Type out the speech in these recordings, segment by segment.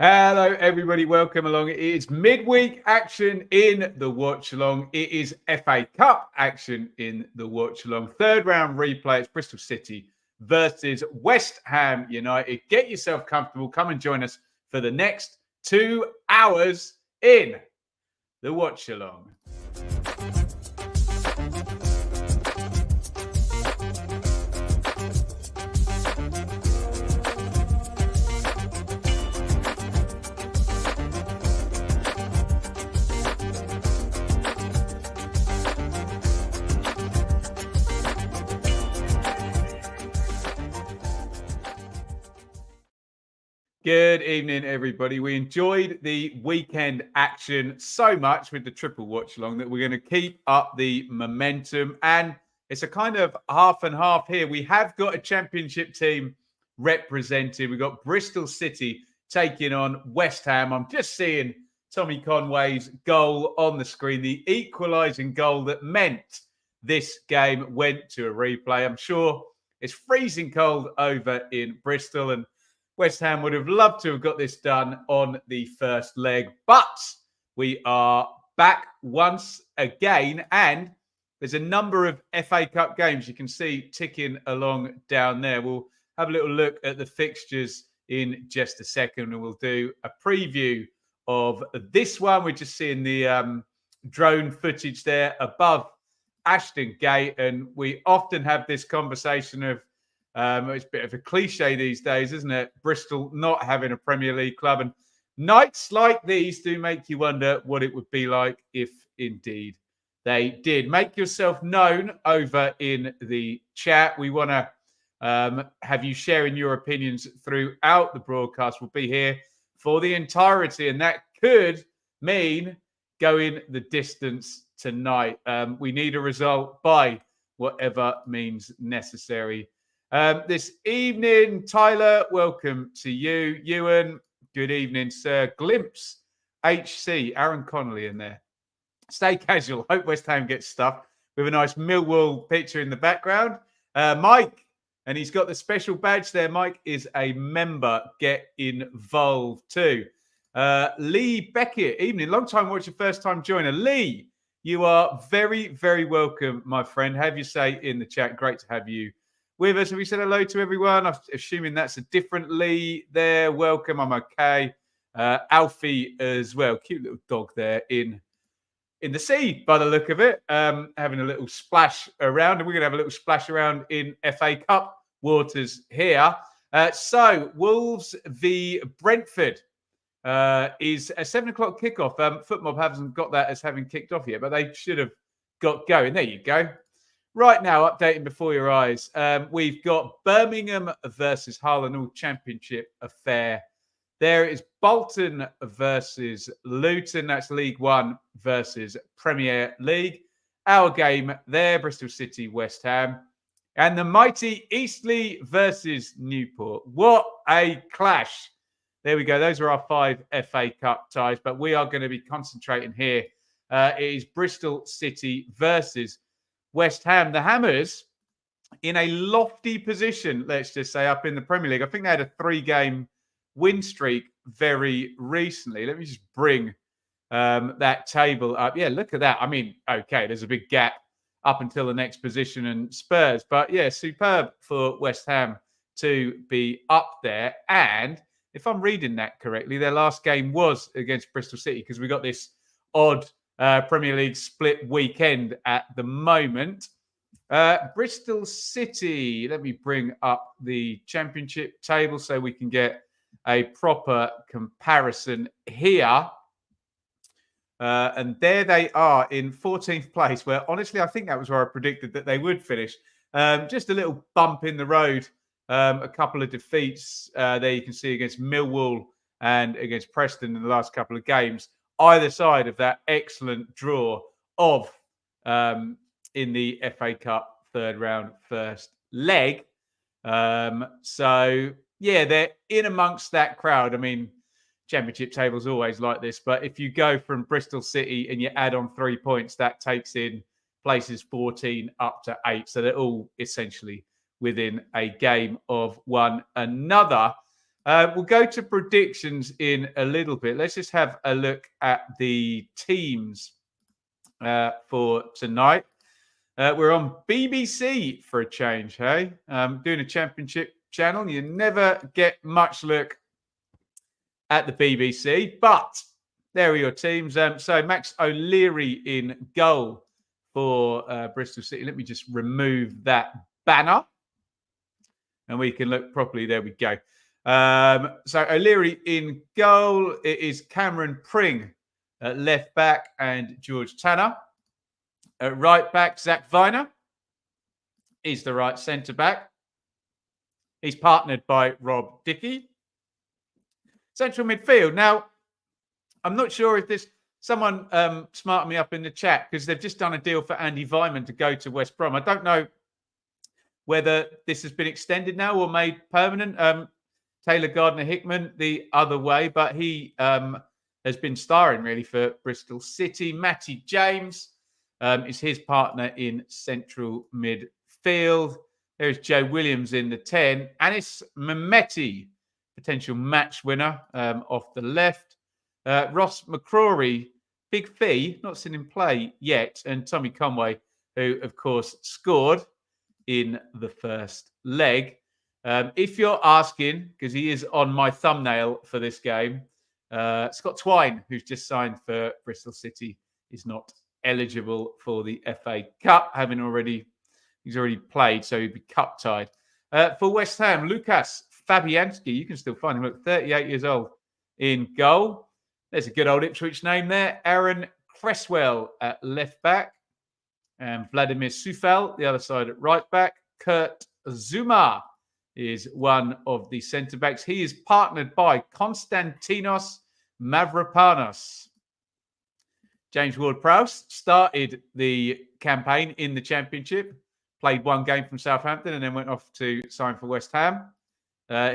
Hello, everybody. Welcome along. It is midweek action in the watch along. It is FA Cup action in the watch along. Third round replay. It's Bristol City versus West Ham United. Get yourself comfortable. Come and join us for the next 2 hours in the watch along. Good evening, everybody. We enjoyed the weekend action so much with the triple watch along that we're going to keep up the momentum. And it's a kind of half and half here. We have got a championship team represented. We've got Bristol City taking on West Ham. I'm just seeing Tommy Conway's goal on the screen, the equalising goal that meant this game went to a replay. I'm sure it's freezing cold over in Bristol, and West Ham would have loved to have got this done on the first leg, but we are back once again, and there's a number of FA Cup games you can see ticking along down there. We'll have a little look at the fixtures in just a second, and we'll do a preview of this one. We're just seeing the drone footage there above Ashton Gate, and we often have this conversation of it's a bit of a cliche these days, isn't it? Bristol not having a Premier League club. And nights like these do make you wonder what it would be like if indeed they did. Make yourself known over in the chat. We want to have you sharing your opinions throughout the broadcast. We'll be here for the entirety, and that could mean going the distance tonight. We need a result by whatever means necessary. This evening, Tyler, welcome to you. Ewan, good evening, sir. Glimpse, HC, Aaron Connolly in there. Stay casual. Hope West Ham gets stuffed with a nice Millwall picture in the background. Mike, and he's got the special badge there. Mike is a member. Get involved too. Lee Beckett, evening. Long time watcher, first time joiner. Lee, you are very, very welcome, my friend. Have your say in the chat. Great to have you with us. Have we said hello to everyone? I'm assuming that's a different Lee there. Welcome. I'm okay. Alfie as well. Cute little dog there in the sea by the look of it. Having a little splash around. And we're going to have a little splash around in FA Cup waters here. So Wolves v Brentford is a 7 o'clock kickoff. Footmob hasn't got that as having kicked off yet, but they should have got going. There you go. Right now, updating before your eyes, we've got Birmingham versus Hull, an all championship affair. There is Bolton versus Luton. That's League One versus Premier League. Our game there, Bristol City, West Ham. And the mighty Eastleigh versus Newport. What a clash. There we go. Those are our 5 FA Cup ties, but we are going to be concentrating here. It is Bristol City versus West Ham. The Hammers in a lofty position, let's just say, up in the Premier League. I think they had a 3-game win streak very recently. Let me just bring that table up. Yeah, look at that. I mean, okay, there's a big gap up until the next position and Spurs. But yeah, superb for West Ham to be up there. And if I'm reading that correctly, their last game was against Bristol City because we got this odd Premier League split weekend at the moment. Bristol City, let me bring up the championship table so we can get a proper comparison here. And there they are in 14th place, where honestly, I think that was where I predicted that they would finish. Just a little bump in the road, a couple of defeats there you can see against Millwall and against Preston in the last couple of games. Either side of that excellent draw of in the FA Cup third round first leg. So, yeah, they're in amongst that crowd. I mean, championship table's always like this, but if you go from Bristol City and you add on 3 points, that takes in places 14 up to 8. So they're all essentially within a game of one another. We'll go to predictions in a little bit. Let's just have a look at the teams for tonight. We're on BBC for a change, hey? Doing a championship channel. You never get much look at the BBC, but there are your teams. So Max O'Leary in goal for Bristol City. Let me just remove that banner and we can look properly. There we go. So O'Leary in goal. It is Cameron Pring at left back and George Tanner. At right back, Zach Viner is the right centre back. He's partnered by Rob Dickey. Central midfield. Now, I'm not sure if this someone smarted me up in the chat because they've just done a deal for Andy Vyman to go to West Brom. I don't know whether this has been extended now or made permanent. Taylor Gardner-Hickman the other way, but he has been starring really for Bristol City. Matty James is his partner in central midfield. There's Joe Williams in the 10. Anis Mehmeti, potential match winner off the left. Ross McCrory, big fee, not seen him play yet. And Tommy Conway, who, of course, scored in the first leg. If you're asking, because he is on my thumbnail for this game, Scott Twine, who's just signed for Bristol City, is not eligible for the FA Cup, he's already played, so he'd be cup tied. For West Ham, Lukas Fabianski, you can still find him at 38 years old in goal. There's a good old Ipswich name there. Aaron Cresswell at left back. And Vladimir Sufal, the other side at right back. Kurt Zuma is one of the centre backs. He is partnered by Konstantinos Mavropanos. James Ward-Prowse started the campaign in the Championship, played one game from Southampton and then went off to sign for West Ham.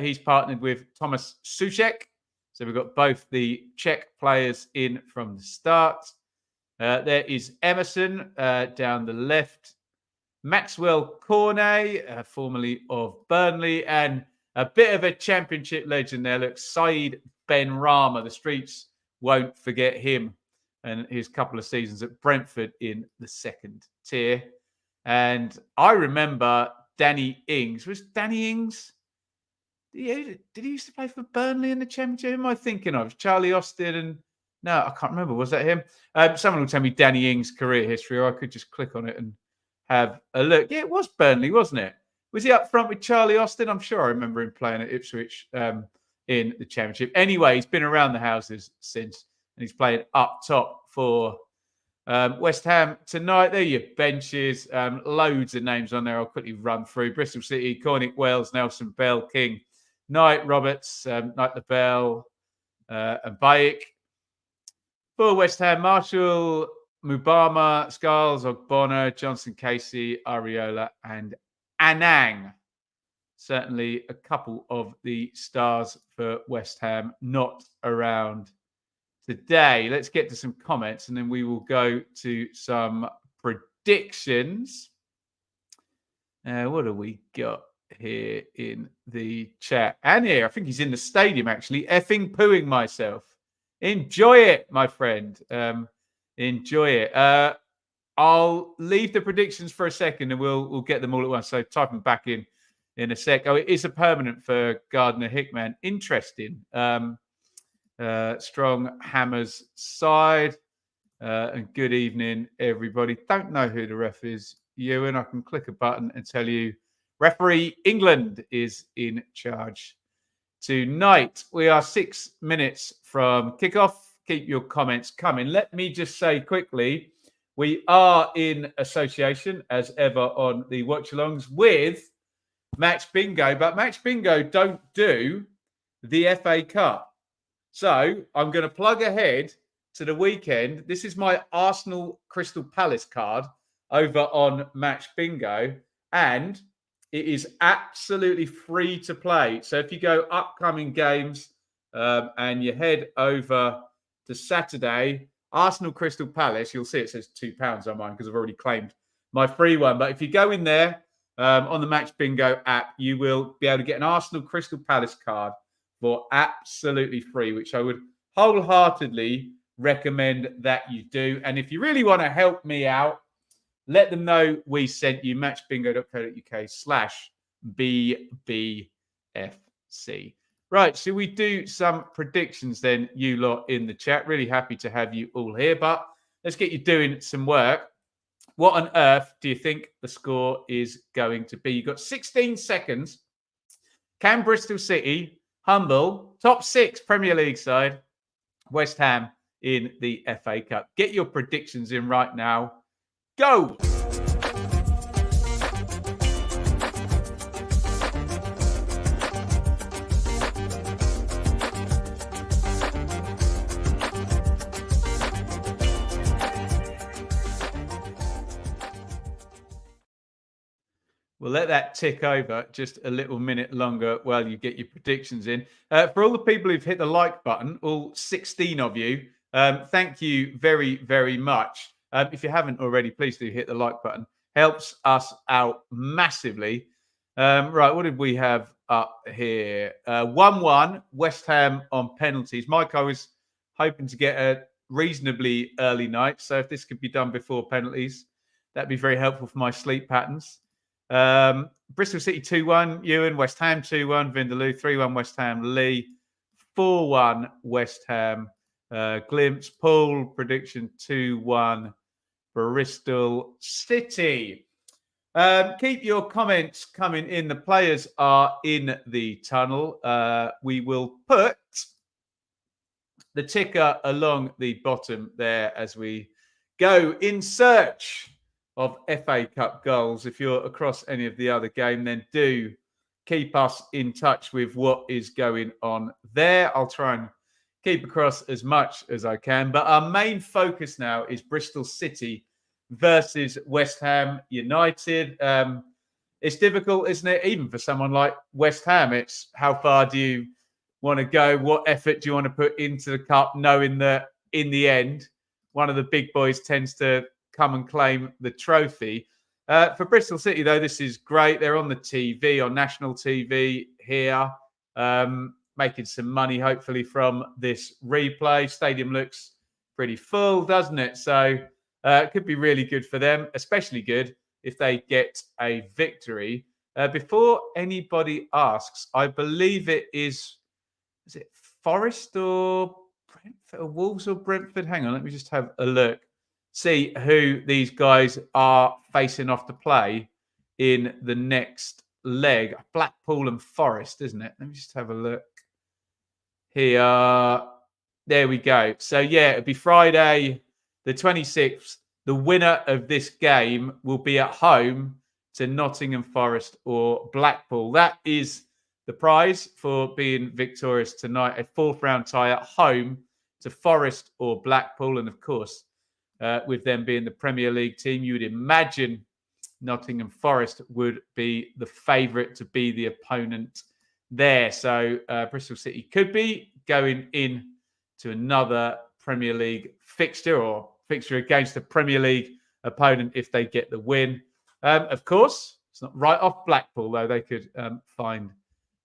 He's partnered with Thomas Souček. So we've got both the Czech players in from the start. There is Emerson down the left. Maxwell Cornet, formerly of Burnley, and a bit of a Championship legend there. Look, Saeed Benrahma. The streets won't forget him and his couple of seasons at Brentford in the second tier. And I remember Danny Ings. Was Danny Ings? Did he used to play for Burnley in the Championship? Who am I thinking of? Charlie Austin and... No, I can't remember. Was that him? Someone will tell me Danny Ings' career history, or I could just click on it and have a look. Yeah, it was Burnley, wasn't it? Was he up front with Charlie Austin? I'm sure I remember him playing at Ipswich in the Championship. Anyway, he's been around the houses since, and he's playing up top for West Ham tonight. There are your benches. Loads of names on there. I'll quickly run through. Bristol City, Cornick Wells, Nelson, Bell, King, Knight, Roberts, Knight LaBelle, and Bayek. For West Ham, Marshall, Mubama, Scarles, Ogbonna, Johnson, Casey, Ariola, and Anang. Certainly a couple of the stars for West Ham not around today. Let's get to some comments and then we will go to some predictions. What have we got here in the chat? And here, I think he's in the stadium actually, effing pooing myself. Enjoy it, my friend. Enjoy it. I'll leave the predictions for a second and we'll get them all at once. So type them back in a sec. Oh, it is a permanent for Gardner-Hickman. Interesting. Strong Hammers side. And good evening, everybody. Don't know who the ref is, Ewan. I can click a button and tell you referee England is in charge. Tonight, we are 6 minutes from kickoff. Keep your comments coming. Let me just say quickly, we are in association, as ever, on the watch-alongs with Match Bingo. But Match Bingo don't do the FA Cup. So I'm going to plug ahead to the weekend. This is my Arsenal Crystal Palace card over on Match Bingo. And it is absolutely free to play. So if you go upcoming games and you head over to Saturday, Arsenal Crystal Palace, you'll see it says £2 on mine because I've already claimed my free one. But if you go in there on the Match Bingo app, you will be able to get an Arsenal Crystal Palace card for absolutely free, which I would wholeheartedly recommend that you do. And if you really want to help me out, let them know we sent you matchbingo.co.uk/BBFC. Right, so we do some predictions then, you lot in the chat. Really happy to have you all here, but let's get you doing some work. What on earth do you think the score is going to be? You've got 16 seconds. Can Bristol City humble top 6 Premier League side West Ham in the FA Cup? Get your predictions in right now. Go! We'll let that tick over just a little minute longer while you get your predictions in. For all the people who've hit the like button, all 16 of you, thank you very, very much. If you haven't already, please do hit the like button. Helps us out massively. Right, what did we have up here? 1-1, West Ham on penalties. Mike, I was hoping to get a reasonably early night, so if this could be done before penalties, that'd be very helpful for my sleep patterns. Bristol City 2-1, Ewan. West Ham 2-1, Vindaloo 3-1, West Ham, Lee 4-1, West Ham, Glimpse, Paul, prediction 2-1, Bristol City. Keep your comments coming in. The players are in the tunnel. We will put the ticker along the bottom there as we go in search of FA Cup goals. If you're across any of the other game, then do keep us in touch with what is going on there. I'll try and keep across as much as I can. But our main focus now is Bristol City versus West Ham United. It's difficult, isn't it? Even for someone like West Ham, it's how far do you want to go? What effort do you want to put into the cup, knowing that in the end, one of the big boys tends to come and claim the trophy. For Bristol City, though, this is great. They're on the TV, on national TV here, making some money, hopefully, from this replay. Stadium looks pretty full, doesn't it? So it could be really good for them, especially good if they get a victory. Before anybody asks, I believe it is it Forest or Brentford, or Wolves or Brentford? Hang on, let me just have a look. See who these guys are facing off to play in the next leg. Blackpool and Forest, isn't it? Let me just have a look here. There we go. So, yeah, it'll be Friday the 26th. The winner of this game will be at home to Nottingham Forest or Blackpool. That is the prize for being victorious tonight. A 4th round tie at home to Forest or Blackpool. And, of course, with them being the Premier League team, you would imagine Nottingham Forest would be the favourite to be the opponent there. So Bristol City could be going in to another Premier League fixture or fixture against a Premier League opponent if they get the win. Of course, it's not right off Blackpool, though. They could find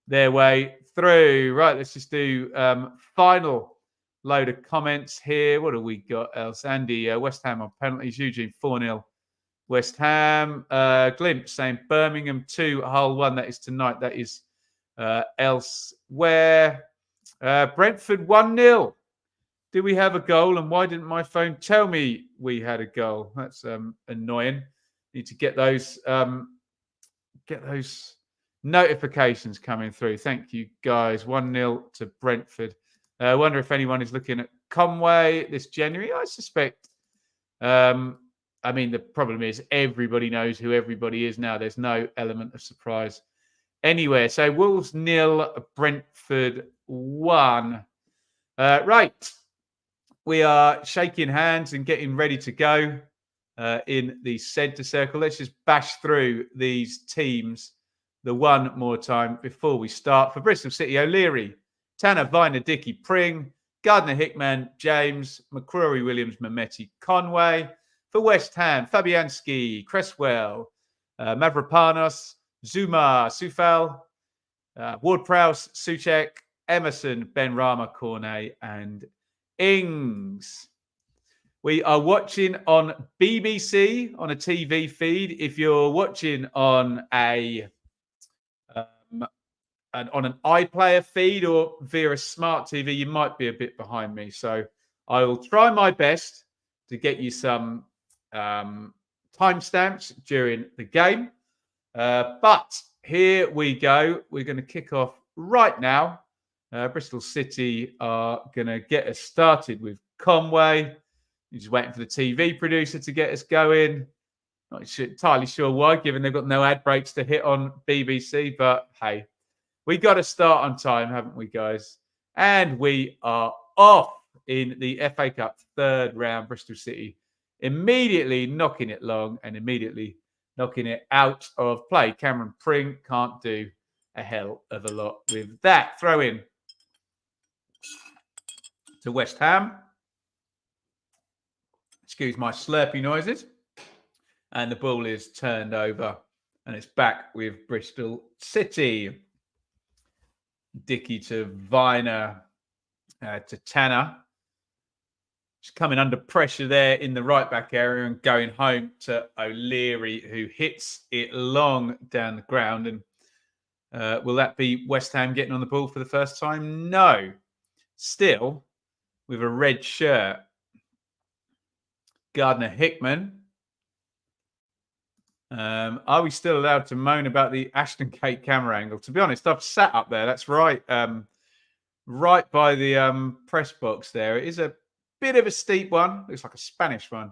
their way through. Right, let's just do final load of comments here. What do we got else? Andy, West Ham on penalties. Eugene 4-0. West Ham. Glimpse saying Birmingham 2, Hull 1. That is tonight. That is elsewhere. Brentford 1-0. Do we have a goal? And why didn't my phone tell me we had a goal? That's annoying. Need to get those notifications coming through. Thank you, guys. 1-0 to Brentford. I wonder if anyone is looking at Conway this January. I suspect. I mean, the problem is everybody knows who everybody is now. There's no element of surprise anywhere. So Wolves 0, Brentford 1. Right. We are shaking hands and getting ready to go in the centre circle. Let's just bash through these teams the one more time before we start. For Bristol City, O'Leary, Tanner, Viner, Dickey, Pring, Gardner, Hickman, James, McCrory, Williams, Mehmeti, Conway. For West Ham, Fabianski, Cresswell, Mavropanos, Zuma, Sufal, Ward-Prowse, Suchek, Emerson, Benrahma, Cornet, and Ings. We are watching on BBC on a TV feed. If you're watching on an iPlayer feed or via a smart TV, you might be a bit behind me. So I will try my best to get you some timestamps during the game. But here we go. We're going to kick off right now. Bristol City are going to get us started with Conway. You're just waiting for the TV producer to get us going. Not entirely sure why, given they've got no ad breaks to hit on BBC. But hey, we got to start on time, haven't we, guys? And we are off in the FA Cup third round. Bristol City immediately knocking it long and immediately knocking it out of play. Cameron Pring can't do a hell of a lot with that. Throw in to West Ham. Excuse my slurpy noises. And the ball is turned over and it's back with Bristol City. Dickey to Viner to Tanner. Just coming under pressure there in the right back area and going home to O'Leary, who hits it long down the ground. And will that be West Ham getting on the ball for the first time? No. Still, with a red shirt. Gardner Hickman. Are we still allowed to moan about the Ashton Gate camera angle? To be honest, I've sat up there. That's right. Right by the press box there. It is a bit of a steep one. Looks like a Spanish one,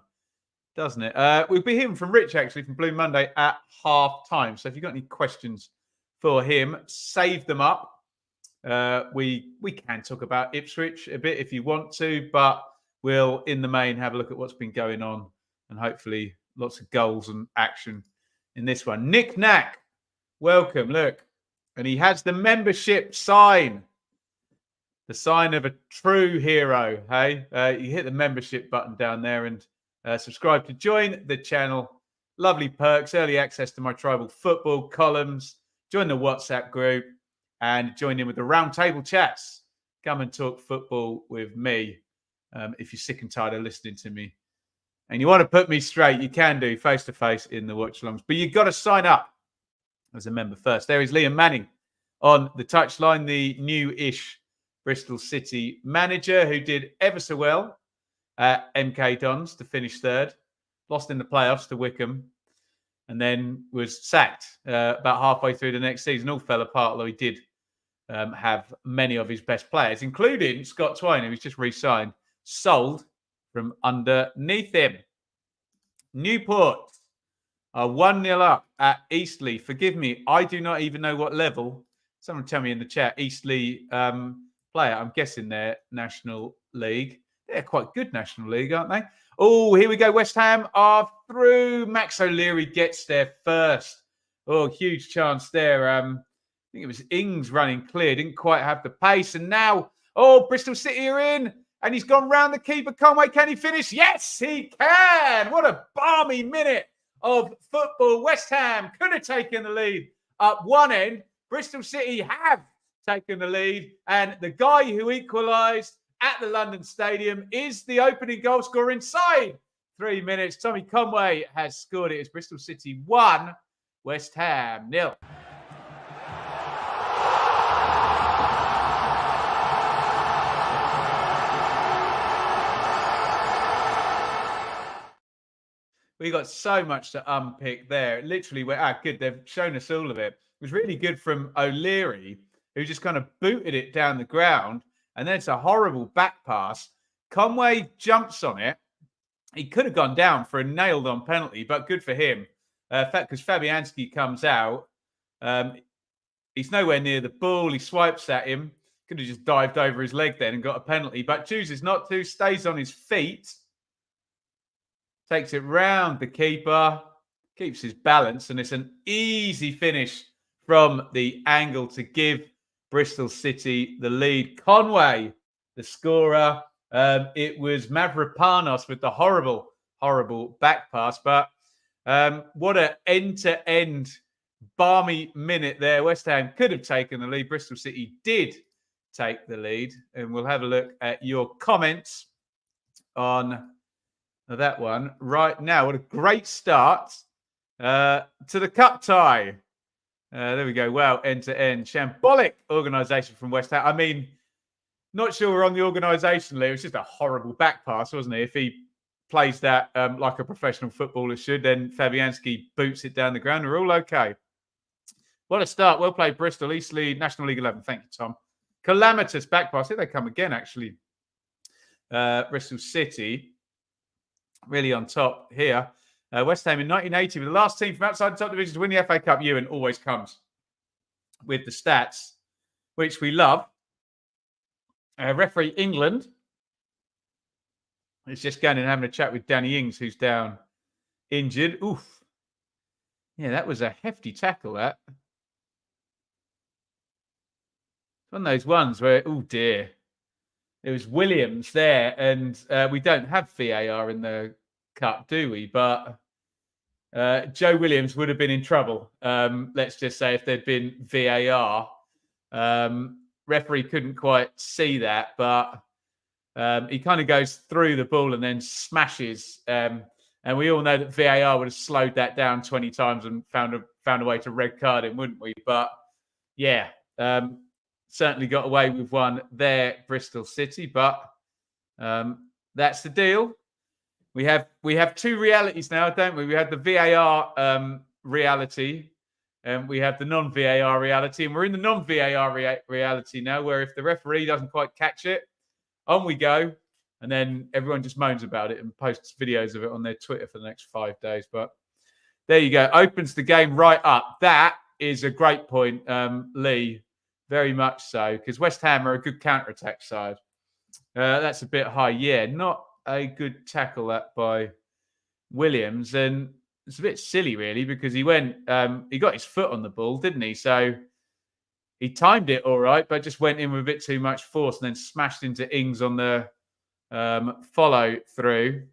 doesn't it? We'll be hearing from Rich, actually, from Blue Monday at half time. So if you've got any questions for him, save them up. We can talk about Ipswich a bit if you want to, but we'll, in the main, have a look at what's been going on and hopefully lots of goals and action in this one. Nick Knack, welcome. Look, and he has the membership sign. The sign of a true hero, hey? You hit the membership button down there and subscribe to join the channel. Lovely perks, early access to my tribal football columns, join the WhatsApp group, and join in with the roundtable chats. Come and talk football with me if you're sick and tired of listening to me. And you want to put me straight, you can do face-to-face in the watch-alongs. But you've got to sign up as a member first. There is Liam Manning on the touchline, the new-ish Bristol City manager who did ever so well at MK Dons to finish third, lost in the playoffs to Wickham, and then was sacked about halfway through the next season. All fell apart, although he did have many of his best players, including Scott Twine, who's just re-signed, sold from underneath him. Newport are 1-0 up at Eastleigh. Forgive me, I do not even know what level. Someone tell me in the chat. Eastleigh player, I'm guessing they're National League. They're quite good National League, aren't they? Oh, here we go. West Ham are through. Max O'Leary gets there first. Oh, huge chance there. I think it was Ings running clear. Didn't quite have the pace. And now, Bristol City are in. And he's gone round the keeper. Conway, can he finish? Yes, he can. What a balmy minute of football. West Ham could have taken the lead up one end. Bristol City have taken the lead. And the guy who equalised at the London Stadium is the opening goal scorer inside 3 minutes. Tommy Conway has scored it. It's Bristol City 1, West Ham 0. We got so much to unpick there. It literally went, good. They've shown us all of it. It was really good from O'Leary, who just kind of booted it down the ground. And then it's a horrible back pass. Conway jumps on it. He could have gone down for a nailed-on penalty, but good for him. Because Fabianski comes out. He's nowhere near the ball. He swipes at him. Could have just dived over his leg then and got a penalty, but chooses not to. Stays on his feet. Takes it round the keeper. Keeps his balance. And it's an easy finish from the angle to give Bristol City the lead. Conway, the scorer. It was Mavropanos with the horrible, horrible back pass. But what an end-to-end balmy minute there. West Ham could have taken the lead. Bristol City did take the lead. And we'll have a look at your comments on that one right now. What a great start to the cup tie. There we go. Wow, end to end. Shambolic organisation from West Ham. I mean, not sure we're on the organisationally. It was just a horrible back pass, wasn't it? If he plays that like a professional footballer should, then Fabianski boots it down the ground. We're all okay. What a start. Well played, Bristol. East League, National League 11. Thank you, Tom. Calamitous back pass. Here they come again, actually. Bristol City really on top here. West Ham in 1980 were the last team from outside the top division to win the FA Cup. Ewan always comes with the stats, which we love. Referee England is just going and having a chat with Danny Ings, who's down injured. Oof. Yeah, that was a hefty tackle, that. One of those ones where, oh dear, it was Williams there, and we don't have VAR in the cup, do we? But Joe Williams would have been in trouble. Let's just say if there'd been VAR. Referee couldn't quite see that, but he kind of goes through the ball and then smashes. And we all know that VAR would have slowed that down 20 times and found a way to red card him, wouldn't we? But yeah, certainly got away with one there, Bristol City. But that's the deal. We have two realities now, don't we? We have the VAR reality, and we have the non-VAR reality, and we're in the non-VAR reality now, where if the referee doesn't quite catch it, on we go, and then everyone just moans about it and posts videos of it on their Twitter for the next 5 days. But there you go, opens the game right up. That is a great point, Lee, very much so, because West Ham are a good counter-attack side. That's a bit high, yeah, not a good tackle that by Williams, and it's a bit silly, really, because he went, he got his foot on the ball, didn't he? So he timed it all right, but just went in with a bit too much force and then smashed into Ings on the follow through.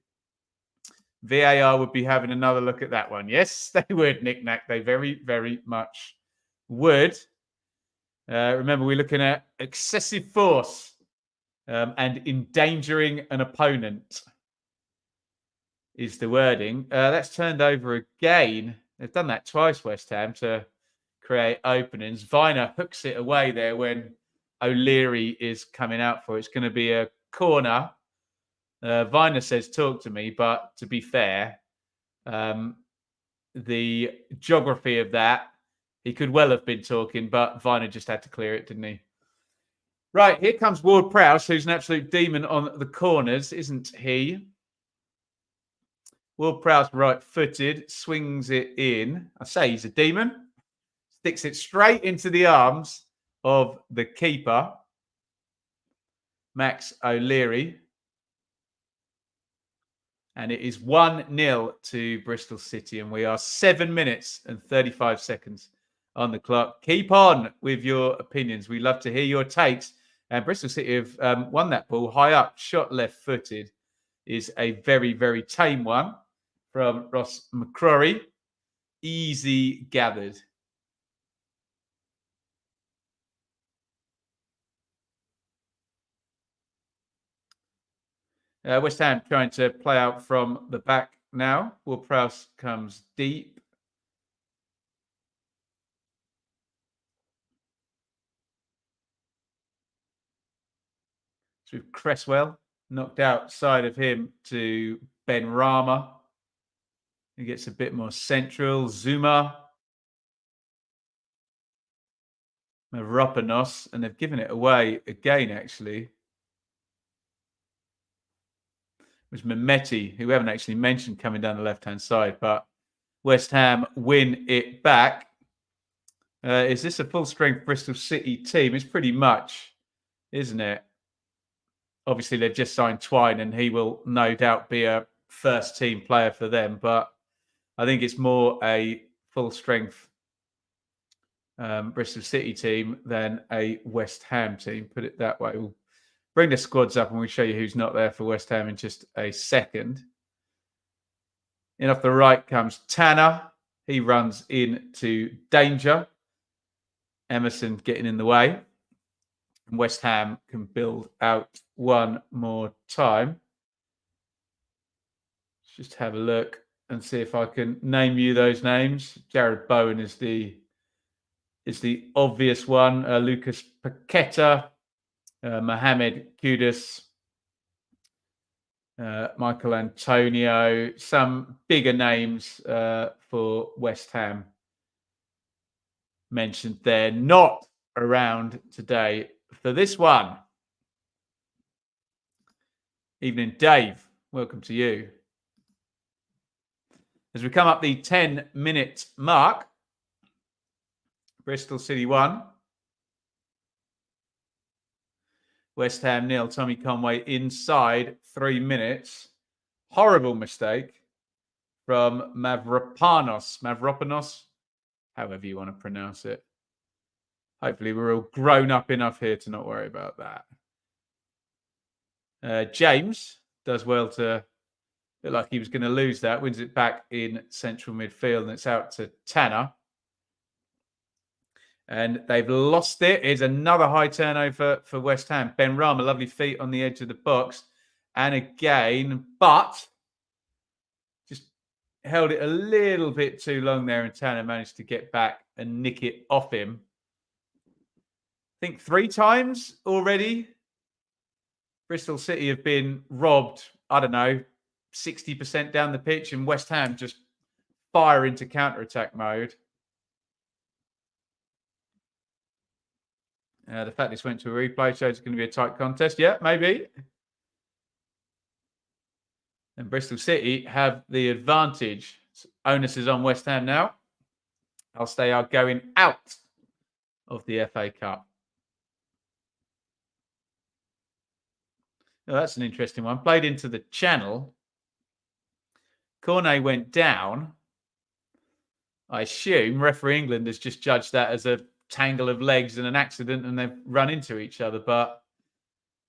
VAR would be having another look at that one. Yes, they would, Nick-Nack. They very, very much would. Remember, we're looking at excessive force and endangering an opponent is the wording. That's turned over again. They've done that twice, West Ham, to create openings. Viner hooks it away there when O'Leary is coming out for it. It's going to be a corner. Viner says, talk to me, but to be fair, the geography of that, he could well have been talking, but Viner just had to clear it, didn't he? Right, here comes Ward-Prowse, who's an absolute demon on the corners, isn't he? Ward-Prowse right-footed, swings it in. I say he's a demon. Sticks it straight into the arms of the keeper, Max O'Leary. And it is 1-0 to Bristol City, and we are 7 minutes and 35 seconds on the clock. Keep on with your opinions. We love to hear your takes. And Bristol City have won that ball high up, shot left-footed. Is a very, very tame one from Ross McCrory. Easy gathered. West Ham trying to play out from the back now. Ward-Prowse comes deep. So Cresswell knocked outside of him to Ben Rama. He gets a bit more central. Zuma. Mavropanos. And they've given it away again, actually. It was Mehmeti, who we haven't actually mentioned, coming down the left-hand side. But West Ham win it back. Is this a full-strength Bristol City team? It's pretty much, isn't it? Obviously, they've just signed Twine, and he will no doubt be a first-team player for them. But I think it's more a full-strength Bristol City team than a West Ham team, put it that way. We'll bring the squads up, and we'll show you who's not there for West Ham in just a second. In off the right comes Tanner. He runs into danger. Emerson getting in the way. And West Ham can build out one more time. Let's just have a look and see if I can name you those names. Jared Bowen is the obvious one. Lucas Paqueta, Mohamed Kudus, Michael Antonio, some bigger names for West Ham mentioned there. Not around today for this one. Evening, Dave. Welcome to you. As we come up the 10-minute mark, Bristol City 1. West Ham 0. Tommy Conway inside 3 minutes. Horrible mistake from Mavropanos, however you want to pronounce it. Hopefully we're all grown up enough here to not worry about that. James does well to look like he was going to lose that. Wins it back in central midfield, and it's out to Tanner. And they've lost it. It's another high turnover for West Ham. Ben Rama, lovely feet on the edge of the box. And again, but just held it a little bit too long there, and Tanner managed to get back and nick it off him. I think 3 times already. Bristol City have been robbed, 60% down the pitch, and West Ham just fire into counter-attack mode. The fact this went to a replay shows it's going to be a tight contest. Yeah, maybe. And Bristol City have the advantage. Onus is on West Ham now. Else they are going out of the FA Cup. Oh, that's an interesting one. Played into the channel. Cornet went down. I assume referee England has just judged that as a tangle of legs and an accident, and they've run into each other. But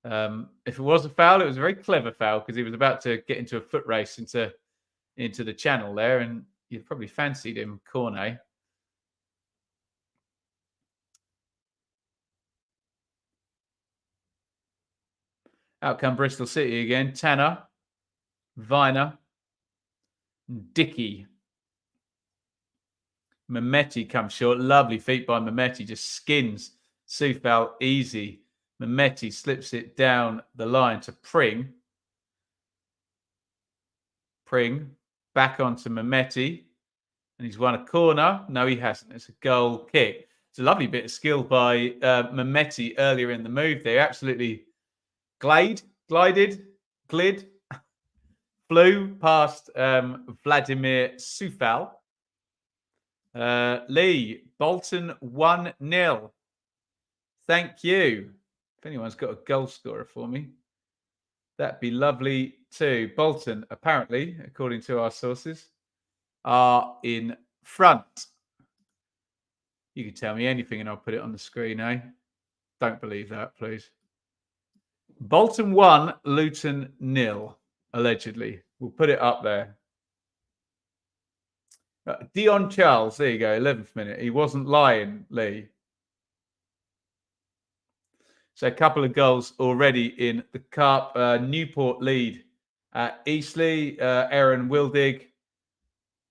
if it was a foul, it was a very clever foul, because he was about to get into a foot race into the channel there, and you'd probably fancied him, Cornet. Out come Bristol City again. Tanner, Viner, Dickey. Mehmeti comes short. Lovely feet by Mehmeti. Just skins Soufal easy. Mehmeti slips it down the line to Pring. Pring back onto Mehmeti. And he's won a corner. No, he hasn't. It's a goal kick. It's a lovely bit of skill by Mehmeti earlier in the move. They absolutely glided, flew past Vladimir Soufal. Lee, Bolton 1-0. Thank you. If anyone's got a goal scorer for me, that'd be lovely too. Bolton, apparently, according to our sources, are in front. You can tell me anything and I'll put it on the screen, eh? Don't believe that, please. Bolton 1, Luton 0, allegedly. We'll put it up there. Dion Charles, there you go, 11th minute. He wasn't lying, Lee. So a couple of goals already in the cup. Newport lead at Eastleigh. Aaron Wildig.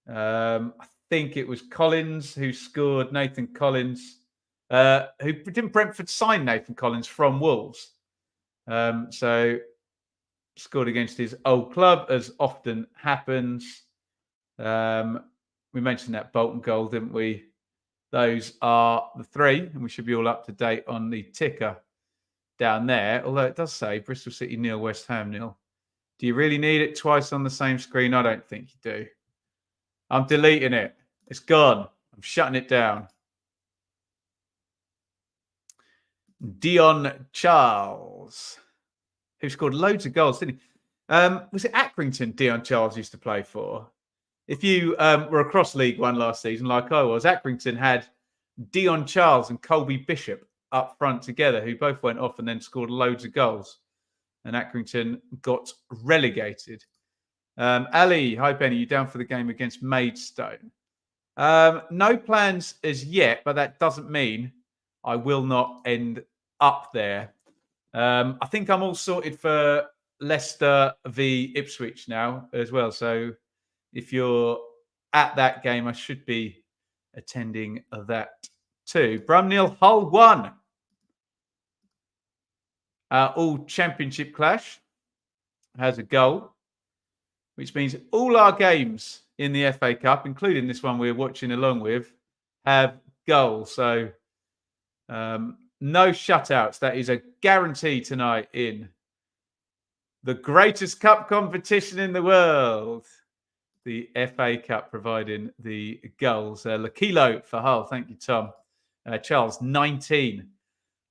I think it was Collins who scored, Nathan Collins. Who didn't Brentford sign Nathan Collins from Wolves? So scored against his old club, as often happens. We mentioned that Bolton goal, didn't we? Those are the 3, and we should be all up to date on the ticker down there. Although it does say Bristol City 0, West Ham 0. Do you really need it twice on the same screen? I don't think you do. I'm deleting it. It's gone. I'm shutting it down. Dion Charles, who scored loads of goals, didn't he? Was it Accrington Dion Charles used to play for? If you were across League One last season, like I was, Accrington had Dion Charles and Colby Bishop up front together, who both went off and then scored loads of goals. And Accrington got relegated. Ali, hi Benny, you down for the game against Maidstone? No plans as yet, but that doesn't mean I will not end up there. I think I'm all sorted for Leicester v Ipswich now as well. So if you're at that game, I should be attending that too. Brumnil Hull 1. All championship clash has a goal, which means all our games in the FA Cup, including this one we're watching along with, have goals. So no shutouts. That is a guarantee tonight in the greatest cup competition in the world, the FA Cup, providing the goals. Lakilo for Hull. Thank you, Tom. Charles, 19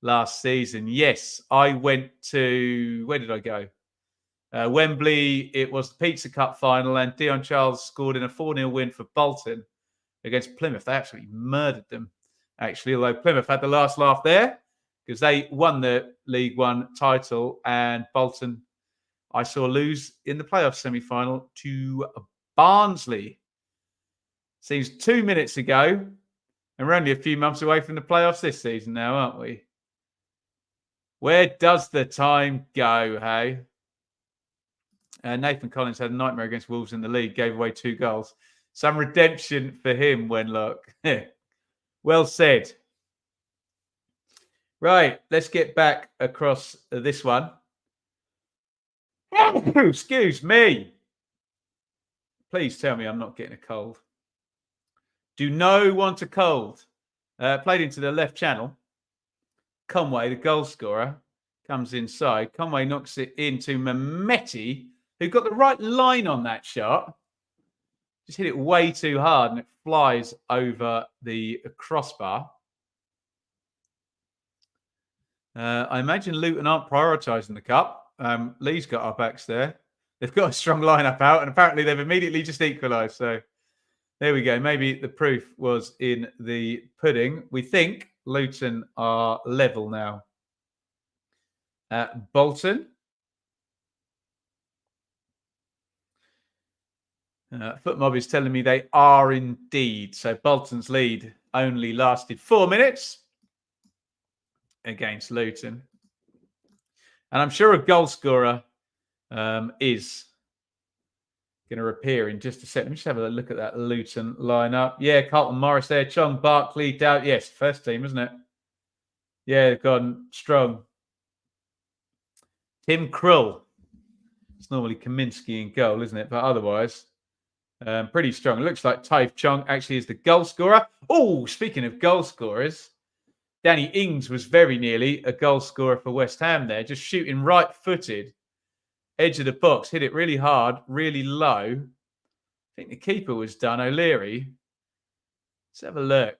last season. Yes, I went to... Where did I go? Wembley. It was the Pizza Cup final, and Dion Charles scored in a 4-0 win for Bolton against Plymouth. They absolutely murdered them, actually, although Plymouth had the last laugh there because they won the League One title, and Bolton I saw lose in the playoff semi-final to Barnsley. Seems 2 minutes ago, and we're only a few months away from the playoffs this season now, aren't we? Where does the time go, hey? Nathan Collins had a nightmare against Wolves in the league, gave away 2 goals. Some redemption for him, Wenlock. Well said. Right, let's get back across this one. Excuse me. Please tell me I'm not getting a cold. Do no want a cold. Played into the left channel. Conway, the goal scorer, comes inside. Conway knocks it into Mehmeti, who got the right line on that shot. Just hit it way too hard and it flies over the crossbar. I imagine Luton aren't prioritising the cup. Lee's got our backs there. They've got a strong lineup out, and apparently they've immediately just equalised. So there we go. Maybe the proof was in the pudding. We think Luton are level now. Bolton. Footmob is telling me they are indeed. So Bolton's lead only lasted 4 minutes against Luton. And I'm sure a goal scorer is going to appear in just a second. Let me just have a look at that Luton lineup. Yeah, Carlton Morris there. Chong, Barkley, Dowd. Yes, first team, isn't it? Yeah, they've gone strong. Tim Krull. It's normally Kaminsky in goal, isn't it? But otherwise, pretty strong. It looks like Taif Chong actually is the goal scorer. Oh, speaking of goal scorers, Danny Ings was very nearly a goal scorer for West Ham there, just shooting right-footed, edge of the box, hit it really hard, really low. I think the keeper was done, O'Leary. Let's have a look.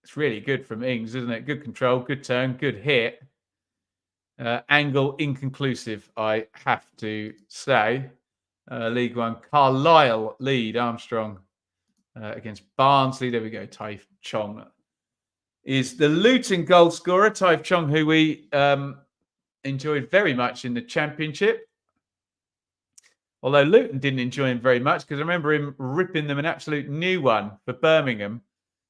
It's really good from Ings, isn't it? Good control, good turn, good hit. Angle inconclusive, I have to say. League One, Carlisle lead, Armstrong. Against Barnsley. There we go. Taif Chong is the Luton goal scorer. Taif Chong, who we enjoyed very much in the Championship. Although Luton didn't enjoy him very much because I remember him ripping them an absolute new one for Birmingham,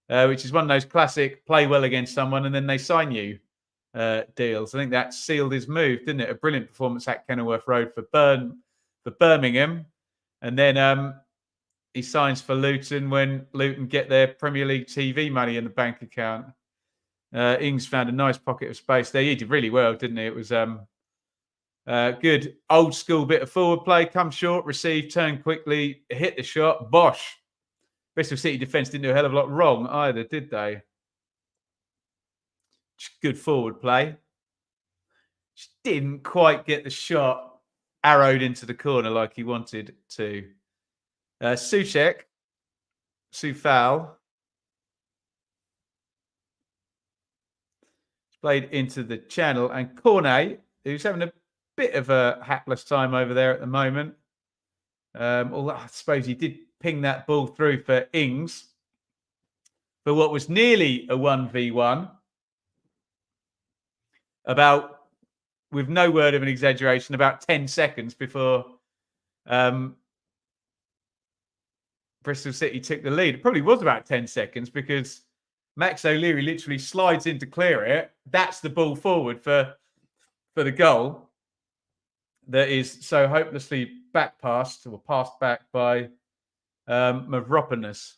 which is one of those classic play well against someone and then they sign you deals. I think that sealed his move, didn't it? A brilliant performance at Kenilworth Road for Birmingham. And then he signs for Luton when Luton get their Premier League TV money in the bank account. Ings found a nice pocket of space there. He did really well, didn't he? It was good old school bit of forward play. Come short, receive, turn quickly, hit the shot. Bosh. Bristol City defence didn't do a hell of a lot wrong either, did they? Just good forward play. Just didn't quite get the shot arrowed into the corner like he wanted to. Soucek, Soufal, played into the channel, and Cornet, who's having a bit of a hapless time over there at the moment. Although I suppose he did ping that ball through for Ings for what was nearly a 1v1. About, with no word of an exaggeration, about 10 seconds before Bristol City took the lead. It probably was about 10 seconds because Max O'Leary literally slides in to clear it. That's the ball forward for the goal that is so hopelessly back passed or passed back by Mavropanos.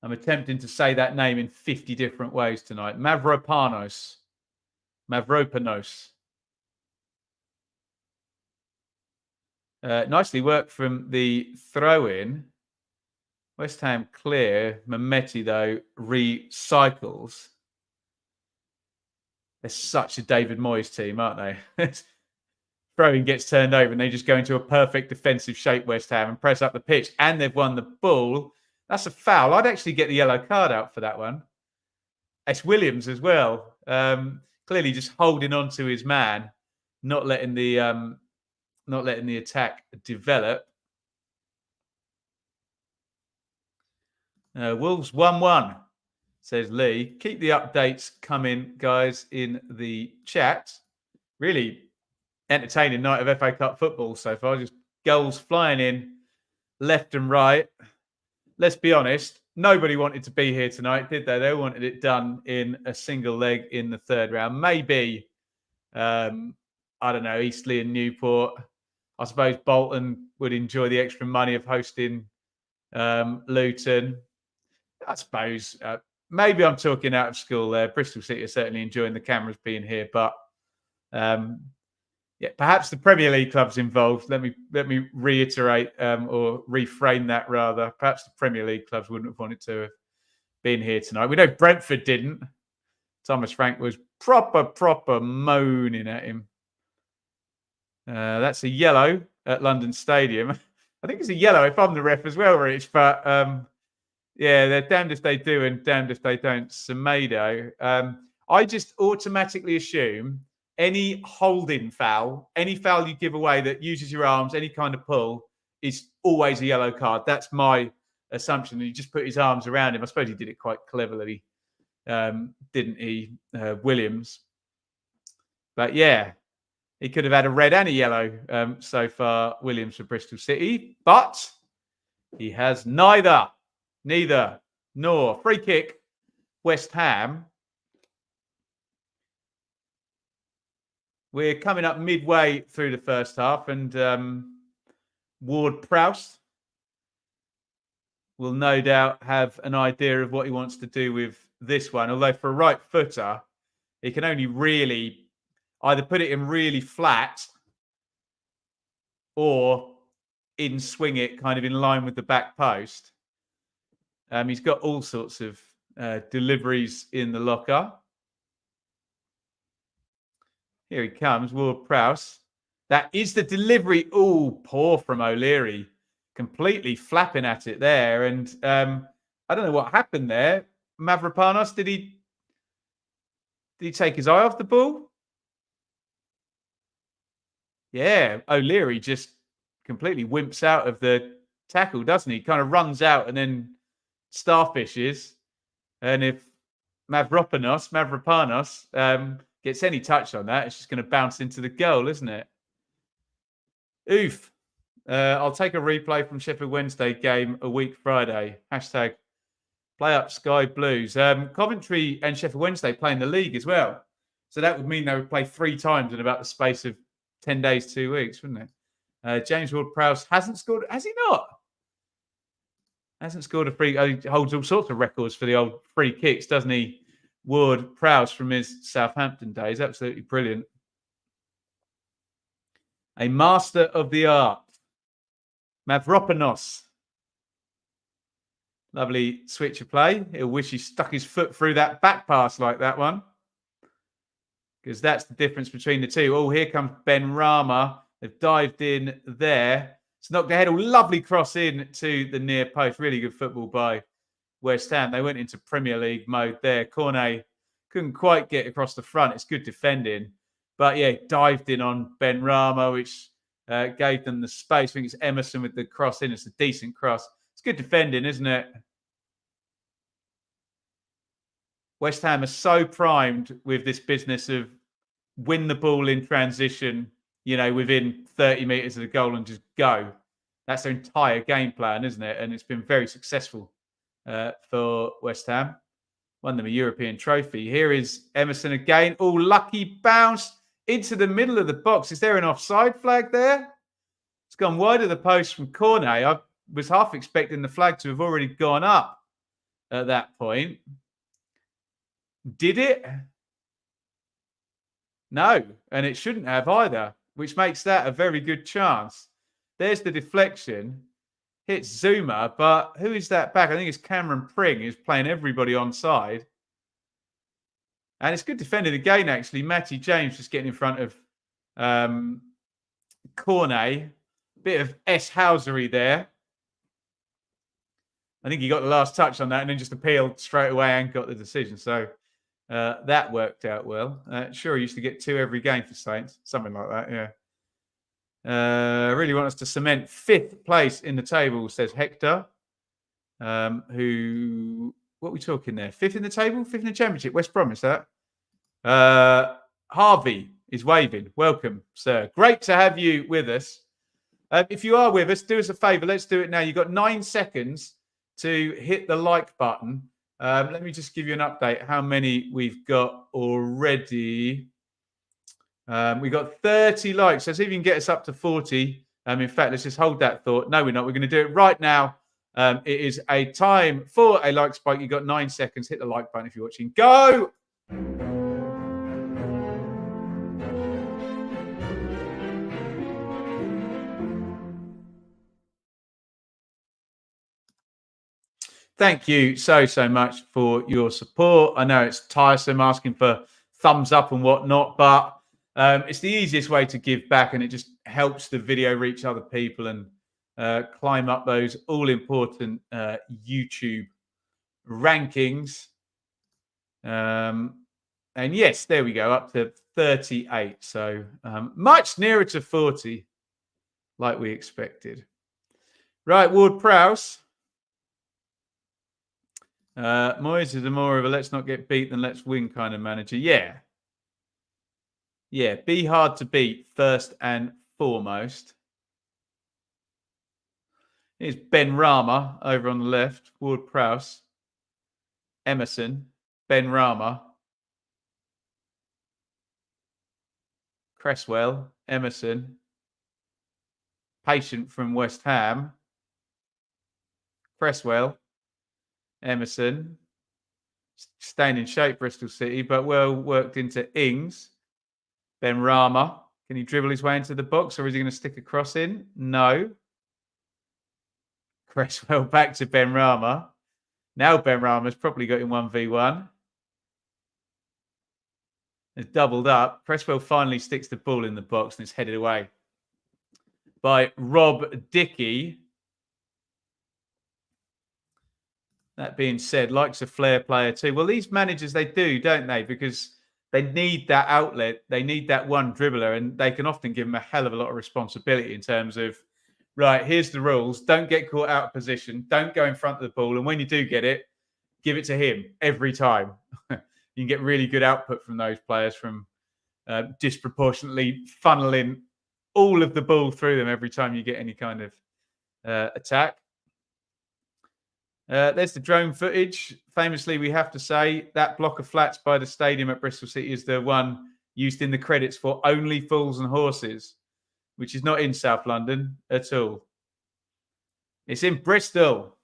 I'm attempting to say that name in 50 different ways tonight. Mavropanos. Nicely worked from the throw-in. West Ham clear. Mehmeti, though, recycles. They're such a David Moyes team, aren't they? Throw-in gets turned over and they just go into a perfect defensive shape, West Ham, and press up the pitch. And they've won the ball. That's a foul. I'd actually get the yellow card out for that one. It's Williams as well. Clearly just holding on to his man, not letting the attack develop. Wolves 1-1, says Lee. Keep the updates coming, guys, in the chat. Really entertaining night of FA Cup football so far. Just goals flying in left and right. Let's be honest, nobody wanted to be here tonight, did they? They wanted it done in a single leg in the third round. Maybe, I don't know, Eastleigh and Newport. I suppose Bolton would enjoy the extra money of hosting Luton. I suppose maybe I'm talking out of school there. Bristol City are certainly enjoying the cameras being here, but yeah, perhaps the Premier League clubs involved. Let me reiterate or reframe that rather. Perhaps the Premier League clubs wouldn't have wanted to have been here tonight. We know Brentford didn't. Thomas Frank was proper moaning at him. That's a yellow at London Stadium. I think it's a yellow if I'm the ref as well, Rich. But yeah, they're damned if they do and damned if they don't. Semedo. I just automatically assume any holding foul, any foul you give away that uses your arms, any kind of pull, is always a yellow card. That's my assumption. He just put his arms around him. I suppose he did it quite cleverly, didn't he, Williams? But yeah, he could have had a red and a yellow so far, Williams for Bristol City. But he has neither nor. Free kick, West Ham. We're coming up midway through the first half, and Ward-Prowse will no doubt have an idea of what he wants to do with this one. Although for a right footer, he can only really either put it in really flat or in swing it kind of in line with the back post. He's got all sorts of deliveries in the locker. Here he comes, Ward-Prowse. That is the delivery. Oh, poor from O'Leary. Completely flapping at it there. And I don't know what happened there. Mavropanos, did he take his eye off the ball? Yeah, O'Leary just completely wimps out of the tackle, doesn't he? Kind of runs out and then starfishes. And if Mavropanos gets any touch on that, it's just going to bounce into the goal, isn't it? Oof. I'll take a replay from Sheffield Wednesday game a week Friday. Hashtag play up Sky Blues. Coventry and Sheffield Wednesday play in the league as well. So that would mean they would play 3 times in about the space of 10 days, 2 weeks, wouldn't it? James Ward-Prowse hasn't scored. Has he not? Hasn't scored a free. He holds all sorts of records for the old free kicks, doesn't he? Ward-Prowse from his Southampton days. Absolutely brilliant. A master of the art. Mavropanos. Lovely switch of play. He'll wish he stuck his foot through that back pass like that one. Because that's the difference between the two. Oh, here comes Ben Rama. They've dived in there. It's knocked ahead. A lovely cross in to the near post. Really good football by West Ham. They went into Premier League mode there. Cornet couldn't quite get across the front. It's good defending. But yeah, dived in on Ben Rama, which gave them the space. I think it's Emerson with the cross in. It's a decent cross. It's good defending, isn't it? West Ham are so primed with this business of win the ball in transition, within 30 metres of the goal and just go. That's their entire game plan, isn't it? And it's been very successful for West Ham. Won them a European trophy. Here is Emerson again. Oh, lucky bounce into the middle of the box. Is there an offside flag there? It's gone wide of the post from Cornet. I was half expecting the flag to have already gone up at that point. Did it? No, and it shouldn't have either, which makes that a very good chance. There's the deflection. Hits Zuma, but who is that back? I think it's Cameron Pring who's playing everybody onside. And it's good defended again, actually. Matty James just getting in front of Cornet. Bit of S-housery there. I think he got the last touch on that and then just appealed straight away and got the decision. So that worked out well. Sure, he used to get 2 every game for Saints. Something like that, yeah. Really want us to cement 5th place in the table, says Hector. Who, what are we talking there? 5th in the table? 5th in the Championship? West Brom, is that? Harvey is waving. Welcome, sir. Great to have you with us. If you are with us, do us a favour. Let's do it now. You've got 9 seconds to hit the like button. Let me just give you an update how many we've got already. We've got 30 likes. So see if you can get us up to 40. In fact, let's just hold that thought. No, we're not. We're going to do it right now. It is a time for a like spike. You've got 9 seconds. Hit the like button if you're watching. Go! Thank you so much for your support. I know it's tiresome asking for thumbs up and whatnot, but it's the easiest way to give back, and it just helps the video reach other people and climb up those all-important YouTube rankings. And yes, there we go, up to 38. So much nearer to 40, like we expected. Right, Ward-Prowse. Moyes is more of a let's not get beat than let's win kind of manager. Yeah. Yeah, be hard to beat first and foremost. Here's Ben Rama over on the left. Ward-Prowse. Emerson. Ben Rama. Cresswell. Emerson. Patient from West Ham. Cresswell. Emerson. Staying in shape, Bristol City, but well worked into Ings. Ben Rama. Can he dribble his way into the box, or is he going to stick a cross in? No. Cresswell back to Ben Rama. Now Ben Rama's probably got in 1v1. It's doubled up. Cresswell finally sticks the ball in the box and it's headed away by Rob Dickey. That being said, likes a flair player too. Well, these managers, they do, don't they? Because they need that outlet. They need that one dribbler, and they can often give them a hell of a lot of responsibility in terms of, right, here's the rules. Don't get caught out of position. Don't go in front of the ball. And when you do get it, give it to him every time. You can get really good output from those players from disproportionately funneling all of the ball through them every time you get any kind of attack. There's the drone footage. Famously, we have to say that block of flats by the stadium at Bristol City is the one used in the credits for Only Fools and Horses, which is not in South London at all. It's in Bristol.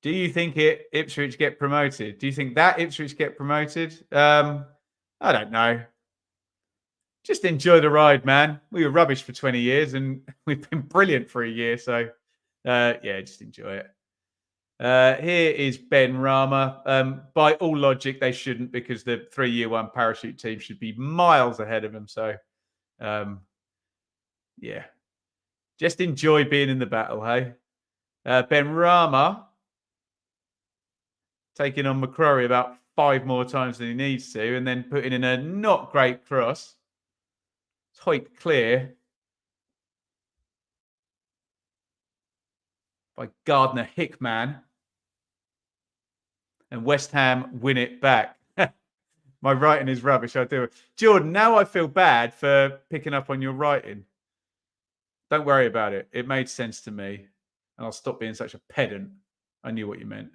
Do you think Ipswich get promoted? Do you think that Ipswich get promoted? I don't know. Just enjoy the ride, man. We were rubbish for 20 years and we've been brilliant for a year. So, yeah, just enjoy it. Here is Ben Rama. By all logic, they shouldn't, because the 3-year 1 parachute team should be miles ahead of them. So, yeah, just enjoy being in the battle, hey? Ben Rama taking on McCrory about 5 more times than he needs to, and then putting in a not great cross. It's Hoyt clear by Gardner Hickman. And West Ham win it back. My writing is rubbish. I do it. Jordan, now I feel bad for picking up on your writing. Don't worry about it. It made sense to me. And I'll stop being such a pedant. I knew what you meant.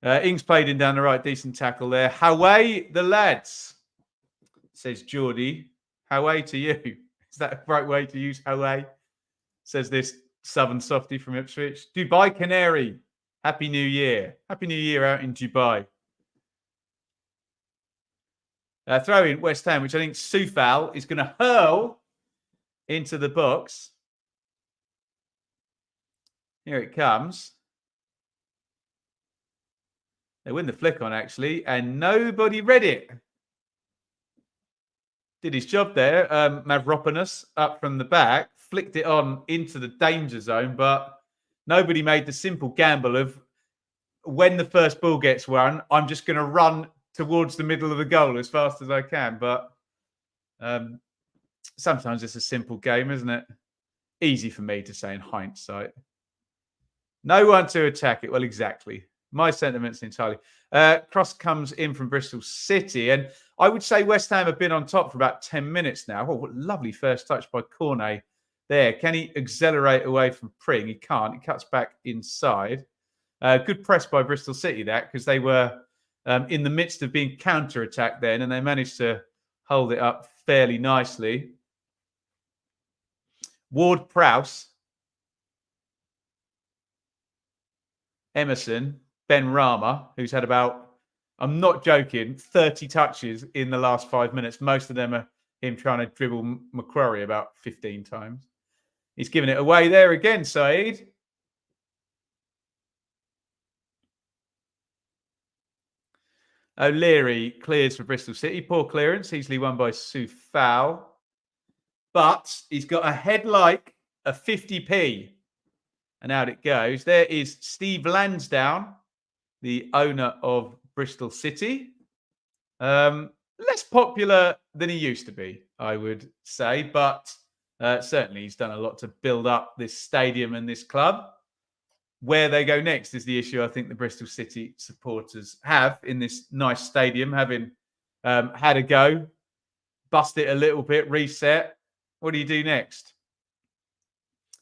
Ings played in down the right. Decent tackle there. Howay the lads, says Geordie. Howay to you. Is that the right way to use howay? Says this Southern softie from Ipswich. Dubai Canary. Happy New Year. Happy New Year out in Dubai. Throw in West Ham, which I think Soufal is going to hurl into the box. Here it comes. They win the flick on, actually, and nobody read it. Did his job there. Mavropanos up from the back, flicked it on into the danger zone, but nobody made the simple gamble of when the first ball gets won, I'm just going to run towards the middle of the goal as fast as I can. But sometimes it's a simple game, isn't it? Easy for me to say in hindsight. No one to attack it. Well, exactly. My sentiments entirely. Cross comes in from Bristol City. And I would say West Ham have been on top for about 10 minutes now. Oh, what lovely first touch by Cornet there. Can he accelerate away from Pring? He can't. He cuts back inside. Good press by Bristol City, that, because they were in the midst of being counter-attacked then, and they managed to hold it up fairly nicely. Ward-Prowse, Emerson, Ben Rama, who's had about, I'm not joking, 30 touches in the last 5 minutes. Most of them are him trying to dribble McQuarrie about 15 times. He's given it away there again, Saeed. O'Leary clears for Bristol City. Poor clearance. Easily won by Soufal. But he's got a head like a 50p. And out it goes. There is Steve Lansdowne, the owner of Bristol City. Less popular than he used to be, I would say. But certainly he's done a lot to build up this stadium and this club. Where they go next is the issue I think the Bristol City supporters have in this nice stadium, having had a go, bust it a little bit, reset. What do you do next?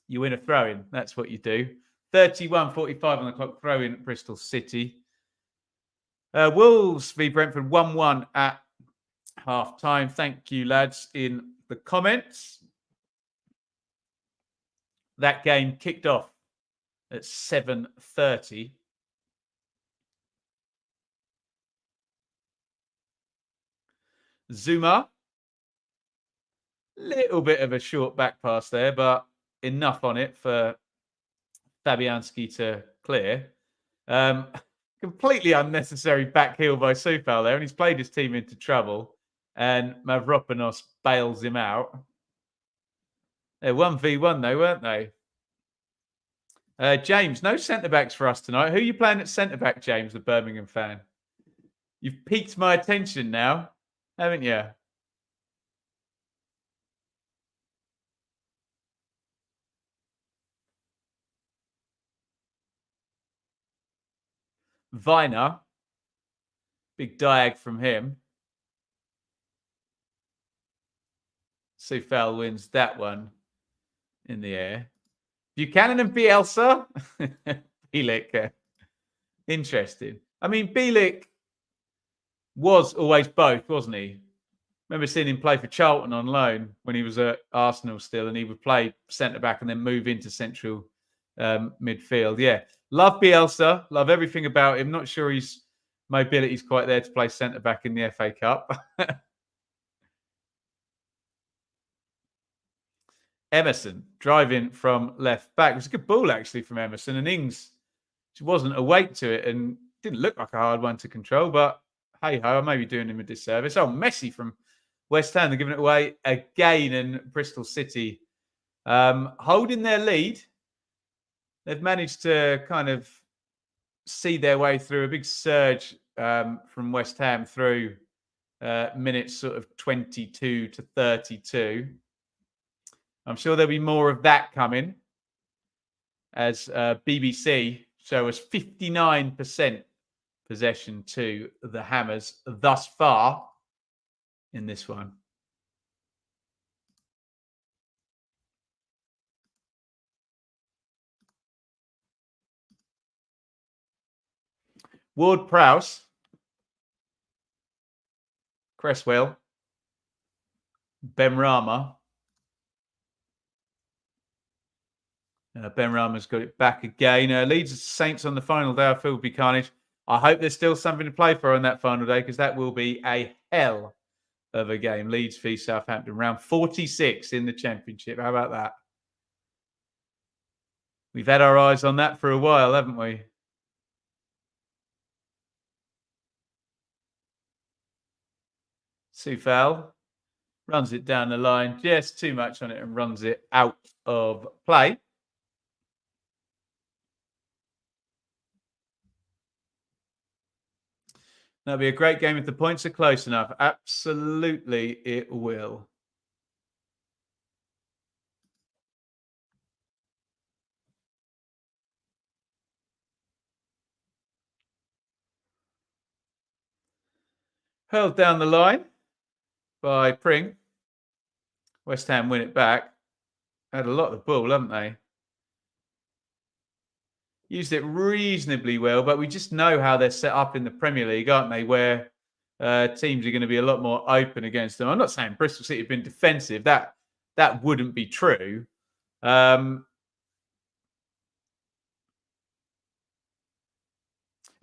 You win a throw-in. That's what you do. 31:45 on the clock, throw-in at Bristol City. Wolves v Brentford 1-1 at half-time. Thank you, lads, in the comments. That game kicked off at 7:30. Zuma. Little bit of a short back pass there, but enough on it for Fabianski to clear. Completely unnecessary back heel by Soufal there, and he's played his team into trouble. And Mavropanos bails him out. They're 1v1 though, weren't they? James, no centre-backs for us tonight. Who are you playing at centre-back, James, the Birmingham fan? You've piqued my attention now, haven't you? Viner. Big diag from him. Soufal wins that one in the air. Buchanan and Bielsa. Bielik. Interesting. I mean, Bielik was always both, wasn't he? Remember seeing him play for Charlton on loan when he was at Arsenal still, and he would play centre-back and then move into central midfield. Yeah. Love Bielsa. Love everything about him. Not sure his mobility's quite there to play centre-back in the FA Cup. Emerson driving from left back. It was a good ball, actually, from Emerson. And Ings wasn't awake to it and didn't look like a hard one to control. But hey-ho, I may be doing him a disservice. Oh, Messi from West Ham. They're giving it away again. And Bristol City holding their lead. They've managed to kind of see their way through a big surge from West Ham through minutes sort of 22 to 32. I'm sure there'll be more of that coming as BBC show us 59% possession to the Hammers thus far in this one. Ward-Prowse, Cresswell, Benrahma. Benrahma's got it back again. Leeds Saints on the final day. I feel will be carnage. I hope there's still something to play for on that final day, because that will be a hell of a game. Leeds v Southampton, round 46 in the Championship. How about that? We've had our eyes on that for a while, haven't we? Soufal runs it down the line, just too much on it, and runs it out of play. That'll be a great game if the points are close enough. Absolutely, it will. Hurled down the line by Pring. West Ham win it back. Had a lot of the ball, haven't they? Used it reasonably well, but we just know how they're set up in the Premier League, aren't they? Where teams are going to be a lot more open against them. I'm not saying Bristol City have been defensive. That wouldn't be true.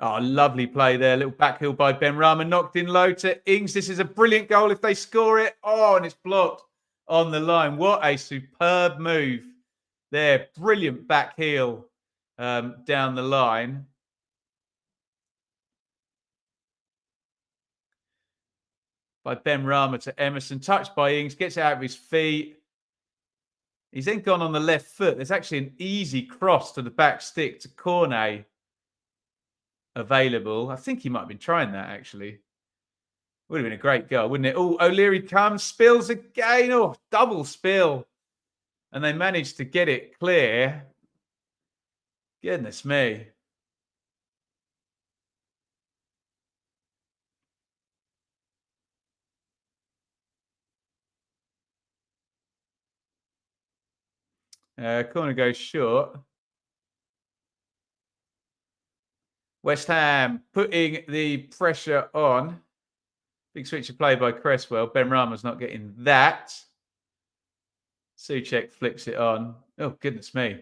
Lovely play there. Little backheel by Benrahma. Knocked in low to Ings. This is a brilliant goal if they score it. Oh, and it's blocked on the line. What a superb move there. Brilliant back heel down the line. By Benrahma to Emerson. Touched by Ings. Gets it out of his feet. He's then gone on the left foot. There's actually an easy cross to the back stick to Cornet available. I think he might have been trying that, actually. Would have been a great goal, wouldn't it? Oh, O'Leary comes, spills again. Oh, double spill. And they managed to get it clear. Goodness me. Corner goes short. West Ham putting the pressure on. Big switch of play by Cresswell. Benrahma's not getting that. Souček flicks it on. Oh, goodness me.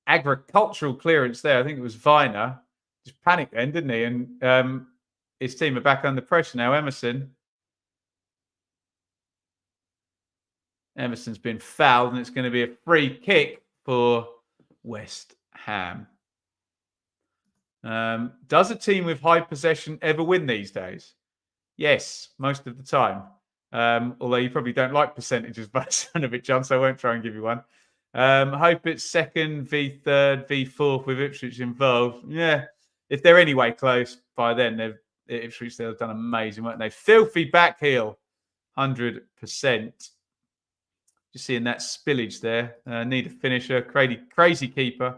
Agricultural clearance there. I think it was Viner. Just panicked then, didn't he? And his team are back under pressure now. Emerson's been fouled, and it's going to be a free kick for West Ham. Does a team with high possession ever win these days? Yes, most of the time. Although you probably don't like percentages by the sound of it, John, so I won't try and give you one. Hope it's second v third v fourth with Ipswich involved. Yeah, if they're anyway close by then, Ipswich they've done amazing, weren't they? Filthy back heel, 100%. Just seeing that spillage there. Need a finisher. Crazy keeper.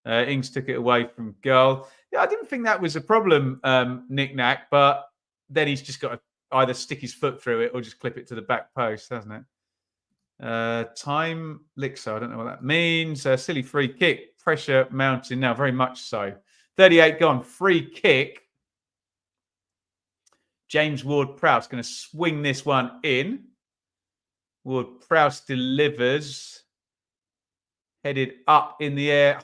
Ings took it away from goal. Yeah, I didn't think that was a problem, Knick-Knack, but then he's just got to either stick his foot through it or just clip it to the back post, hasn't it? Time Lixo, I don't know what that means. Silly free kick. Pressure mounting now, very much so. 38 gone. Free kick. James Ward-Prowse going to swing this one in. Ward-Prowse delivers. Headed up in the air.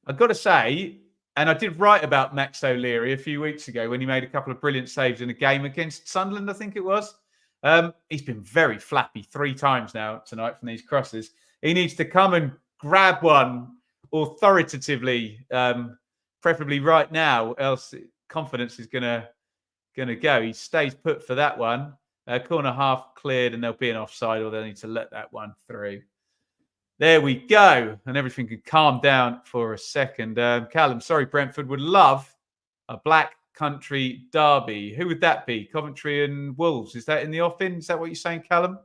I've got to say, and I did write about Max O'Leary a few weeks ago when he made a couple of brilliant saves in a game against Sunderland, I think it was. He's been very flappy 3 times now tonight from these crosses. He needs to come and grab one authoritatively, preferably right now, else confidence is going to go. He stays put for that one. Corner half cleared, and there'll be an offside, or they'll need to let that one through. There we go. And everything can calm down for a second. Callum, sorry, Brentford would love a Black Country derby. Who would that be? Coventry and Wolves. Is that in the offing? Is that what you're saying, Callum?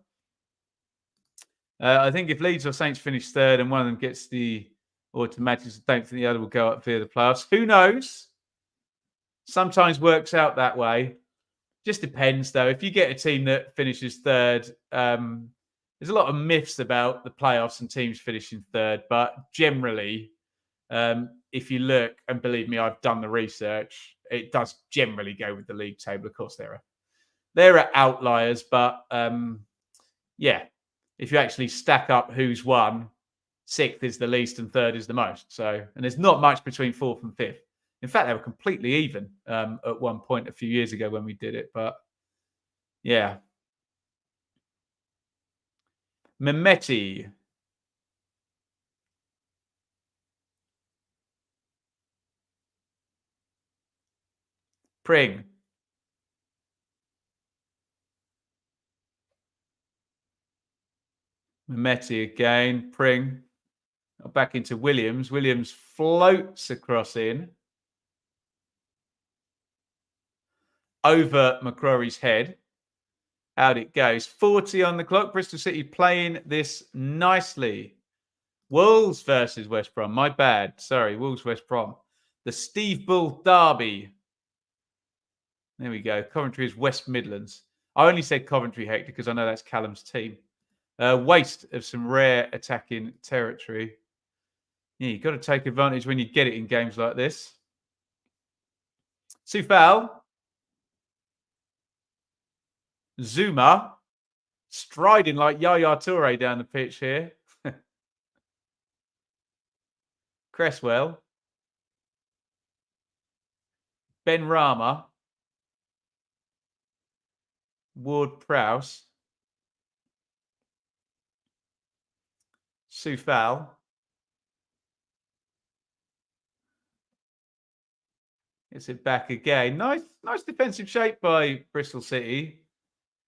I think if Leeds or Saints finish third and one of them gets the automatic, I don't think the other will go up via the playoffs. Who knows? Sometimes works out that way. Just depends, though. If you get a team that finishes third, there's a lot of myths about the playoffs and teams finishing third. But generally, if you look, and believe me, I've done the research, it does generally go with the league table. Of course, there are outliers, but yeah, if you actually stack up who's won, sixth is the least and third is the most. So, and there's not much between fourth and fifth. In fact, they were completely even at one point a few years ago when we did it. But yeah, Mehmeti. Pring. Mehmeti again. Pring. Back into Williams. Williams floats across in. Over McCrory's head. Out it goes. 40 on the clock. Bristol City playing this nicely. Wolves versus West Brom. My bad. Sorry, Wolves West Brom. The Steve Bull Derby. There we go. Coventry is West Midlands. I only said Coventry, Hector, because I know that's Callum's team. Waste of some rare attacking territory. Yeah, you've got to take advantage when you get it in games like this. Soufal. Zuma. Striding like Yaya Toure down the pitch here. Cresswell. Ben Rama. Ward-Prowse. Soufal. Gets it back again. Nice defensive shape by Bristol City.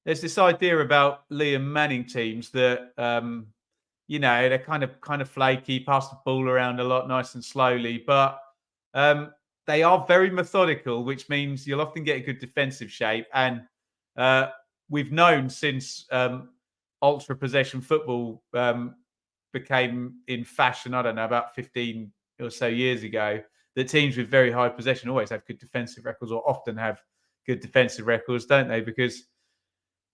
There's this idea about Liam Manning teams that they're kind of flaky, pass the ball around a lot, nice and slowly, but they are very methodical, which means you'll often get a good defensive shape. And we've known since ultra possession football became in fashion, I don't know, about 15 or so years ago, that teams with very high possession always have good defensive records, or often have good defensive records, don't they? Because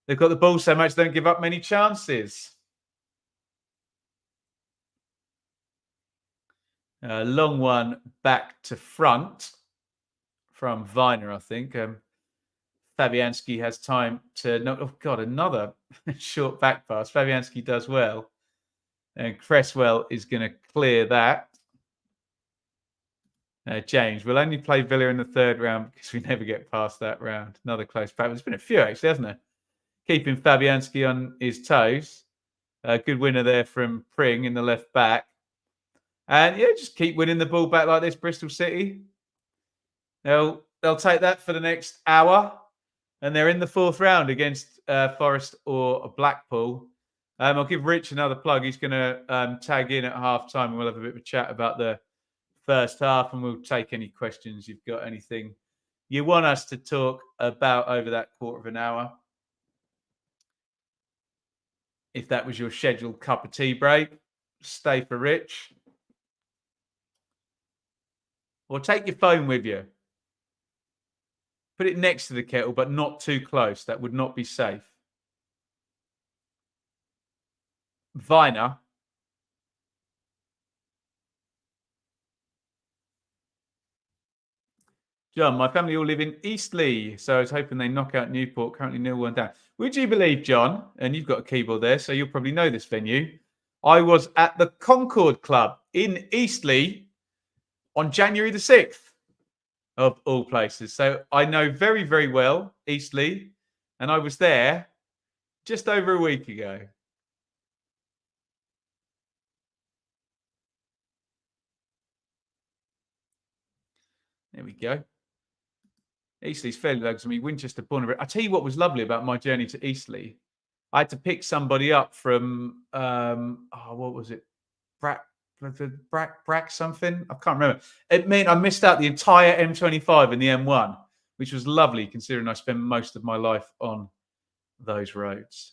they've got the ball so much, they don't give up many chances. Long one back to front from Viner, I think. Fabianski has time to... Oh, God, another short back pass. Fabianski does well. And Cresswell is going to clear that. James, we'll only play Villa in the third round because we never get past that round. Another close back. There's been a few, actually, hasn't there? Keeping Fabianski on his toes. Good winner there from Pring in the left back. And yeah, just keep winning the ball back like this, Bristol City. They'll take that for the next hour. And they're in the fourth round against Forest or Blackpool. I'll give Rich another plug. He's going to tag in at half time, and we'll have a bit of a chat about the first half, and we'll take any questions you've got, anything you want us to talk about over that quarter of an hour. If that was your scheduled cup of tea break, stay for Rich. Or take your phone with you. Put it next to the kettle, but not too close. That would not be safe. Viner. John, my family all live in Eastleigh, so I was hoping they knock out Newport, currently 0-1 down. Would you believe, John, and you've got a keyboard there, so you'll probably know this venue, I was at the Concord Club in Eastleigh on January the 6th, of all places. So I know very, very well Eastleigh, and I was there just over a week ago. There we go. Eastleigh's fairly local to me. Winchester, born. I tell you what was lovely about my journey to Eastleigh. I had to pick somebody up from what was it? Brack something. I can't remember. It meant I missed out the entire M25 and the M1, which was lovely considering I spent most of my life on those roads.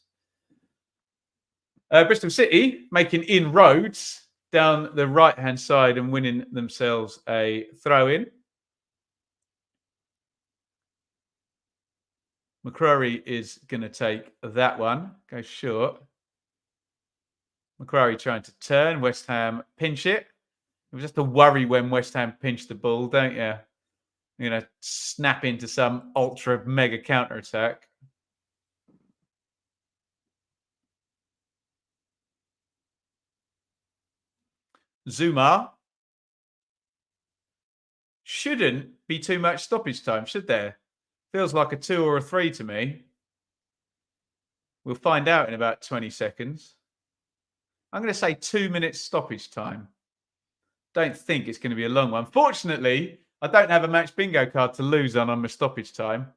Bristol City making inroads down the right-hand side and winning themselves a throw-in. McCrory is going to take that one. Go short. McCrory trying to turn. West Ham pinch it. It was just a worry when West Ham pinched the ball, don't you? You're going to snap into some ultra mega counter attack. Zuma. Shouldn't be too much stoppage time, should there? Feels like a 2 or a 3 to me. We'll find out in about 20 seconds. I'm going to say 2 minutes stoppage time. Don't think it's going to be a long one. Fortunately, I don't have a match bingo card to lose on my stoppage time.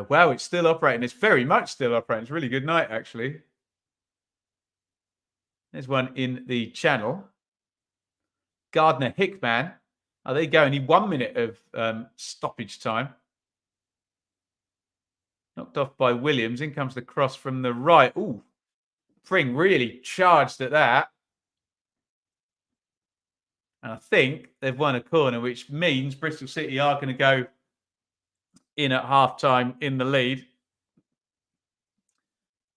Wow, it's still operating. It's very much still operating. It's a really good night, actually. There's one in the channel. Gardner Hickman. Oh, there you go. Only 1 minute of stoppage time. Knocked off by Williams. In comes the cross from the right. Ooh, Pring really charged at that. And I think they've won a corner, which means Bristol City are going to go in at half-time in the lead.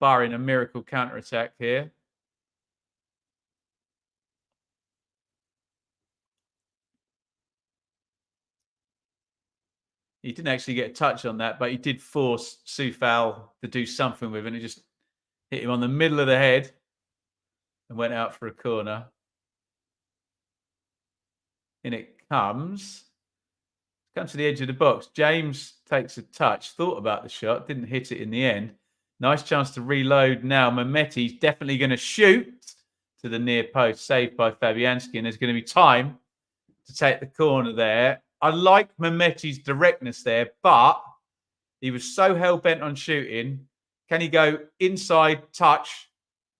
Barring a miracle counter-attack here. He didn't actually get a touch on that, but he did force Soufal to do something with it. And it just hit him on the middle of the head and went out for a corner. In it comes. Comes to the edge of the box. James takes a touch, thought about the shot, didn't hit it in the end. Nice chance to reload now. Mehmeti's definitely going to shoot to the near post, saved by Fabianski. And there's going to be time to take the corner there. I like Mehmeti's directness there, but he was so hell-bent on shooting. Can he go inside, touch,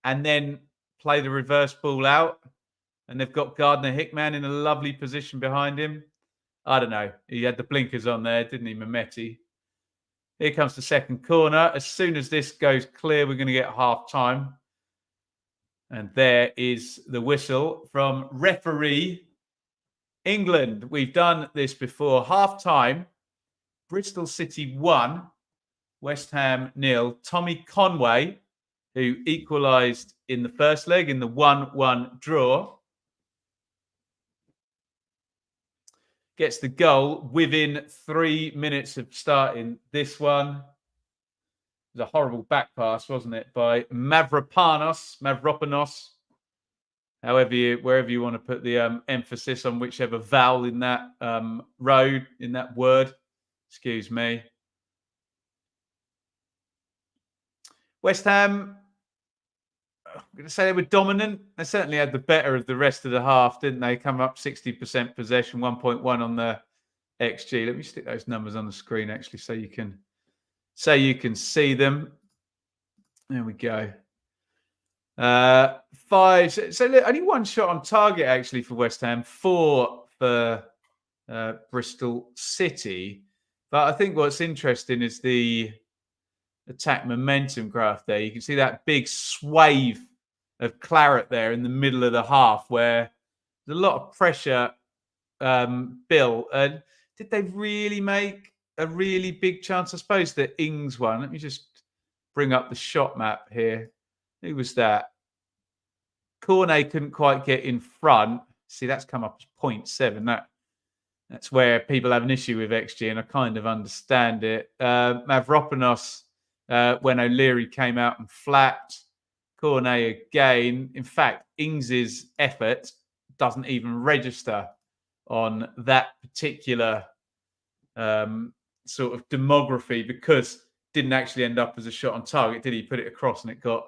and then play the reverse ball out? And they've got Gardner Hickman in a lovely position behind him. I don't know. He had the blinkers on there, didn't he, Mehmeti? Here comes the second corner. As soon as this goes clear, we're going to get half-time. And there is the whistle from referee England. We've done this before. Half-time, Bristol City 1, West Ham 0. Tommy Conway, who equalised in the first leg in the 1-1 draw, gets the goal within 3 minutes of starting this one. It was a horrible back pass, wasn't it, by Mavropanos, wherever you want to put the emphasis on whichever vowel in that in that word. Excuse me. West Ham, I'm going to say they were dominant. They certainly had the better of the rest of the half, didn't they? Come up 60% possession, 1.1 on the XG. Let me stick those numbers on the screen, actually, so you can see them. There we go. 5. So look, only one shot on target, actually, for West Ham. 4 for Bristol City. But I think what's interesting is the attack momentum graph there. You can see that big swathe of claret there in the middle of the half where there's a lot of pressure built. And did they really make a really big chance? I suppose the Ings one. Let me just bring up the shot map here. Who was that? Cornet couldn't quite get in front. See, that's come up as 0.7. That's where people have an issue with XG, and I kind of understand it. Mavropanos, when O'Leary came out and flapped. Cornet again. In fact, Ings's effort doesn't even register on that particular sort of demography because it didn't actually end up as a shot on target, did he? Put it across and it got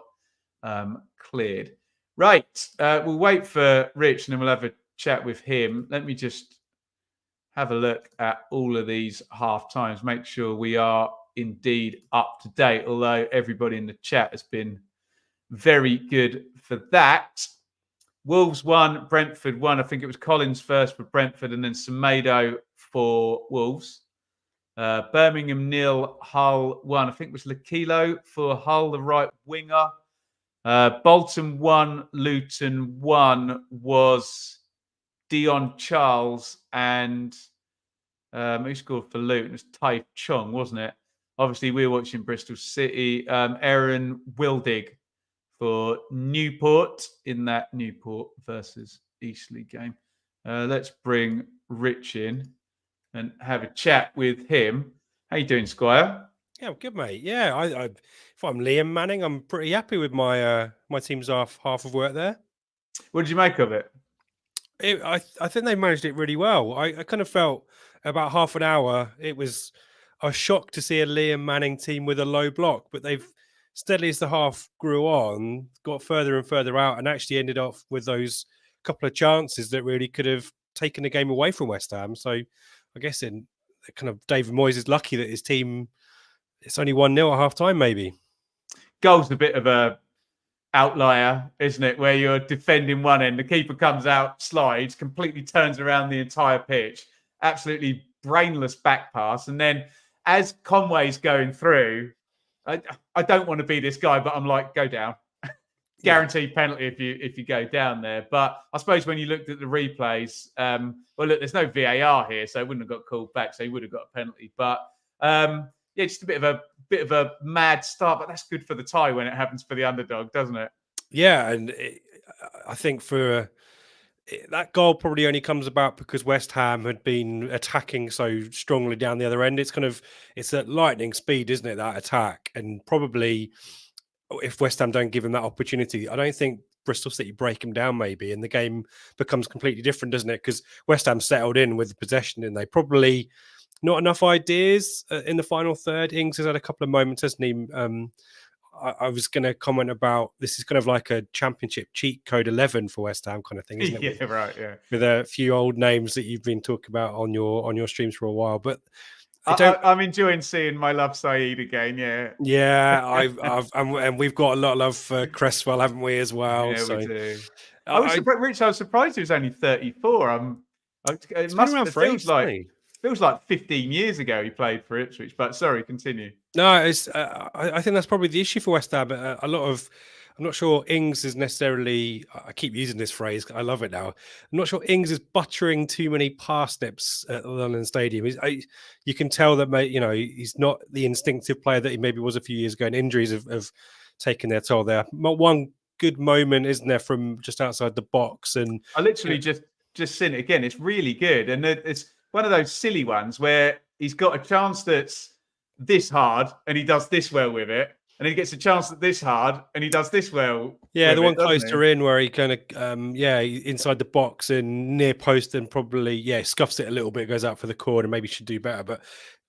cleared. Right. We'll wait for Rich and then we'll have a chat with him. Let me just have a look at all of these half times, make sure we are indeed up to date, although everybody in the chat has been very good for that. Wolves 1, Brentford 1. I think it was Collins first for Brentford and then Semedo for Wolves. Birmingham 0, Hull 1. I think it was Lakilo for Hull, the right winger. Bolton 1, Luton 1 was Dion Charles and who scored for Luton? It was Tai Chung, wasn't it? Obviously, we were watching Bristol City. Aaron Wildig for Newport in that Newport versus Eastleigh game. Let's bring Rich in and have a chat with him. How you doing, Squire? Yeah, I'm good, mate. Yeah, if I'm Liam Manning, I'm pretty happy with my my team's half of work there. What did you make of it? I think they managed it really well. I kind of felt about half an hour. I was shocked to see a Liam Manning team with a low block, but they've steadily as the half grew on, got further and further out, and actually ended off with those couple of chances that really could have taken the game away from West Ham. So I guess in kind of David Moyes is lucky that his team, it's only 1-0 at half time, maybe. Goal's a bit of a outlier, isn't it? Where you're defending one end, the keeper comes out, slides, completely turns around the entire pitch, absolutely brainless back pass, and then as Conway's going through, I don't want to be this guy, but I'm like, go down. Guaranteed penalty if you go down there. But I suppose when you looked at the replays, well, look, there's no VAR here, so it wouldn't have got called back, so he would have got a penalty. But yeah, just a bit of a mad start, but that's good for the tie when it happens for the underdog, doesn't it? Yeah, and I think for that goal probably only comes about because West Ham had been attacking so strongly down the other end. It's at lightning speed, isn't it? That attack, and probably if West Ham don't give him that opportunity, I don't think Bristol City break him down maybe, and the game becomes completely different, doesn't it? Because West Ham settled in with the possession, and they probably not enough ideas in the final third. Ings has had a couple of moments, hasn't he? I was going to comment about this is kind of like a championship cheat code 11 for West Ham kind of thing, isn't it? Yeah, right. Yeah, with a few old names that you've been talking about on your streams for a while, but I'm enjoying seeing my love Saeed again. Yeah, and we've got a lot of love for Cresswell, haven't we, as well? Yeah, so, we do. I was surprised, Rich. I was surprised he was only 34. It must been around for ages, feels like 15 years ago he played for Ipswich. But sorry, continue. No, it's. I think that's probably the issue for West Ham. A lot of, I'm not sure Ings is necessarily. I keep using this phrase. I love it now. I'm not sure Ings is buttering too many parsnips at the London Stadium. You can tell that, he's not the instinctive player that he maybe was a few years ago. And injuries have taken their toll there. One good moment, isn't there, from just outside the box? And I literally just seen it again. It's really good, and it's one of those silly ones where he's got a chance that's this hard and he does this well with it, and he gets a chance that's this hard and he does this well. Yeah, the one closer in where he kind of inside the box and near post and probably scuffs it a little bit, goes out for the corner, maybe should do better. But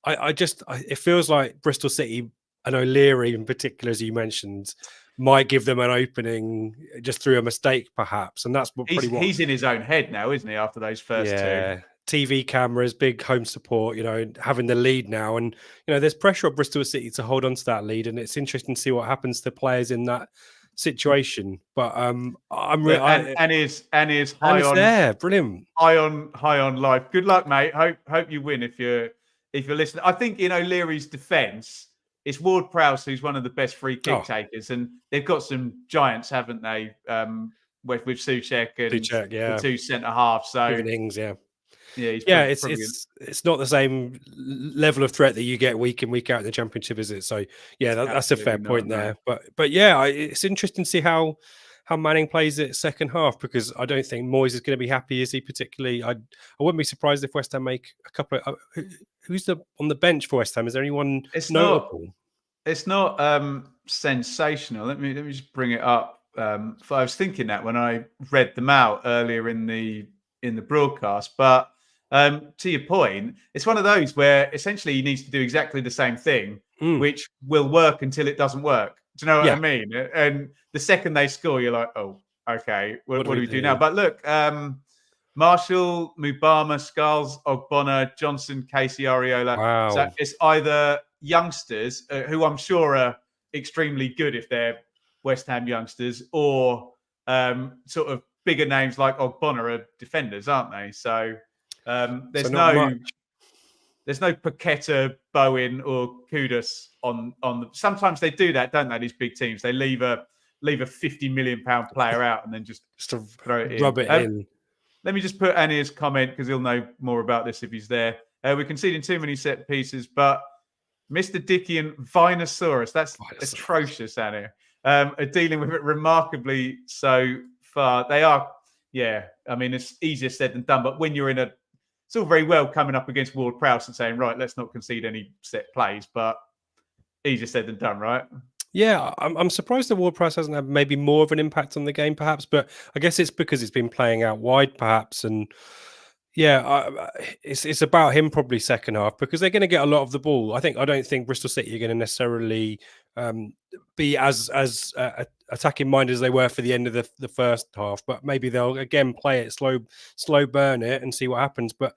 it feels like Bristol City, and O'Leary in particular, as you mentioned, might give them an opening just through a mistake perhaps, and that's he's in his own head now, isn't he, after those first two? TV cameras, big home support, having the lead now. And, there's pressure on Bristol City to hold on to that lead. And it's interesting to see what happens to players in that situation. But I'm really... And is high on... there. Brilliant. High on life. Good luck, mate. Hope you win if you're listening. I think, Leary's defence, it's Ward Prowse who's one of the best free kick takers. And they've got some giants, haven't they? With Souček and the two centre-halves. So... Ings, Yeah, it's not the same level of threat that you get week in, week out in the Championship, is it? So that's a fair point there. But it's interesting to see how Manning plays it second half, because I don't think Moyes is going to be happy, is he? Particularly, I wouldn't be surprised if West Ham make a couple of. Who's on the bench for West Ham? Is there anyone notable? It's not sensational. Let me just bring it up. I was thinking that when I read them out earlier in the broadcast, but to your point, it's one of those where essentially he needs to do exactly the same thing, which will work until it doesn't work. Do you know what I mean? And the second they score, you're like, oh, okay, what do we do now? But look, Marshall, Mubama, Skulls, Ogbonna, Johnson, Casey, Ariola. Wow. So it's either youngsters who I'm sure are extremely good if they're West Ham youngsters, or sort of bigger names like Ogbonna are defenders, aren't they? So there's no Paqueta, Bowen, or Kudus on the. Sometimes they do that, don't they? These big teams, they leave a £50 million player out and then just to throw it in. Rub it in. let me just put Anir's comment because he'll know more about this if he's there. We're conceding too many set pieces, but Mr. Dickey and Vinosaurus, that's atrocious, Anir, are dealing with it remarkably so far. They are, yeah, I mean, it's easier said than done, but when you're it's all very well coming up against Ward Prowse and saying, right, let's not concede any set plays, but easier said than done, right? Yeah, I'm surprised the Ward Prowse hasn't had maybe more of an impact on the game, perhaps, but I guess it's because it's been playing out wide, perhaps, and yeah, it's about him probably second half because they're going to get a lot of the ball. I don't think Bristol City are going to necessarily be as attacking minded as they were for the end of the first half, but maybe they'll again play it slow burn it and see what happens. But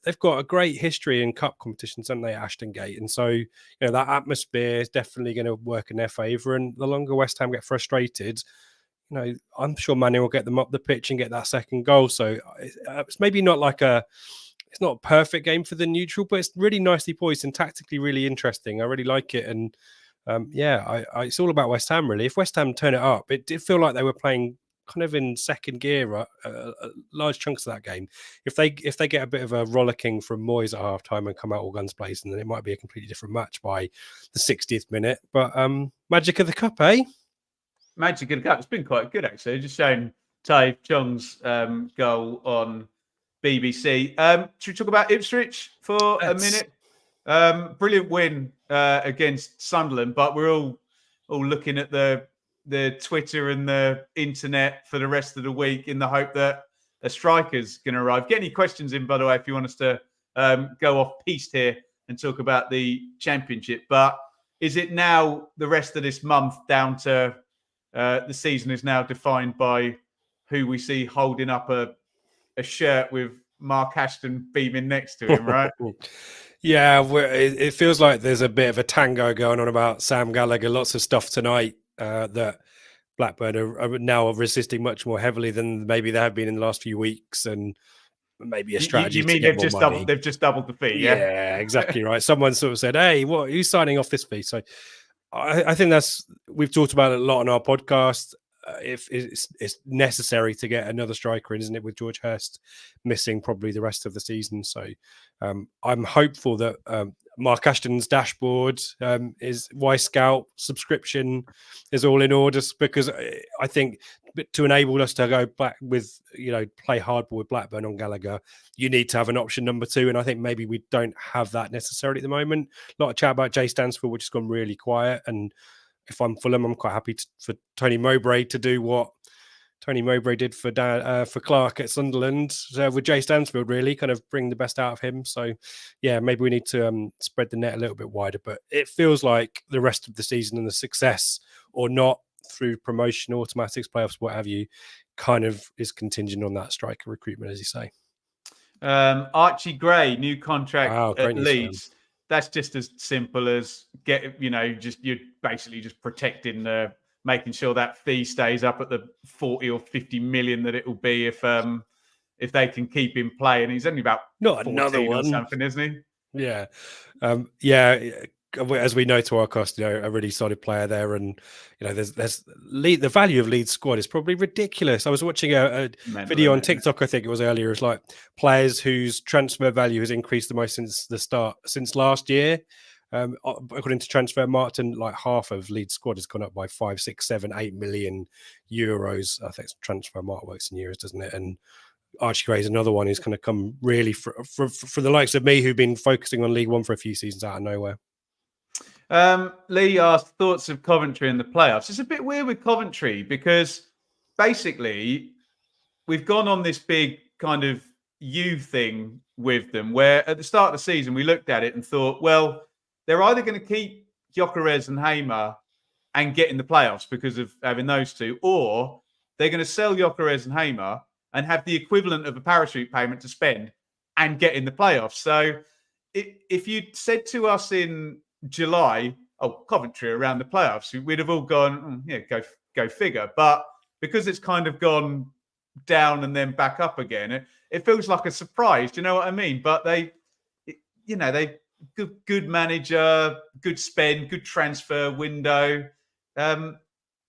they've got a great history in cup competitions, haven't they, at Ashton Gate? And so that atmosphere is definitely going to work in their favour. And the longer West Ham get frustrated, I'm sure Manu will get them up the pitch and get that second goal. So it's maybe not it's not a perfect game for the neutral, but it's really nicely poised and tactically really interesting. I really like it. And it's all about West Ham, really. If West Ham turn it up, it did feel like they were playing kind of in second gear large chunks of that game. If they get a bit of a rollicking from Moyes at half time and come out all guns blazing, then it might be a completely different match by the 60th minute. But magic of the cup, eh? Magic of the cup. It's been quite good, actually. Just showing Tae Chong's goal on BBC. Should we talk about Ipswich for a minute? Brilliant win against Sunderland, but we're all looking at the Twitter and the internet for the rest of the week in the hope that a striker's going to arrive. Get any questions in, by the way, if you want us to go off piste here and talk about the Championship. But is it now the rest of this month down to the season is now defined by who we see holding up a shirt with Mark Ashton beaming next to him, right? Yeah, it feels like there's a bit of a tango going on about Sam Gallagher. Lots of stuff tonight that Blackburn are now resisting much more heavily than maybe they have been in the last few weeks, and maybe a strategy. You mean they've just doubled the fee? Yeah, exactly right. Someone sort of said, "Hey, what are you signing off this fee?" So I think we've talked about it a lot on our podcast. If it's necessary to get another striker in, isn't it? With George Hurst missing probably the rest of the season, so I'm hopeful that Mark Ashton's dashboard is Y-Scout subscription is all in order, because I think to enable us to go back with play hardball with Blackburn on Gallagher, you need to have an option number 2, and I think maybe we don't have that necessarily at the moment. A lot of chat about Jay Stansfield, which has gone really quiet, and if I'm Fulham, I'm quite happy for Tony Mowbray to do what Tony Mowbray did for Clark at Sunderland with Jay Stansfield, really kind of bring the best out of him. So, yeah, maybe we need to spread the net a little bit wider. But it feels like the rest of the season and the success or not through promotion, automatics, playoffs, what have you, kind of is contingent on that striker recruitment, as you say. Archie Gray, new contract at Leeds. That's just as simple as you're basically just protecting making sure that fee stays up at the 40 or 50 million that it will be if they can keep him playing. He's only about not another one or something, isn't he? Yeah. As we know to our cost, a really solid player there, and there's the value of Leeds squad is probably ridiculous. I was watching a video on TikTok, I think it was earlier. It's like players whose transfer value has increased the most since last year. According to Transfer Martin, like half of Leeds squad has gone up by 5, 6, 7, 8 million euros. I think Transfer Martin works in euros, doesn't it? And Archie Gray is another one who's going to come really for the likes of me, who've been focusing on League One for a few seasons out of nowhere. Lee asked thoughts of Coventry in the playoffs. It's a bit weird with Coventry because basically we've gone on this big kind of thing with them where at the start of the season we looked at it and thought, well, they're either going to keep Gyökeres and Hamer and get in the playoffs because of having those two, or they're going to sell Gyökeres and Hamer and have the equivalent of a parachute payment to spend and get in the playoffs. So if you'd said to us in July, Coventry around the playoffs, we'd have all gone, go figure. But because it's kind of gone down and then back up again, it feels like a surprise. Do you know what I mean? But they good manager, good spend, good transfer window. That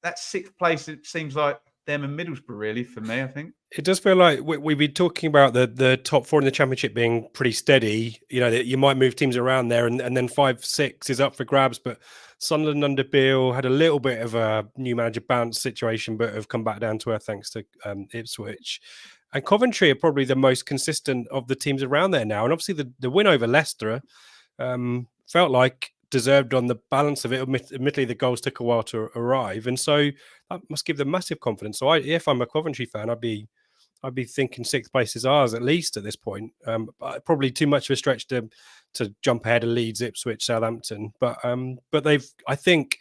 6th place, it seems like them and Middlesbrough, really, for me, I think. It does feel like we've been talking about the top four in the Championship being pretty steady. You know, that you might move teams around there, and then 5, 6 is up for grabs. But Sunderland under Beale had a little bit of a new manager bounce situation, but have come back down to earth thanks to Ipswich. And Coventry are probably the most consistent of the teams around there now. And obviously the win over Leicester felt like deserved on the balance of it. Admittedly, the goals took a while to arrive. And so that must give them massive confidence. So if I'm a Coventry fan, I'd be thinking 6th place is ours at least at this point. Probably too much of a stretch to jump ahead of Leeds, Ipswich, Southampton. But I think,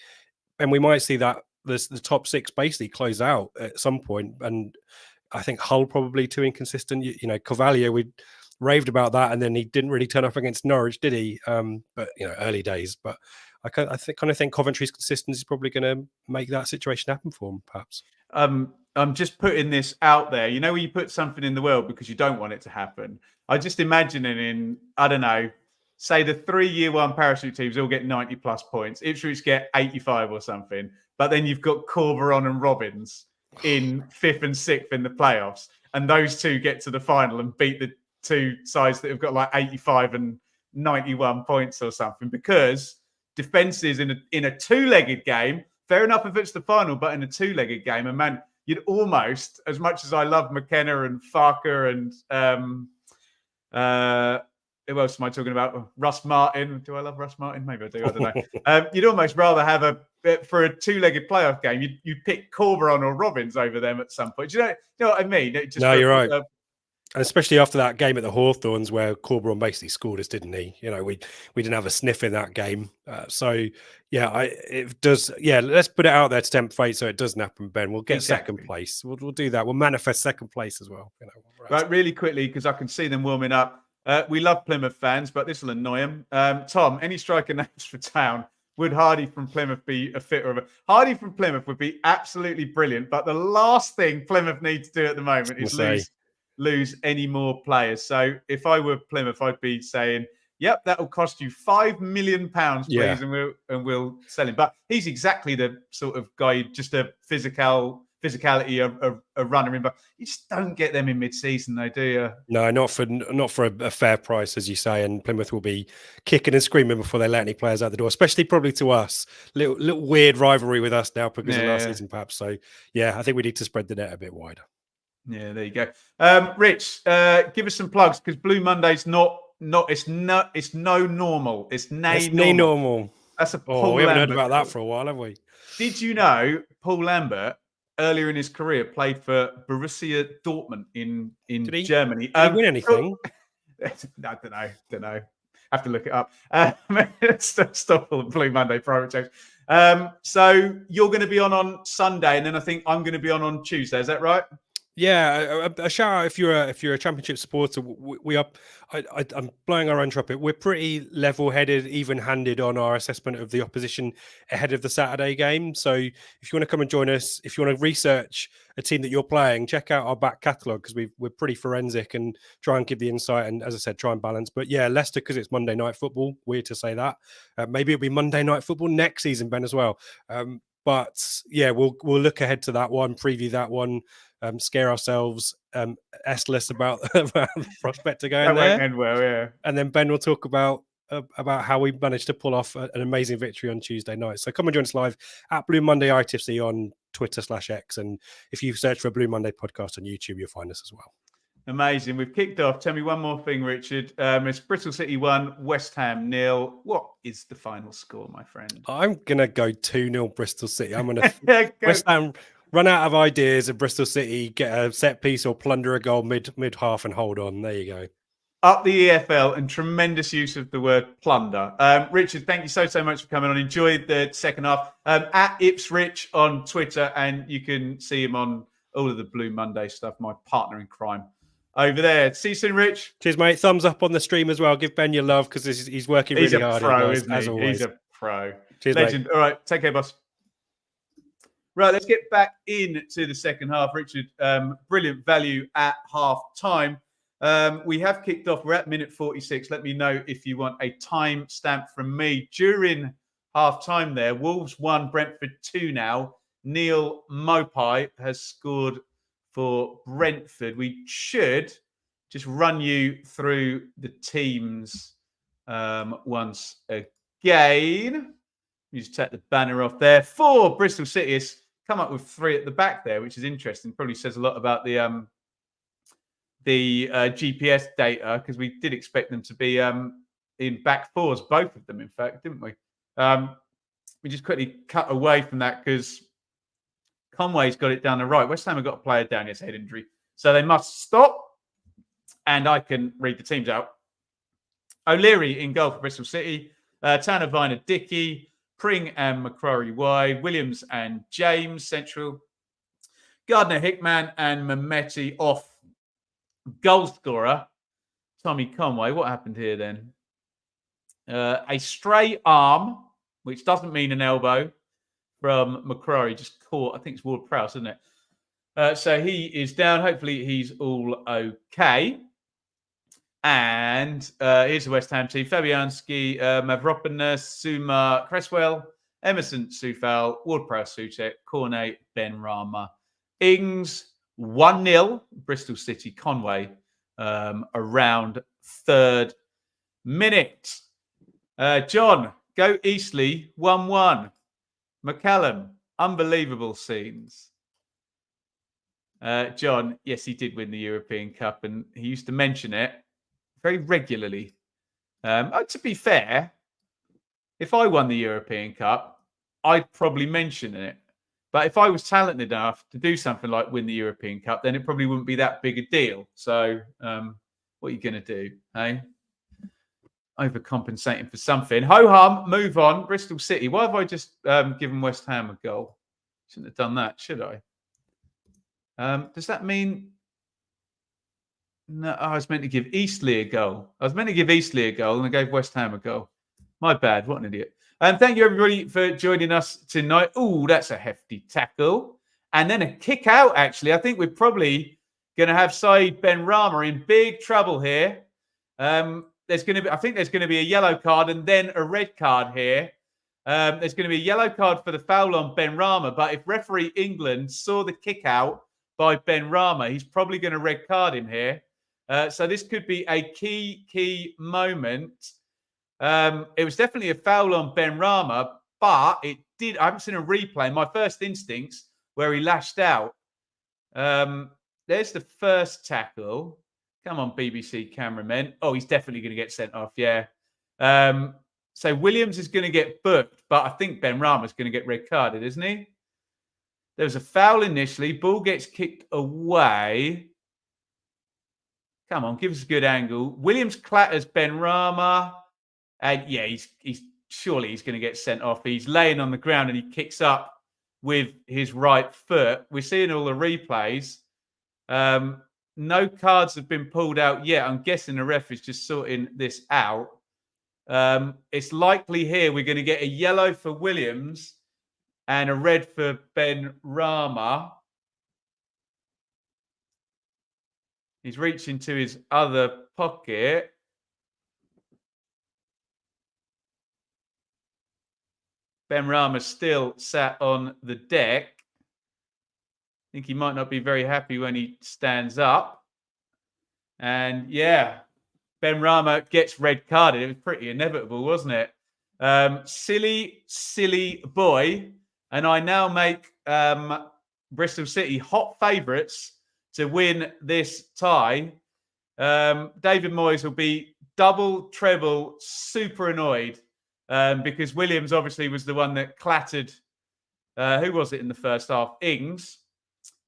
and we might see that the top 6 basically close out at some point. And I think Hull probably too inconsistent. You know, Cavalier, we raved about that, and then he didn't really turn up against Norwich, did he? But you know, early days. But I kind of think Coventry's consistency is probably going to make that situation happen for them, perhaps. I'm just putting this out there. You know, when you put something in the world because you don't want it to happen. I just imagine it in, I don't know, say the 3 Year One parachute teams all get 90 plus points. Ipswich get 85 or something. But then you've got Corberon and Robbins in 5th and 6th in the playoffs. And those two get to the final and beat the two sides that have got like 85 and 91 points or something. Because defenses in a two-legged game, fair enough if it's the final, but in a two-legged game, and man, you'd almost, as much as I love McKenna and Farker and who else am I talking about? Russ Martin. Do I love Russ Martin? Maybe I do. I don't know. You'd almost rather have for a two-legged playoff game, you'd pick Corberon or Robbins over them at some point. Do you know what I mean? No, you're right. And especially after that game at the Hawthorns where Corberon basically scored us, didn't he? You know, we didn't have a sniff in that game. So, yeah, it does. Yeah, let's put it out there to tempt fate so it doesn't happen, Ben. We'll get second place. We'll do that. We'll manifest second place as well. You know, right, really quickly, because I can see them warming up. We love Plymouth fans, but this will annoy them. Tom, any striker names for town? Would Hardy from Plymouth be a fit? Hardy from Plymouth would be absolutely brilliant, but the last thing Plymouth need to do at the moment is lose any more players. So if I were Plymouth, I'd be saying, yep, that will cost you £5 million, please, and we'll sell him. But he's exactly the sort of guy, just a physicality, a runner in. But you just don't get them in mid-season, though, do you? No, not for a fair price, as you say. And Plymouth will be kicking and screaming before they let any players out the door, especially probably to us. Little weird rivalry with us now because of last season, perhaps. So yeah, I think we need to spread the net a bit wider. Yeah, there you go. Rich, give us some plugs because Blue Monday's not. It's no normal. It's normal. That's a Paul we haven't Lambert heard about that for a while, have we? Did you know Paul Lambert earlier in his career played for Borussia Dortmund in Germany? Did he win anything? I don't know. Have to look it up. Stop all the Blue Monday private jokes. So you're going to be on Sunday, and then I think I'm going to be on Tuesday. Is that right? Yeah, a shout out if you're a Championship supporter. I'm blowing our own trumpet. We're pretty level-headed, even-handed on our assessment of the opposition ahead of the Saturday game. So if you want to come and join us, if you want to research a team that you're playing, check out our back catalogue because we're pretty forensic and try and give the insight and, as I said, try and balance. But yeah, Leicester, because it's Monday Night Football. Weird to say that. Maybe it'll be Monday Night Football next season, Ben, as well. But yeah, we'll look ahead to that one, preview that one. Scare ourselves S-less about the prospect of going there. Won't end well, yeah. And then Ben will talk about how we managed to pull off an amazing victory on Tuesday night. So come and join us live at Blue Monday ITFC on Twitter/X. And if you search for Blue Monday podcast on YouTube, you'll find us as well. Amazing. We've kicked off. Tell me one more thing, Richard. It's Bristol City 1, West Ham 0. What is the final score, my friend? I'm going to go 2-0 Bristol City. I'm going to West Ham run out of ideas at Bristol City, get a set piece or plunder a goal mid-half and hold on. There you go. Up the EFL and tremendous use of the word plunder. Richard, thank you so much for coming on. Enjoyed the second half. At Ipsrich on Twitter, and you can see him on all of the Blue Monday stuff, my partner in crime over there. See you soon, Rich. Cheers, mate. Thumbs up on the stream as well. Give Ben your love because he's working really hard. He's a pro, isn't he? As always. He's a pro. Cheers, legend. Mate. All right, take care, boss. Right, let's get back into the second half. Richard, brilliant value at half time. We have kicked off. We're at minute 46. Let me know if you want a time stamp from me. During half time there, Wolves 1, Brentford 2 now. Neil Mopai has scored for Brentford. We should just run you through the teams once again. You just take the banner off there. For Bristol City, it's come up with 3 at the back there, which is interesting. Probably says a lot about the GPS data, because we did expect them to be in back 4s, both of them, in fact, didn't we? We just quickly cut away from that because Conway's got it down the right. West Ham have got a player down his head injury, so they must stop. And I can read the teams out. O'Leary in goal for Bristol City. Tanner Viner Dickey. Pring and McCrory wide. Williams and James central. Gardner Hickman and Mehmeti off. Goal scorer Tommy Conway. What happened here then? A stray arm, which doesn't mean an elbow, from McCrory, just caught. I think it's Ward-Prowse, isn't it? So he is down. Hopefully he's all okay. And here's the West Ham team. Fabianski, Mavropanos, Suma, Cresswell, Emerson, Soufal, Ward-Prowse, Sutek, Cornet, Ben Rama. Ings, 1-0, Bristol City, Conway, around 3rd minute. John, go Eastleigh, 1-1. McCallum, unbelievable scenes. John, yes, he did win the European Cup, and he used to mention it very regularly. To be fair, if I won the European Cup, I'd probably mention it. But if I was talented enough to do something like win the European Cup, then it probably wouldn't be that big a deal. So what are you going to do, hey? Overcompensating for something. Ho-hum, move on. Bristol City. Why have I just given West Ham a goal? Shouldn't have done that, should I? Does that mean... No, I was meant to give Eastleigh a goal. I was meant to give Eastleigh a goal, and I gave West Ham a goal. My bad. What an idiot. And thank you, everybody, for joining us tonight. Oh, that's a hefty tackle. And then a kick out, actually. I think we're probably going to have Saeed Ben Rama in big trouble here. There's going to be, I think there's going to be a yellow card and then a red card here. There's going to be a yellow card for the foul on Ben Rama. But if referee England saw the kick out by Ben Rama, he's probably going to red card him here. So this could be a key moment. It was definitely a foul on Ben Rama, but it did. I haven't seen a replay. My first instincts where he lashed out. There's the first tackle. Come on, BBC cameramen. Oh, he's definitely going to get sent off. Yeah. So Williams is going to get booked, but I think Ben Rama is going to get red carded, isn't he? There was a foul initially. Ball gets kicked away. Come on, give us a good angle. Williams clatters Ben Rama. And yeah, he's surely he's going to get sent off. He's laying on the ground and he kicks up with his right foot. We're seeing all the replays. No cards have been pulled out yet. I'm guessing the ref is just sorting this out. It's likely here we're going to get a yellow for Williams and a red for Ben Rama. He's reaching to his other pocket. Ben Rama still sat on the deck. I think he might not be very happy when he stands up. And yeah, Ben Rama gets red carded. It was pretty inevitable, wasn't it? Silly boy. And I now make Bristol City hot favourites to win this tie. David Moyes will be double, treble, super annoyed because Williams obviously was the one that clattered. Who was it in the first half? Ings.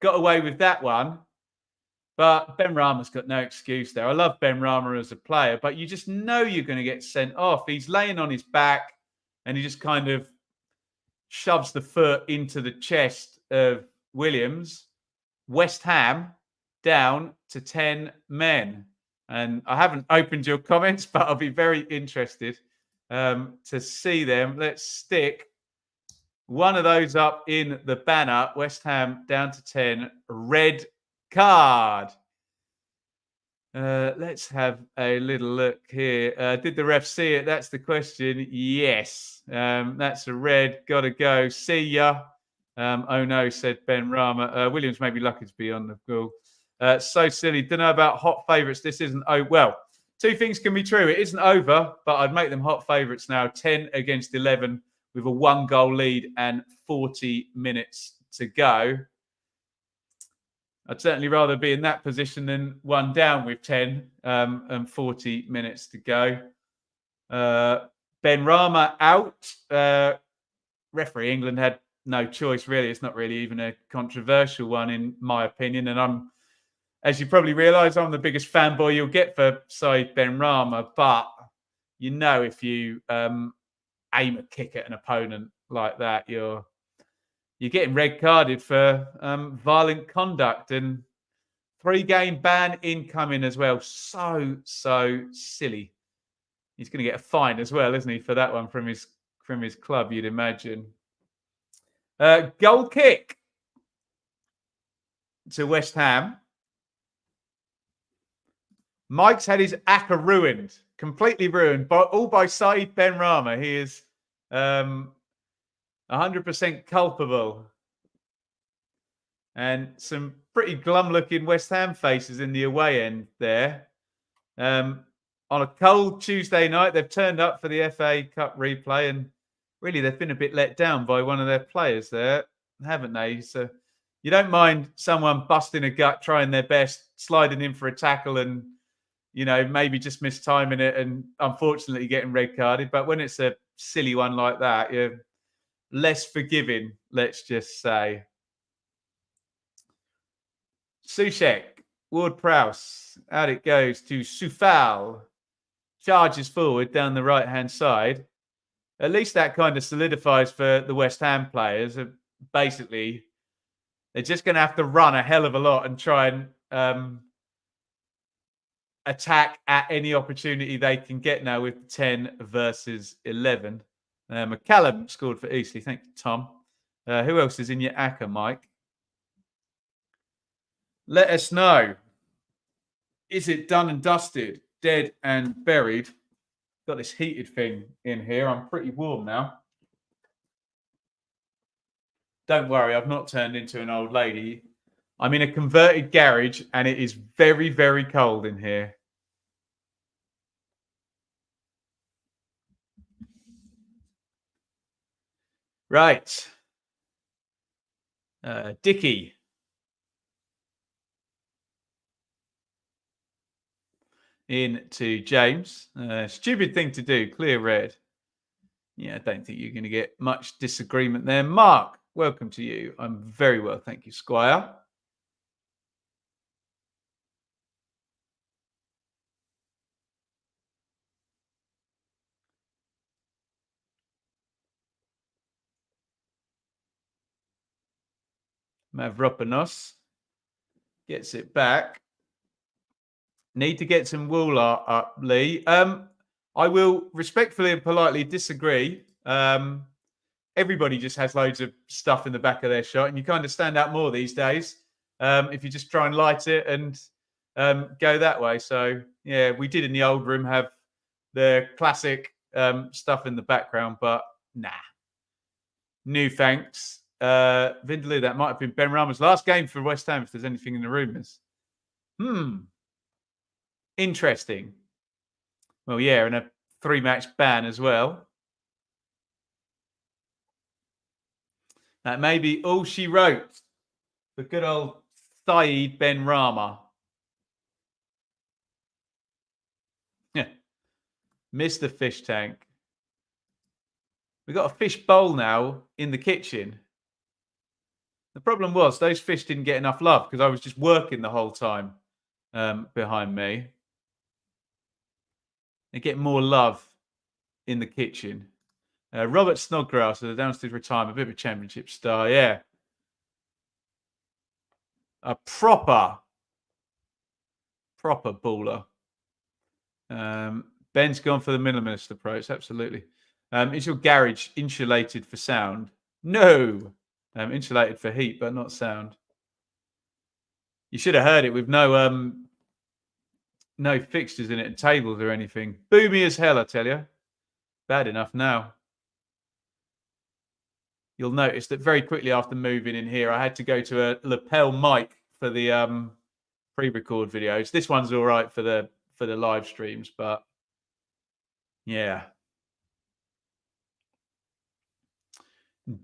Got away with that one. But Ben Rama's got no excuse there. I love Ben Rama as a player, but you just know you're going to get sent off. He's laying on his back and he just kind of shoves the foot into the chest of Williams. West Ham down to 10 men. And I haven't opened your comments, but I'll be very interested to see them. Let's stick one of those up in the banner. West Ham down to 10. Red card. Let's have a little look here. Did the ref see it? That's the question. Yes. That's a red. Got to go. See ya. Oh no, said Ben Rama. Williams may be lucky to be on the goal. So silly. Don't know about hot favourites. This isn't. Oh, well, two things can be true. It isn't over, but I'd make them hot favourites now. 10 against 11 with a 1-goal lead and 40 minutes to go. I'd certainly rather be in that position than one down with 10 and 40 minutes to go. Ben Rama out. Referee England had no choice, really. It's not really even a controversial one, in my opinion. And as you probably realise, I'm the biggest fanboy you'll get for Saeed Ben Rama. But if you aim a kick at an opponent like that, you're getting red carded for violent conduct, and 3-game ban incoming as well. So silly. He's going to get a fine as well, isn't he, for that one from his club, you'd imagine. Goal kick to West Ham. Mike's had his acca ruined, completely ruined, all by Saeed Ben Rama. He is 100% culpable. And some pretty glum-looking West Ham faces in the away end there. On a cold Tuesday night, they've turned up for the FA Cup replay, and really they've been a bit let down by one of their players there, haven't they? So you don't mind someone busting a gut, trying their best, sliding in for a tackle and, maybe just mistiming it and unfortunately getting red carded. But when it's a silly one like that, you're less forgiving, let's just say. Soucek, Ward-Prowse, out it goes to Soufal. Charges forward down the right-hand side. At least that kind of solidifies for the West Ham players. Basically, they're just going to have to run a hell of a lot and try and attack at any opportunity they can get now with 10 versus 11. McCallum scored for Eastleigh. Thank you, Tom. Who else is in your acca, Mike? Let us know. Is it done and dusted, dead and buried? Got this heated thing in here. I'm pretty warm now. Don't worry, I've not turned into an old lady. I'm in a converted garage and it is very, very cold in here. Right. Dickie. Into James. Stupid thing to do. Clear red. Yeah, I don't think you're going to get much disagreement there. Mark, welcome to you. I'm very well, thank you, Squire. Mavropanos gets it back. Need to get some wool up, Lee. I will respectfully and politely disagree. Everybody just has loads of stuff in the back of their shot, and you kind of stand out more these days if you just try and light it and go that way. So, yeah, we did in the old room have the classic stuff in the background, but nah. No thanks. Vindaloo, that might have been Ben Rama's last game for West Ham, if there's anything in the rumours. Interesting. Well, yeah, and a 3-match ban as well. That may be all she wrote. The good old Saeed Ben Rama. Yeah. Mr. Fish Tank. We've got a fish bowl now in the kitchen. The problem was those fish didn't get enough love because I was just working the whole time behind me. They get more love in the kitchen. Robert Snodgrass of the downstairs retirement, a bit of a championship star, yeah. A proper baller. Ben's gone for the minimalist approach, absolutely. Is your garage insulated for sound? No. Insulated for heat, but not sound. You should have heard it with no fixtures in it and tables or anything. Boomy as hell, I tell you. Bad enough now. you'll notice that very quickly after moving in here, I had to go to a lapel mic for the pre-record videos. This one's all right for the live streams, but yeah,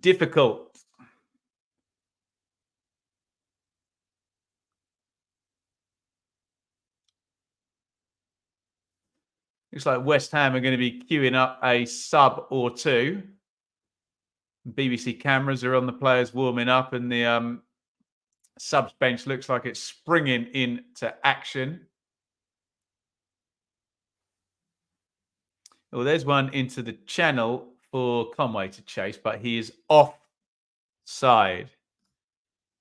difficult. Looks like West Ham are going to be queuing up a sub or two. BBC cameras are on the players warming up, and the subs bench looks like it's springing into action. Well, there's one into the channel for Conway to chase, but he is offside.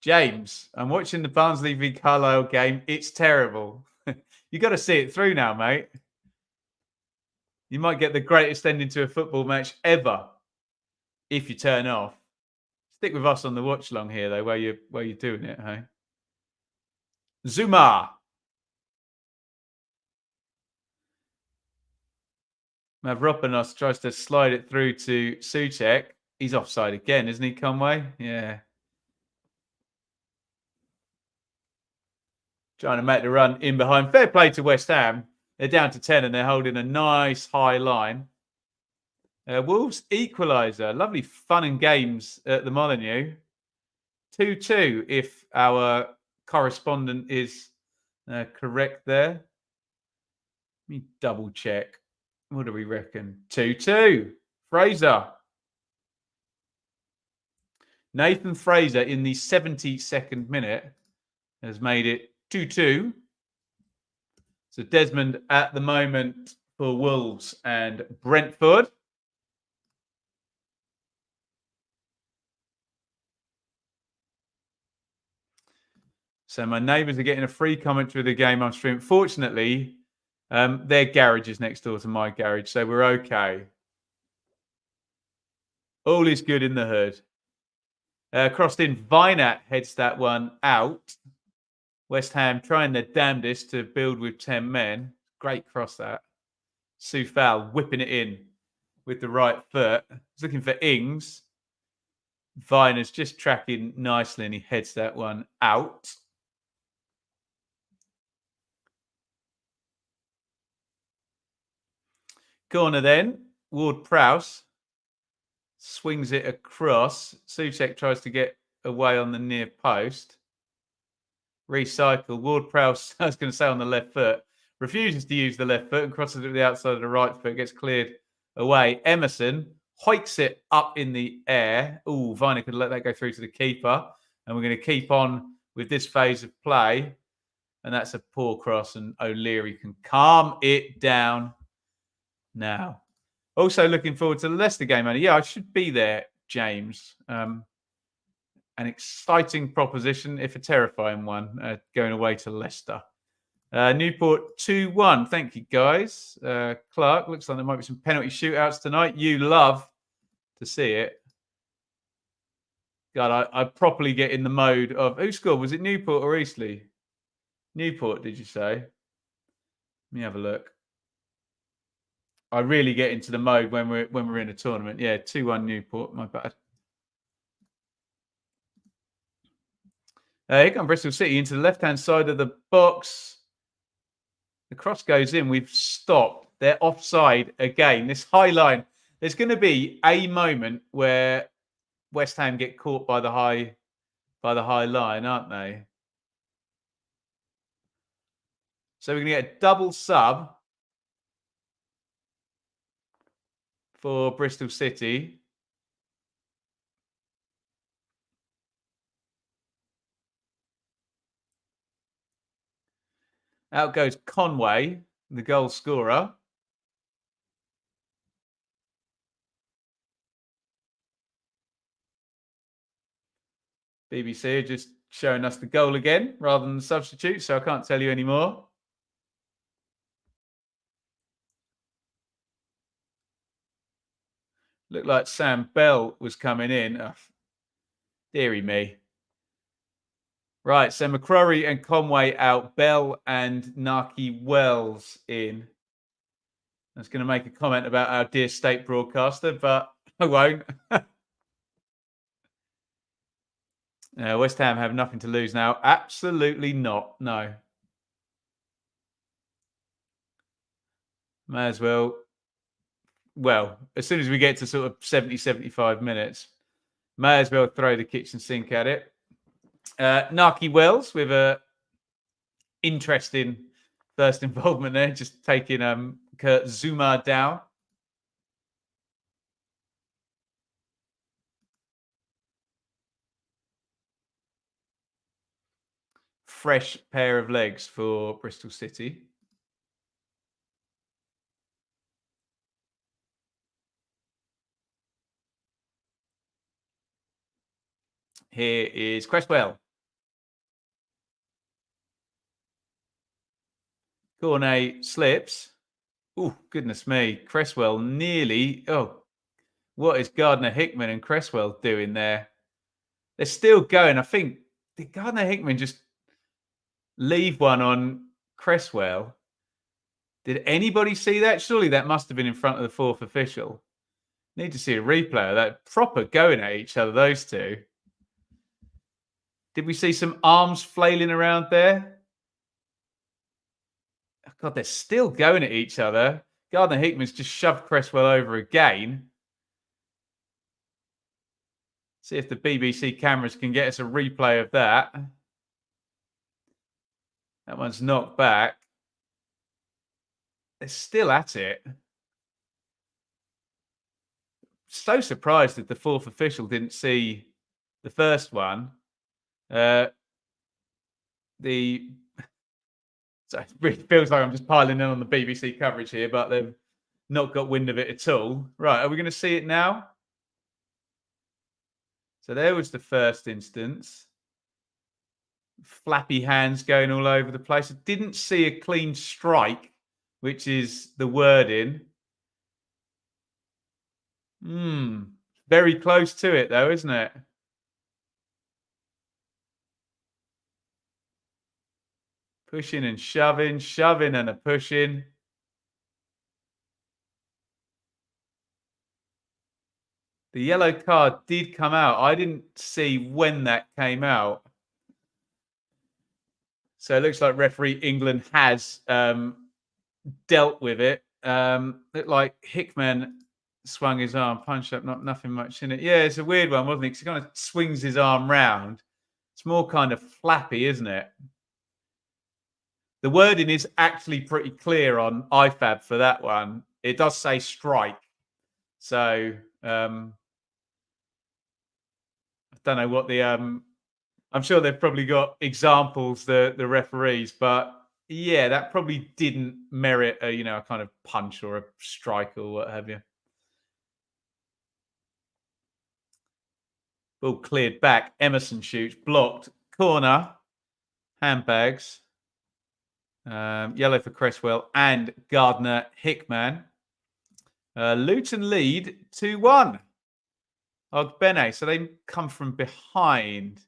James, I'm watching the Barnsley v Carlisle game. It's terrible. You got to see it through now, mate. You might get the greatest ending to a football match ever if you turn off. Stick with us on the watch long here, though, where you're doing it, hey? Zuma. Mavropanos tries to slide it through to Souček. He's offside again, isn't he, Conway? Yeah. Trying to make the run in behind. Fair play to West Ham. They're down to 10 and they're holding a nice high line. Wolves equaliser. Lovely fun and games at the Molineux. 2-2 if our correspondent is correct there. Let me double check. What do we reckon? 2-2. Fraser. Nathan Fraser in the 72nd minute has made it 2-2. So Desmond at the moment for Wolves and Brentford. So my neighbours are getting a free commentary of the game on stream. Fortunately, their garage is next door to my garage, so we're okay. All is good in the hood. Crossed in, Vinat heads that one out. West Ham trying their damnedest to build with 10 men. Great cross that. Soufal whipping it in with the right foot. He's looking for Ings. Vinat's just tracking nicely and he heads that one out. Corner then. Ward-Prowse swings it across. Souček tries to get away on the near post. Recycle. Ward-Prowse, I was going to say on the left foot, refuses to use the left foot and crosses it to the outside of the right foot, gets cleared away. Emerson hoiks it up in the air. Oh, Viner could let that go through to the keeper. And we're going to keep on with this phase of play. And that's a poor cross, and O'Leary can calm it down now. Also looking forward to the Leicester game, Andy. Yeah, I should be there, James. An exciting proposition, if a terrifying one, going away to Leicester. Newport 2-1. Thank you, guys. Clark, looks like there might be some penalty shootouts tonight. You love to see it. God, I properly get in the mode of... Who scored? Was it Newport or Eastleigh? Newport, did you say? Let me have a look. I really get into the mode when we're in a tournament. Yeah, 2-1 Newport. My bad. Here comes Bristol City into the left-hand side of the box. The cross goes in. We've stopped. They're offside again. This high line. There's going to be a moment where West Ham get caught by the high line, aren't they? So we're going to get a double sub for Bristol City. Out goes Conway, the goal scorer. BBC are just showing us the goal again rather than the substitute, so I can't tell you anymore. Looked like Sam Bell was coming in. Oh, dearie me. Right, so McCrory and Conway out. Bell and Naki Wells in. I was going to make a comment about our dear state broadcaster, but I won't. West Ham have nothing to lose now. Absolutely not. No. May as well. Well, as soon as we get to sort of 70, 75 minutes, may as well throw the kitchen sink at it. Naki Wells with a interesting first involvement there, just taking Kurt Zuma down. Fresh pair of legs for Bristol City. Here is Cresswell. Cornet slips. Oh, goodness me. Cresswell nearly. Oh, what is Gardner Hickman and Cresswell doing there? They're still going. I think, did Gardner Hickman just leave one on Cresswell? Did anybody see that? Surely that must have been in front of the fourth official. Need to see a replay of that. Proper going at each other, those two. Did we see some arms flailing around there? Oh, God, they're still going at each other. Gardner Hickman's just shoved Cresswell over again. See if the BBC cameras can get us a replay of that. That one's knocked back. They're still at it. So surprised that the fourth official didn't see the first one. So it really feels like I'm just piling in on the BBC coverage here, but they've not got wind of it at all. Right, are we going to see it now? So there was the first instance. Flappy hands going all over the place. I didn't see a clean strike, which is the wording. Very close to it, though, isn't it? Pushing and shoving, shoving and a pushing. The yellow card did come out. I didn't see when that came out. So it looks like referee England has dealt with it. Looked like Hickman swung his arm, punched up, nothing much in it. Yeah, it's a weird one, wasn't it? Because he kind of swings his arm round. It's more kind of flappy, isn't it? The wording is actually pretty clear on IFAB for that one. It does say strike. So I don't know what the I'm sure they've probably got examples, the referees, but yeah, that probably didn't merit a a kind of punch or a strike or what have you. Ball cleared back. Emerson shoots, blocked, corner, handbags. Yellow for Cresswell and Gardner Hickman. Luton lead 2-1. Ogbene, so they come from behind.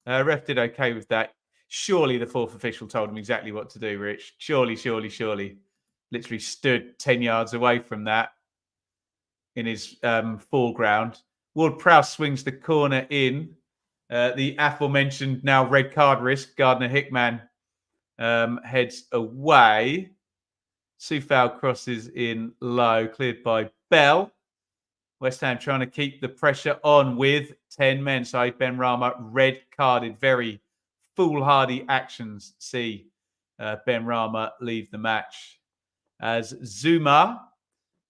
Ref did okay with that. Surely the fourth official told him exactly what to do, Rich. Surely. Literally stood 10 yards away from that in his foreground. Ward-Prowse swings the corner in. The aforementioned now red card risk. Gardner Hickman heads away. Soufal crosses in low, cleared by Bell. West Ham trying to keep the pressure on with 10 men. Saeed Benrahma red carded. Very foolhardy actions see Benrahma leave the match as Zuma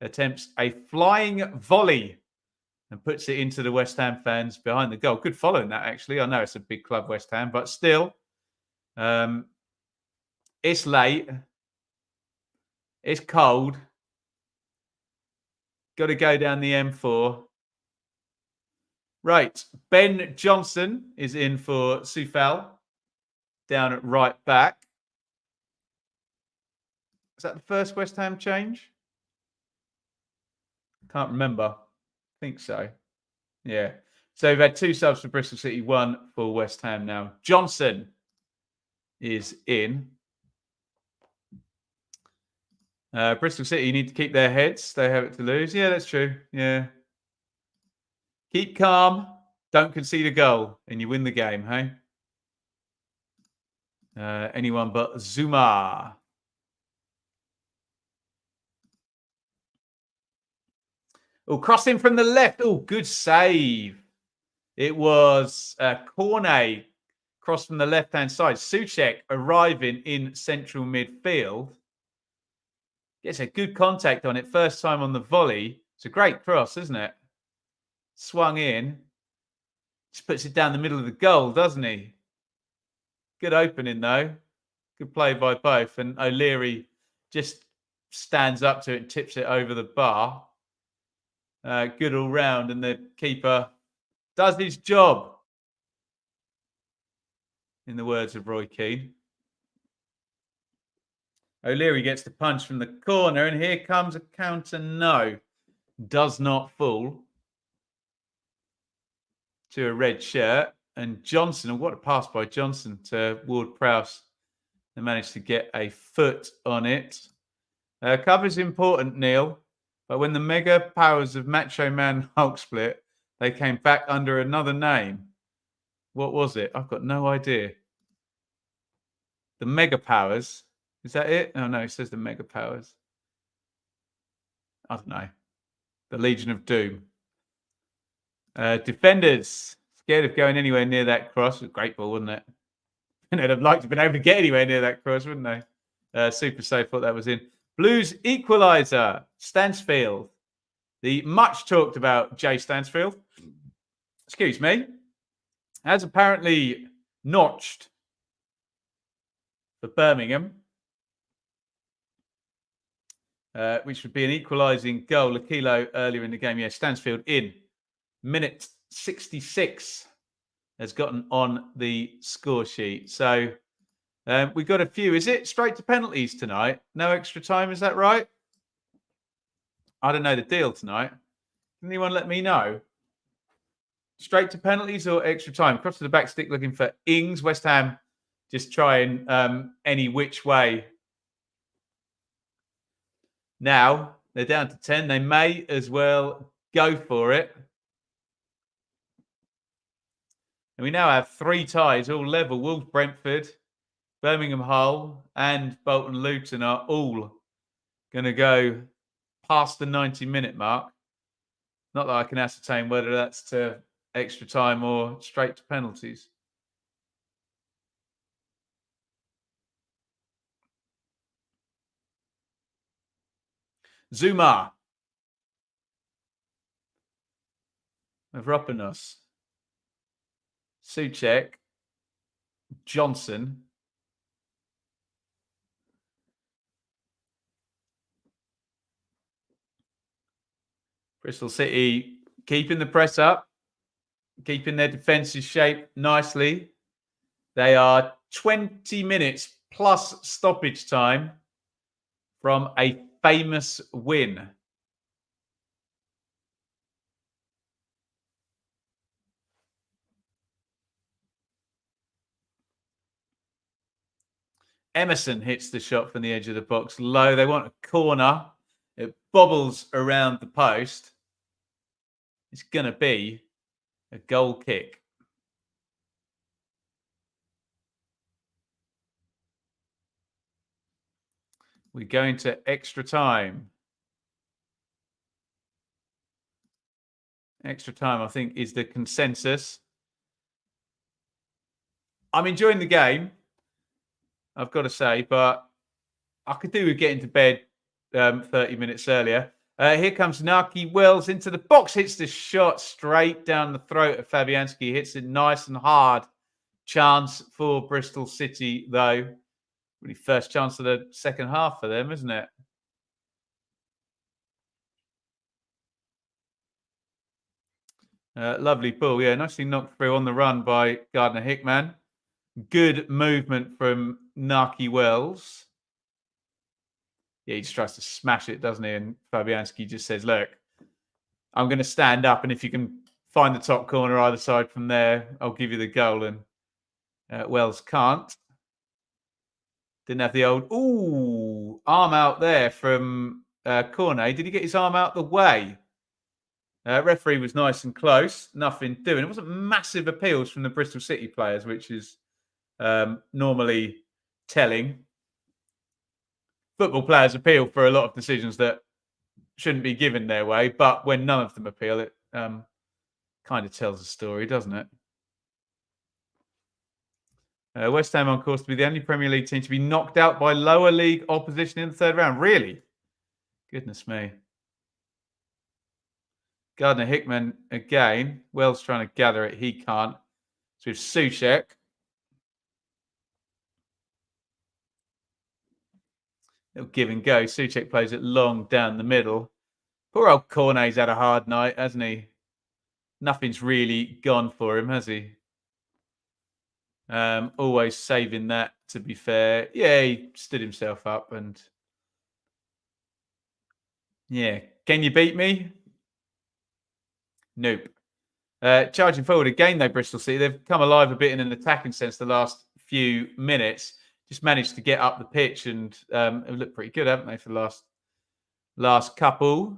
attempts a flying volley and puts it into the West Ham fans behind the goal. Good following that, actually. I know it's a big club, West Ham, but still, it's late. It's cold. Got to go down the M4. Right. Ben Johnson is in for Soufal down at right back. Is that the first West Ham change? Can't remember. I think so. Yeah. So we've had two subs for Bristol City, one for West Ham now. Johnson is in. Bristol City need to keep their heads. They have it to lose. Yeah, that's true. Yeah. Keep calm. Don't concede a goal and you win the game, hey? Anyone but Zuma. Oh, crossing from the left. Oh, good save. It was Cornet cross from the left-hand side. Souček arriving in central midfield. Gets a good contact on it. First time on the volley. It's a great cross, isn't it? Swung in. Just puts it down the middle of the goal, doesn't he? Good opening, though. Good play by both. And O'Leary just stands up to it and tips it over the bar. Good all round. And the keeper does his job, in the words of Roy Keane. O'Leary gets the punch from the corner. And here comes a counter. No. Does not fall to a red shirt. And Johnson, and what a pass by Johnson to Ward-Prowse. They managed to get a foot on it. Cover's important, Neil. But when the mega powers of Macho Man Hulk split, they came back under another name. What was it? I've got no idea. The mega powers. Is that it? Oh, no, it says the mega powers. I don't know. The Legion of Doom. Defenders. Scared of going anywhere near that cross. A great ball, wasn't it? And they'd have liked to have been able to get anywhere near that cross, wouldn't they? Super safe, thought that was in. Blues equaliser. Stansfield. The much talked about Jay Stansfield, excuse me, has apparently notched for Birmingham, which would be an equalising goal. Aquilo earlier in the game. Yeah, Stansfield in. Minute 66 has gotten on the score sheet. So we've got a few. Is it straight to penalties tonight? No extra time, is that right? I don't know the deal tonight. Can anyone let me know? Straight to penalties or extra time? Cross to the back stick looking for Ings. West Ham just trying any which way. Now they're down to 10. They may as well go for it. And we now have 3 ties, all level. Wolves, Brentford, Birmingham, Hull, and Bolton, Luton are all going to go past the 90-minute mark. Not that I can ascertain whether that's to extra time or straight to penalties. Zuma. Mavropanos. Souček. Johnson. Bristol City keeping the press up, keeping their defensive shape nicely. They are 20 minutes plus stoppage time from a famous win. Emerson hits the shot from the edge of the box low. They want a corner. It bobbles around the post. It's going to be a goal kick. We're going to extra time. Extra time, I think, is the consensus. I'm enjoying the game, I've got to say, but I could do with getting to bed 30 minutes earlier. Here comes Naki Wells into the box, hits the shot straight down the throat of Fabianski, hits it nice and hard. Chance for Bristol City, though. Really first chance of the second half for them, isn't it? Lovely ball. Yeah, nicely knocked through on the run by Gardner Hickman. Good movement from Naki Wells. Yeah, he just tries to smash it, doesn't he? And Fabianski just says, look, I'm going to stand up, and if you can find the top corner either side from there, I'll give you the goal. And Wells can't. Didn't have the old, arm out there from Cornet. Did he get his arm out the way? Referee was nice and close. Nothing doing. It wasn't massive appeals from the Bristol City players, which is normally telling. Football players appeal for a lot of decisions that shouldn't be given their way, but when none of them appeal, it kind of tells a story, doesn't it? West Ham on course to be the only Premier League team to be knocked out by lower league opposition in the third round. Really? Goodness me. Gardner Hickman again. Wells trying to gather it. He can't. So with Souček. Little give and go. Souček plays it long down the middle. Poor old Cornet's had a hard night, hasn't he? Nothing's really gone for him, has he? Always saving that, to be fair. Yeah, he stood himself up and... Yeah. Can you beat me? Nope. Charging forward again, though, Bristol City. They've come alive a bit in an attacking sense the last few minutes. Just managed to get up the pitch and have looked pretty good, haven't they, for the last couple.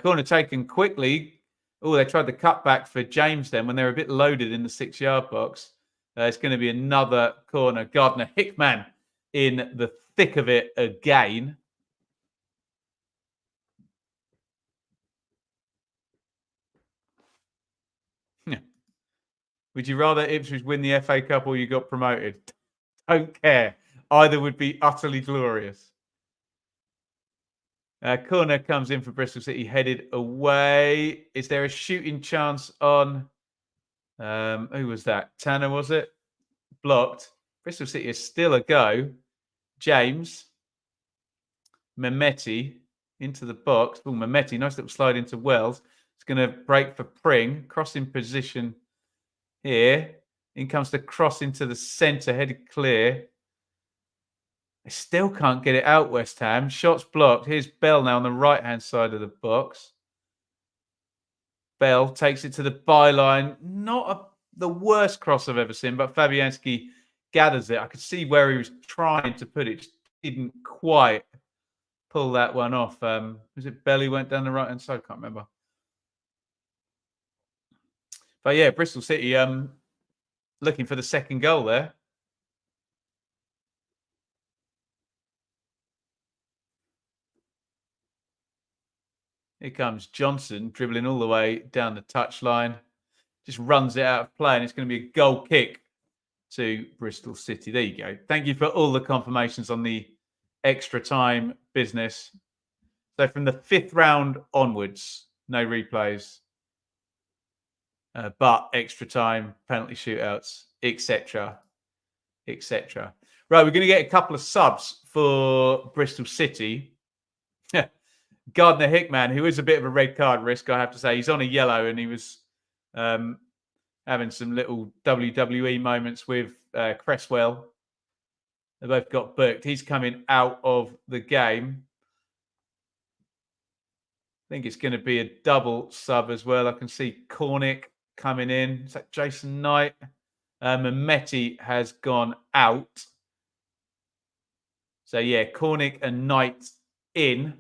Corner taken quickly. Oh, they tried the cutback for James then when they were a bit loaded in the 6-yard box. It's going to be another corner. Gardner Hickman in the thick of it again. Would you rather Ipswich win the FA Cup or you got promoted? Don't care. Either would be utterly glorious. Corner comes in for Bristol City, headed away. Is there a shooting chance on... who was that? Tanner, was it? Blocked. Bristol City is still a go. James. Mehmeti into the box. Oh, Mehmeti, nice little slide into Wells. It's going to break for Pring. Crossing position here. In comes the cross into the centre, headed clear. They still can't get it out, West Ham. Shots blocked. Here's Bell now on the right-hand side of the box. Bell takes it to the byline. Not the worst cross I've ever seen, but Fabianski gathers it. I could see where he was trying to put it. Just didn't quite pull that one off. Was it Bell who went down the right-hand side? I can't remember. But yeah, Bristol City looking for the second goal there. Here comes Johnson dribbling all the way down the touchline. Just runs it out of play, and it's going to be a goal kick to Bristol City. There you go. Thank you for all the confirmations on the extra time business. So from the 5th round onwards, no replays, but extra time, penalty shootouts, etc., etc. Right, we're going to get a couple of subs for Bristol City. Gardner Hickman, who is a bit of a red card risk, I have to say. He's on a yellow, and he was having some little WWE moments with Cresswell. They both got booked. He's coming out of the game. I think it's going to be a double sub as well. I can see Cornick coming in. Is that Jason Knight? Mehmeti has gone out. So, yeah, Cornick and Knight in.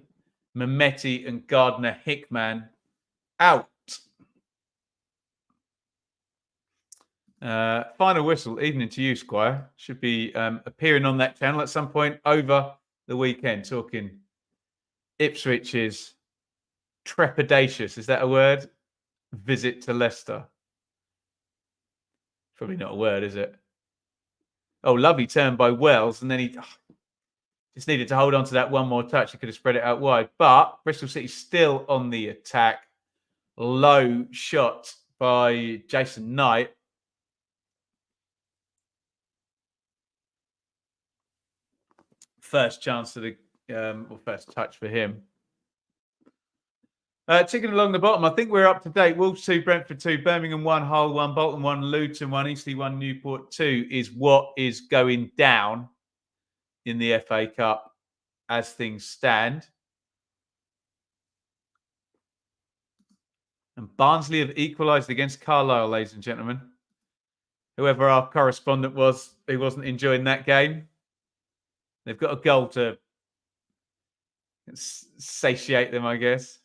Mehmeti and Gardner Hickman out. Final whistle, evening to you, Squire. Should be appearing on that channel at some point over the weekend, talking Ipswich's trepidatious, is that a word? Visit to Leicester. Probably not a word, is it? Oh, lovely turn by Wells, and then he just needed to hold on to that one more touch. He could have spread it out wide. But Bristol City still on the attack. Low shot by Jason Knight. First chance of the, or first touch for him. Ticking along the bottom, I think we're up to date. Wolves 2, Brentford 2, Birmingham 1, Hull 1, Bolton 1, Luton 1, Eastleigh 1, Newport 2 is what is going down in the FA Cup as things stand. And Barnsley have equalised against Carlisle, ladies and gentlemen. Whoever our correspondent was, he wasn't enjoying that game. They've got a goal to Satiate them, I guess.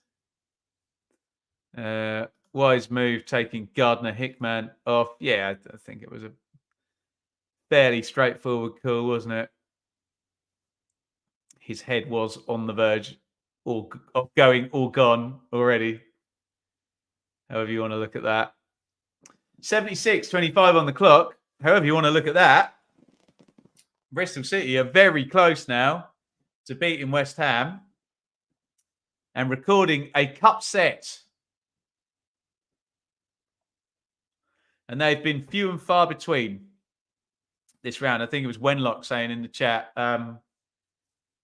Wise move taking Gardner Hickman off. Yeah, I think it was a fairly straightforward call, wasn't it? His head was on the verge of going or gone already. However you want to look at that. 76-25 on the clock. However you want to look at that. Bristol City are very close now to beating West Ham and recording a cup set. And they've been few and far between this round. I think it was Wenlock saying in the chat,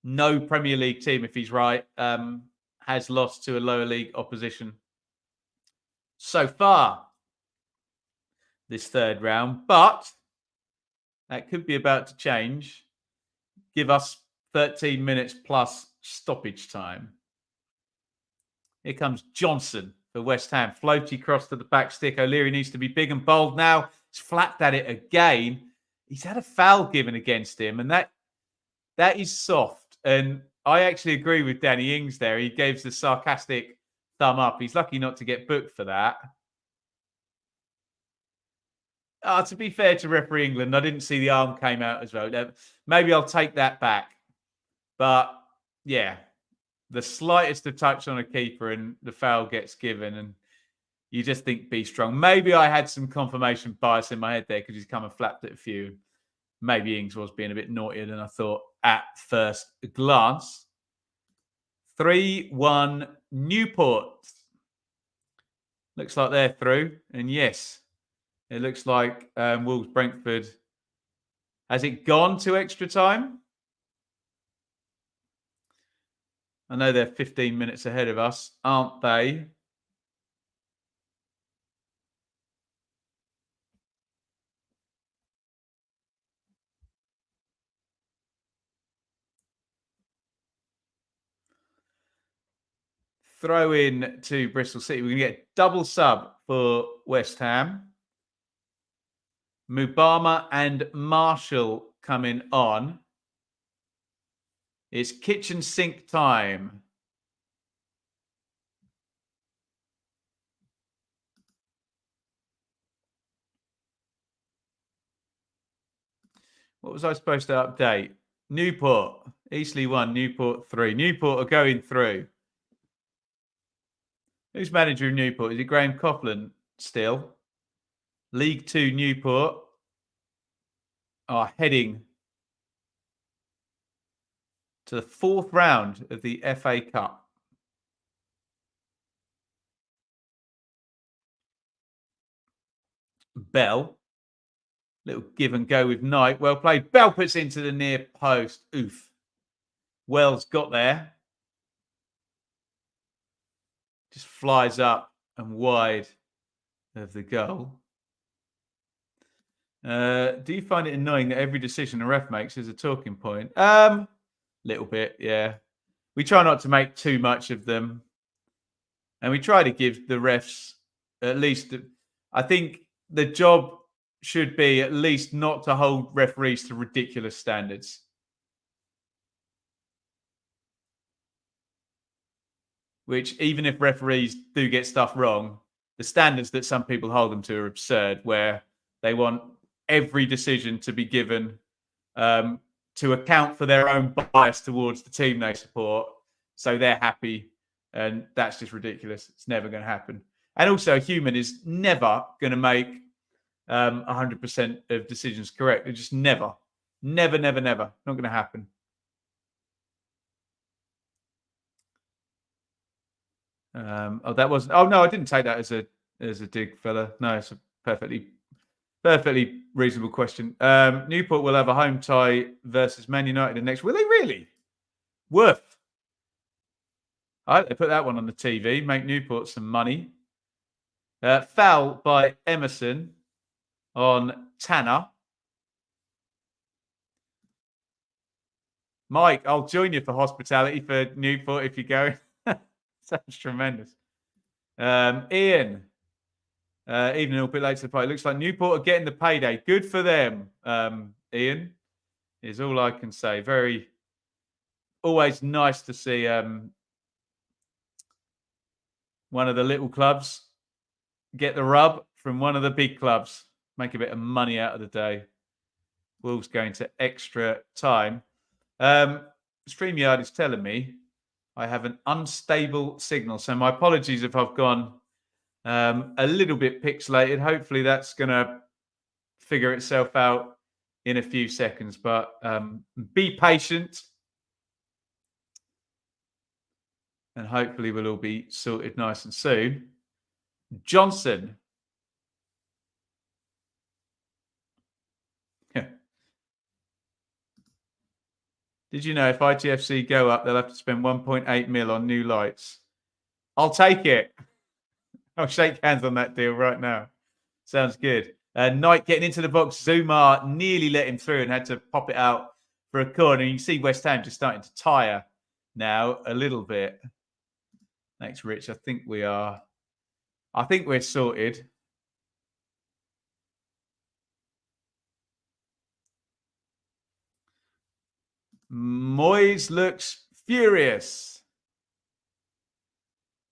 no Premier League team, if he's right, has lost to a lower league opposition so far this third round. But that could be about to change. Give us 13 minutes plus stoppage time. Here comes Johnson for West Ham. Floaty cross to the back stick. O'Leary needs to be big and bold now. He's flapped at it again. He's had a foul given against him, and that is soft. And I actually agree with Danny Ings there. He gave the sarcastic thumb up. He's lucky not to get booked for that. To be fair to referee England, I didn't see the arm came out as well. Maybe I'll take that back. But, yeah, the slightest of touch on a keeper and the foul gets given, and you just think be strong. Maybe I had some confirmation bias in my head there because he's come and flapped at a few. Maybe Ings was being a bit naughtier than I thought at first glance. 3-1 Newport. Looks like they're through. And yes, it looks like Wolves Brentford. Has it gone to extra time? I know they're 15 minutes ahead of us, aren't they? Throw in to Bristol City. We're going to get double sub for West Ham. Mubama and Marshall coming on. It's kitchen sink time. What was I supposed to update? Newport. Eastleigh 1, Newport 3. Newport are going through. Who's manager of Newport? Is it Graham Coughlin still? League 2 Newport are heading to the fourth round of the FA Cup. Bell. Little give and go with Knight. Well played. Bell puts into the near post. Oof. Wells got there. Just flies up and wide of the goal. Do you find it annoying that every decision a ref makes is a talking point? Little bit, yeah. We try not to make too much of them. And we try to give the refs at least, I think the job should be at least not to hold referees to ridiculous standards. Which, even if referees do get stuff wrong, the standards that some people hold them to are absurd, where they want every decision to be given to account for their own bias towards the team they support. So they're happy, and that's just ridiculous. It's never going to happen. And also, a human is never going to make 100% of decisions correct. It's just never. Not going to happen. That wasn't. Oh no, I didn't take that as a dig, fella. No, it's a perfectly reasonable question. Newport will have a home tie versus Man United in next. Will they really? Worth. I hope they put that one on the TV. Make Newport some money. Foul by Emerson on Tanner. Mike, I'll join you for hospitality for Newport if you go. Sounds tremendous. Ian, even a little bit late to the party. Looks like Newport are getting the payday. Good for them, Ian, is all I can say. Very, always nice to see one of the little clubs get the rub from one of the big clubs, make a bit of money out of the day. Wolves going to extra time. StreamYard is telling me I have an unstable signal. So my apologies if I've gone a little bit pixelated. Hopefully that's going to figure itself out in a few seconds. But be patient. And hopefully we'll all be sorted nice and soon. Johnson. Did you know if ITFC go up, they'll have to spend 1.8 mil on new lights? I'll take it. I'll shake hands on that deal right now. Sounds good. Knight getting into the box. Zumar nearly let him through and had to pop it out for a corner. You can see West Ham just starting to tire now a little bit. Thanks, Rich. I think we're sorted. Moyes looks furious.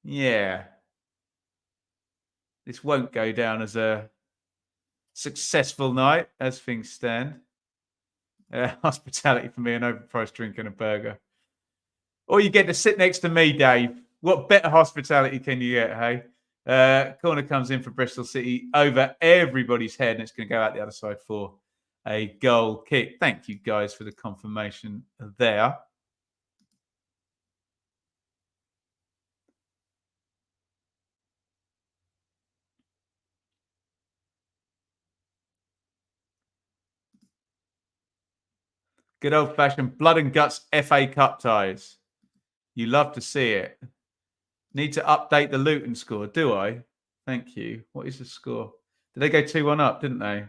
Yeah. This won't go down as a successful night as things stand. Hospitality for me, an overpriced drink and a burger. Or you get to sit next to me, Dave. What better hospitality can you get, hey? Corner comes in for Bristol City over everybody's head, and it's going to go out the other side for a goal kick. Thank you, guys, for the confirmation there. Good old-fashioned blood and guts FA Cup ties. You love to see it. Need to update the Luton score, do I? Thank you. What is the score? Did they go 2-1 up, didn't they?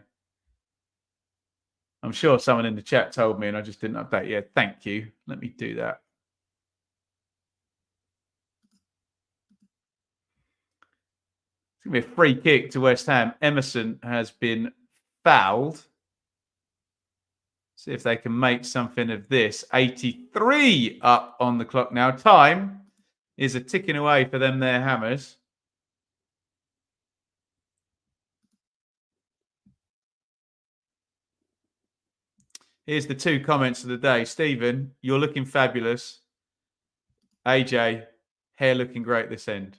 I'm sure someone in the chat told me and I just didn't update yet. Thank you. Let me do that. It's going to be a free kick to West Ham. Emerson has been fouled. See if they can make something of this. 83 up on the clock now. Time is a ticking away for them there, Hammers. Here's the two comments of the day. Stephen, you're looking fabulous. AJ, hair looking great this end.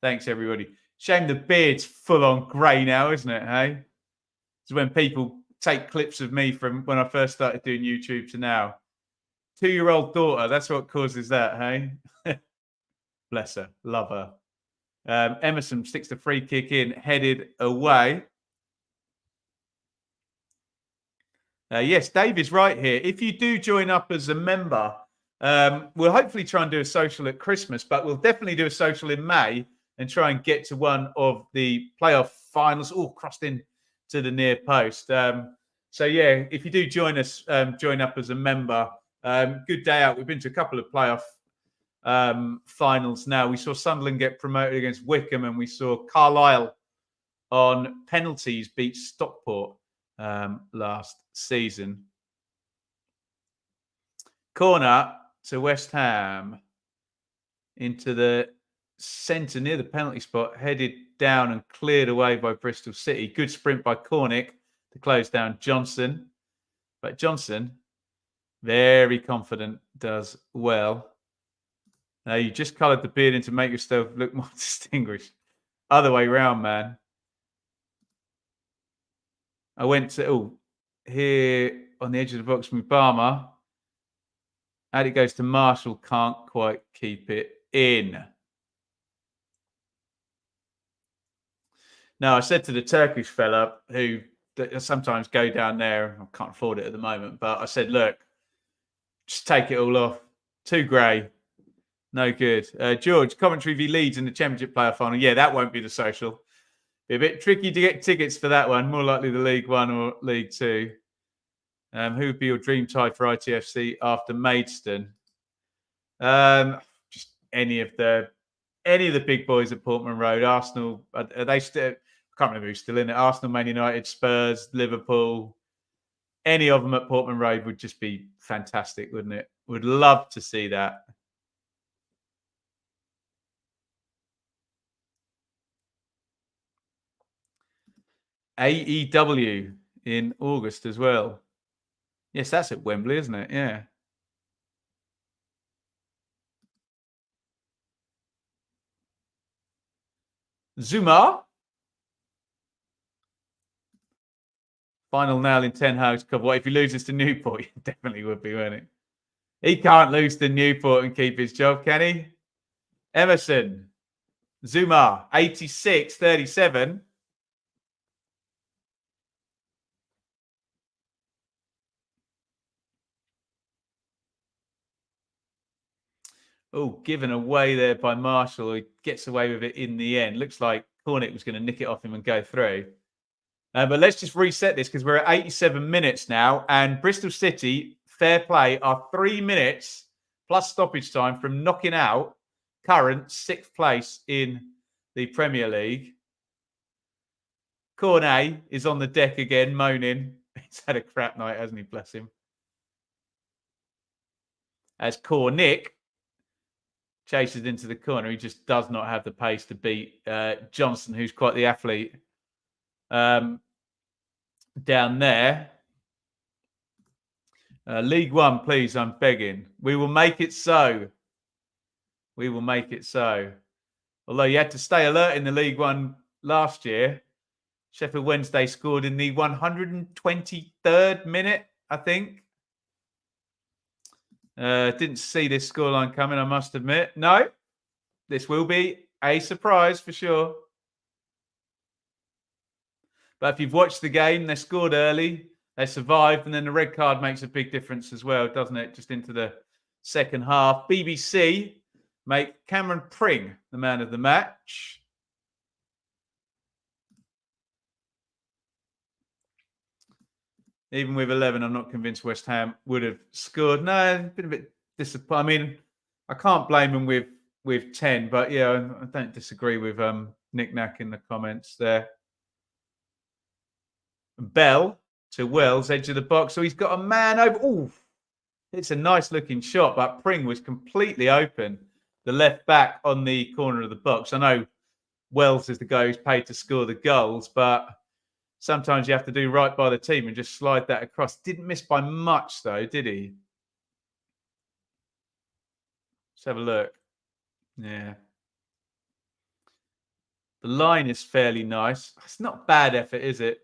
Thanks, everybody. Shame the beard's full on grey now, isn't it, hey? It's when people take clips of me from when I first started doing YouTube to now. 2-year-old daughter, that's what causes that, hey? Bless her. Love her. Emerson sticks the free kick in, headed away. Yes, Dave is right here. If you do join up as a member, we'll hopefully try and do a social at Christmas, but we'll definitely do a social in May and try and get to one of the playoff finals. Oh, crossed in to the near post. So, yeah, if you do join us, join up as a member, good day out. We've been to a couple of playoff finals now. We saw Sunderland get promoted against Wickham, and we saw Carlisle on penalties beat Stockport last season. Corner to West Ham into the centre near the penalty spot, headed down and cleared away by Bristol City. Good sprint by Cornick to close down Johnson. But Johnson, very confident, does well. Now, you just coloured the beard in to make yourself look more distinguished. Other way round, man. I went to, here on the edge of the box from Obama. And it goes to Marshall, can't quite keep it in. Now, I said to the Turkish fella who sometimes go down there, I can't afford it at the moment, but I said, look, just take it all off. Too grey. No good. George, Coventry v Leeds in the Championship player final. Yeah, that won't be the social. Be a bit tricky to get tickets for that one. More likely the League One or League Two. Who would be your dream tie for ITFC after Maidstone? Just any of the big boys at Portman Road. Arsenal, are they still? I can't remember who's still in it. Arsenal, Man United, Spurs, Liverpool. any of them at Portman Road would just be fantastic, wouldn't it? Would love to see that. AEW in August as well. Yes, that's at Wembley, isn't it? Yeah. Zuma. Final nail in Ten Hag's cover. What if he loses to Newport? He definitely would be, wouldn't it? He can't lose to Newport and keep his job, can he? Emerson. Zuma, 86-37. Oh, given away there by Marshall. He gets away with it in the end. Looks like Cornick was going to nick it off him and go through. But let's just reset this because we're at 87 minutes now. And Bristol City, fair play, are 3 minutes plus stoppage time from knocking out current 6th place in the Premier League. Cornet is on the deck again, moaning. He's had a crap night, hasn't he? Bless him. As Cornick chases into the corner, he just does not have the pace to beat Johnson, who's quite the athlete down there. League One, please, I'm begging. We will make it so. We will make it so. Although you had to stay alert in the League One last year. Sheffield Wednesday scored in the 123rd minute, I think. Didn't see this scoreline coming, I must admit. No, this will be a surprise for sure. But if you've watched the game, they scored early, they survived, and then the red card makes a big difference as well, doesn't it? Just into the second half. BBC make Cameron Pring the man of the match. Even with 11, I'm not convinced West Ham would have scored. No, been a bit disappointed. I mean, I can't blame them with 10, but yeah, I don't disagree with Nick Knack in the comments there. Bell to Wells, edge of the box. So he's got a man over. Oh, it's a nice looking shot, but Pring was completely open. The left back on the corner of the box. I know Wells is the guy who's paid to score the goals, but sometimes you have to do right by the team and just slide that across. Didn't miss by much, though, did he? Let's have a look. Yeah. The line is fairly nice. It's not bad effort, is it?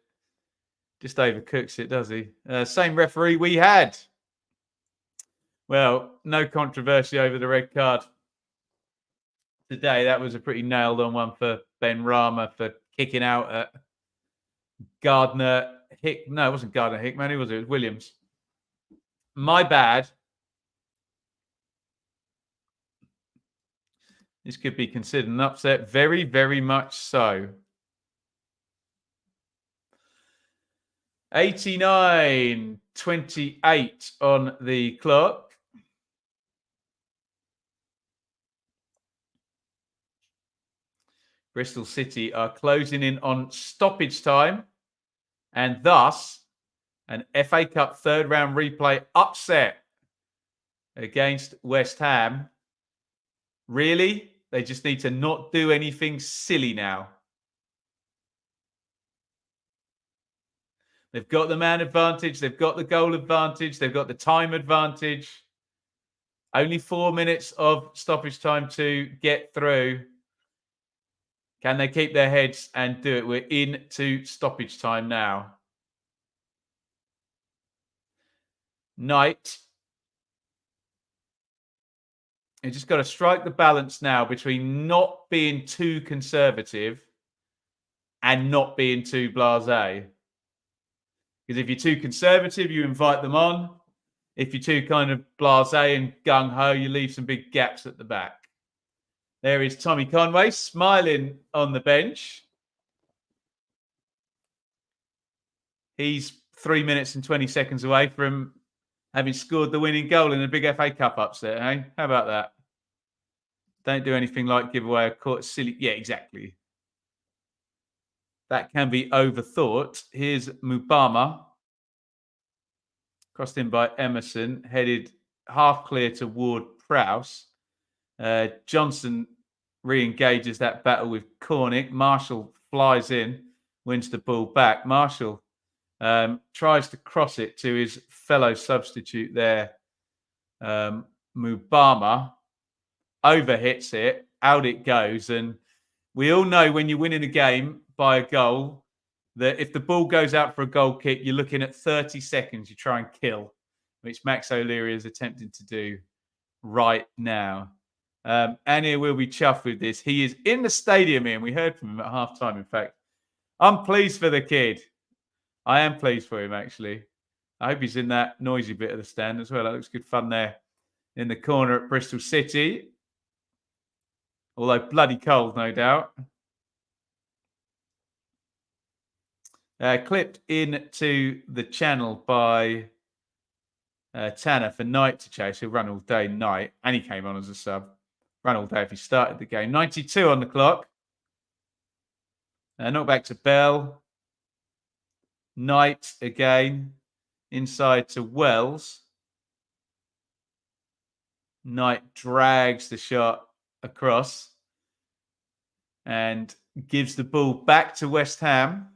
Just overcooks it, does he? Same referee we had. Well, no controversy over the red card today. That was a pretty nailed-on one for Ben Rama for kicking out at Gardner Hick. No, it wasn't Gardner Hickman. Who was it? It was Williams. My bad. This could be considered an upset. Very, very much so. 89-28 on the clock. Bristol City are closing in on stoppage time and thus an FA Cup third round replay upset against West Ham. Really? They just need to not do anything silly now. They've got the man advantage. They've got the goal advantage. They've got the time advantage. Only 4 minutes of stoppage time to get through. Can they keep their heads and do it? We're into stoppage time now. Knight. You just got to strike the balance now between not being too conservative and not being too blasé. Because if you're too conservative, you invite them on. If you're too kind of blasé and gung-ho, you leave some big gaps at the back. There is Tommy Conway smiling on the bench. He's 3 minutes and 20 seconds away from having scored the winning goal in a big FA Cup upset, eh? How about that? Don't do anything like give away a court silly. Yeah, exactly. That can be overthought. Here's Mubama. Crossed in by Emerson, headed half clear toward Prowse. Johnson re-engages that battle with Cornick. Marshall flies in, wins the ball back. Marshall tries to cross it to his fellow substitute there, Mubama. Overhits it, out it goes. And we all know when you're winning a game by a goal, that if the ball goes out for a goal kick, you're looking at 30 seconds you try and kill, which Max O'Leary is attempting to do right now. And here we'll be chuffed with this. He is in the stadium here, and we heard from him at halftime. In fact, I'm pleased for the kid. I am pleased for him, actually. I hope he's in that noisy bit of the stand as well. That looks good fun there in the corner at Bristol City. Although bloody cold, no doubt. Clipped into the channel by Tanner for Knight to chase. He'll run all day, Knight. And he came on as a sub. Run all day if he started the game. 92 on the clock. Knock back to Bell. Knight again. Inside to Wells. Knight drags the shot across and gives the ball back to West Ham.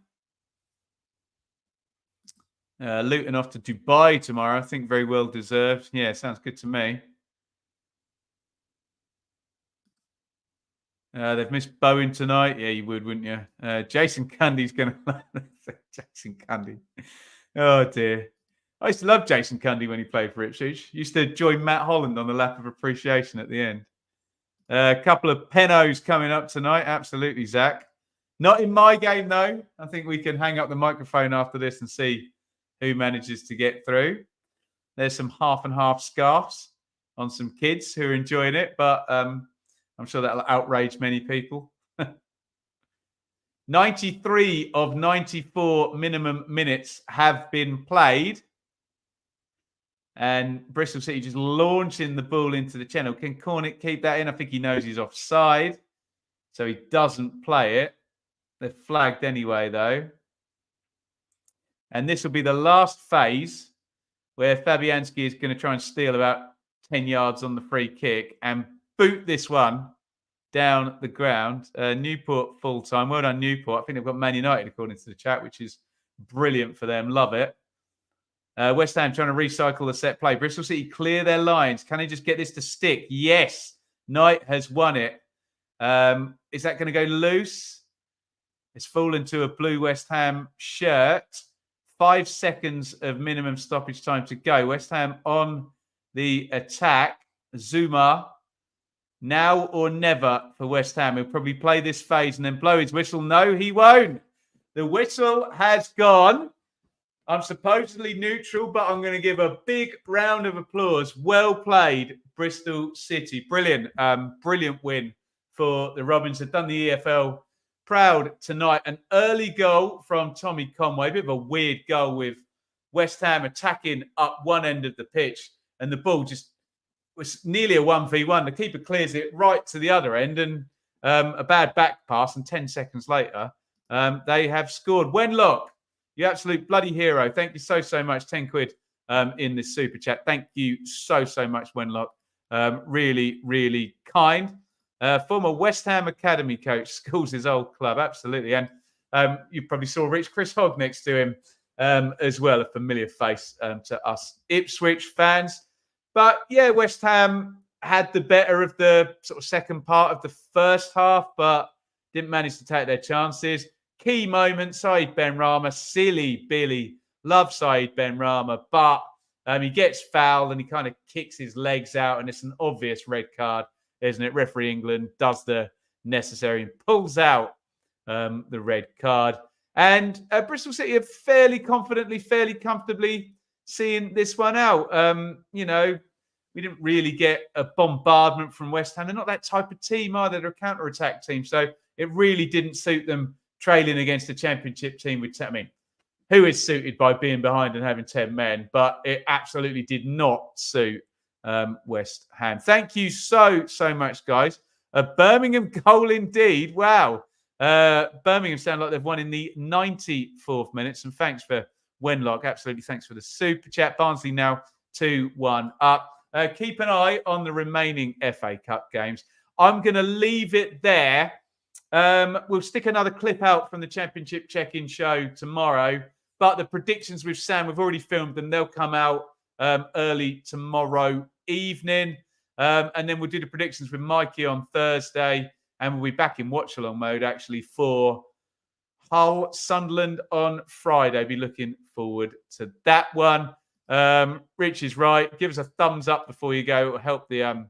Luton off to Dubai tomorrow. I think very well deserved. Yeah, sounds good to me. They've missed Bowen tonight. Yeah, you would, wouldn't you? Jason Cundy's going to... Jason Cundy. Oh, dear. I used to love Jason Cundy when he played for Ipswich. Used to join Matt Holland on the lap of appreciation at the end. A couple of penos coming up tonight. Absolutely, Zach. Not in my game, though. I think we can hang up the microphone after this and see who manages to get through. There's some half and half scarves on some kids who are enjoying it, but I'm sure that'll outrage many people. 93 of 94 minimum minutes have been played. And Bristol City just launching the ball into the channel. Can Cornick keep that in? I think he knows he's offside, so he doesn't play it. They're flagged anyway, though. And this will be the last phase where Fabianski is going to try and steal about 10 yards on the free kick and boot this one down the ground. Newport full-time. Well done, Newport. I think they've got Man United, according to the chat, which is brilliant for them. Love it. West Ham trying to recycle the set play. Bristol City clear their lines. Can they just get this to stick? Yes. Knight has won it. Is that going to go loose? It's fallen to a blue West Ham shirt. 5 seconds of minimum stoppage time to go. West Ham on the attack. Zuma. Now or never for West Ham. He'll probably play this phase and then blow his whistle. No, he won't. The whistle has gone. I'm supposedly neutral, but I'm going to give a big round of applause. Well played, Bristol City. Brilliant. Brilliant win for the Robins. They've done the EFL proud tonight. An early goal from Tommy Conway. A bit of a weird goal with West Ham attacking up one end of the pitch. And the ball just was nearly a 1v1. The keeper clears it right to the other end. And a bad back pass. And 10 seconds later, they have scored. Wenlock. You absolute bloody hero. Thank you so, so much. 10 quid in this super chat. Thank you so, so much, Wenlock. Really, really kind. Former West Ham Academy coach, schools his old club. Absolutely. And you probably saw Rich Chris Hogg next to him as well. A familiar face to us Ipswich fans. But yeah, West Ham had the better of the sort of second part of the first half, but didn't manage to take their chances. Key moment, Saeed Benrahma, silly Billy, love Saeed Benrahma, but he gets fouled and he kind of kicks his legs out, and it's an obvious red card, isn't it? Referee England does the necessary and pulls out the red card. And Bristol City are fairly confidently, fairly comfortably seeing this one out. We didn't really get a bombardment from West Ham. They're not that type of team either. They're a counter-attack team. So it really didn't suit them trailing against a championship team with 10 men, who is suited by being behind and having 10 men, but it absolutely did not suit West Ham. Thank you so, so much, guys. A Birmingham goal indeed. Wow. Birmingham sound like they've won in the 94th minute. And thanks for Wenlock, absolutely. Thanks for the super chat. Barnsley now 2-1 up. Keep an eye on the remaining FA Cup games. I'm going to leave it there. We'll stick another clip out from the Championship check-in show tomorrow. But the predictions with Sam, we've already filmed them. They'll come out early tomorrow evening. And then we'll do the predictions with Mikey on Thursday. And we'll be back in watch-along mode, actually, for Hull Sunderland on Friday. Be looking forward to that one. Rich is right. Give us a thumbs up before you go. It'll help the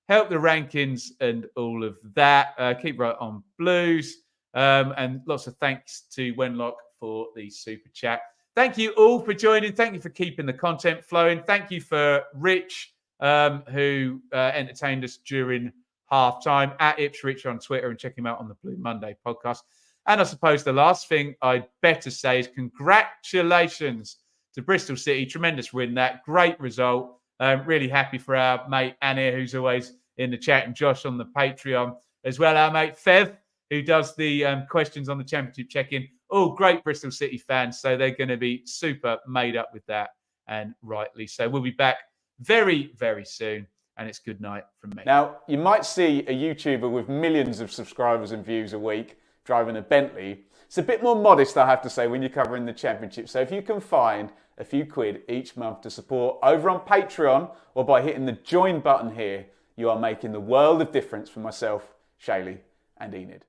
rankings and all of that. Keep right on Blues. And lots of thanks to Wenlock for the super chat. Thank you all for joining. Thank you for keeping the content flowing. Thank you for Rich, who entertained us during halftime, at Ipswich on Twitter, and check him out on the Blue Monday podcast. And I suppose the last thing I'd better say is congratulations to Bristol City. Tremendous win, that great result. Really happy for our mate Anir, who's always in the chat, and Josh on the Patreon as well. Our mate Fev, who does the questions on the Championship check-in. All great Bristol City fans, so they're going to be super made up with that, and rightly so. We'll be back very, very soon, and it's good night from me. Now, you might see a YouTuber with millions of subscribers and views a week driving a Bentley. It's a bit more modest, I have to say, when you're covering the Championship. So if you can find a few quid each month to support over on Patreon or by hitting the join button here, you are making the world of difference for myself, Shaylee, and Enid.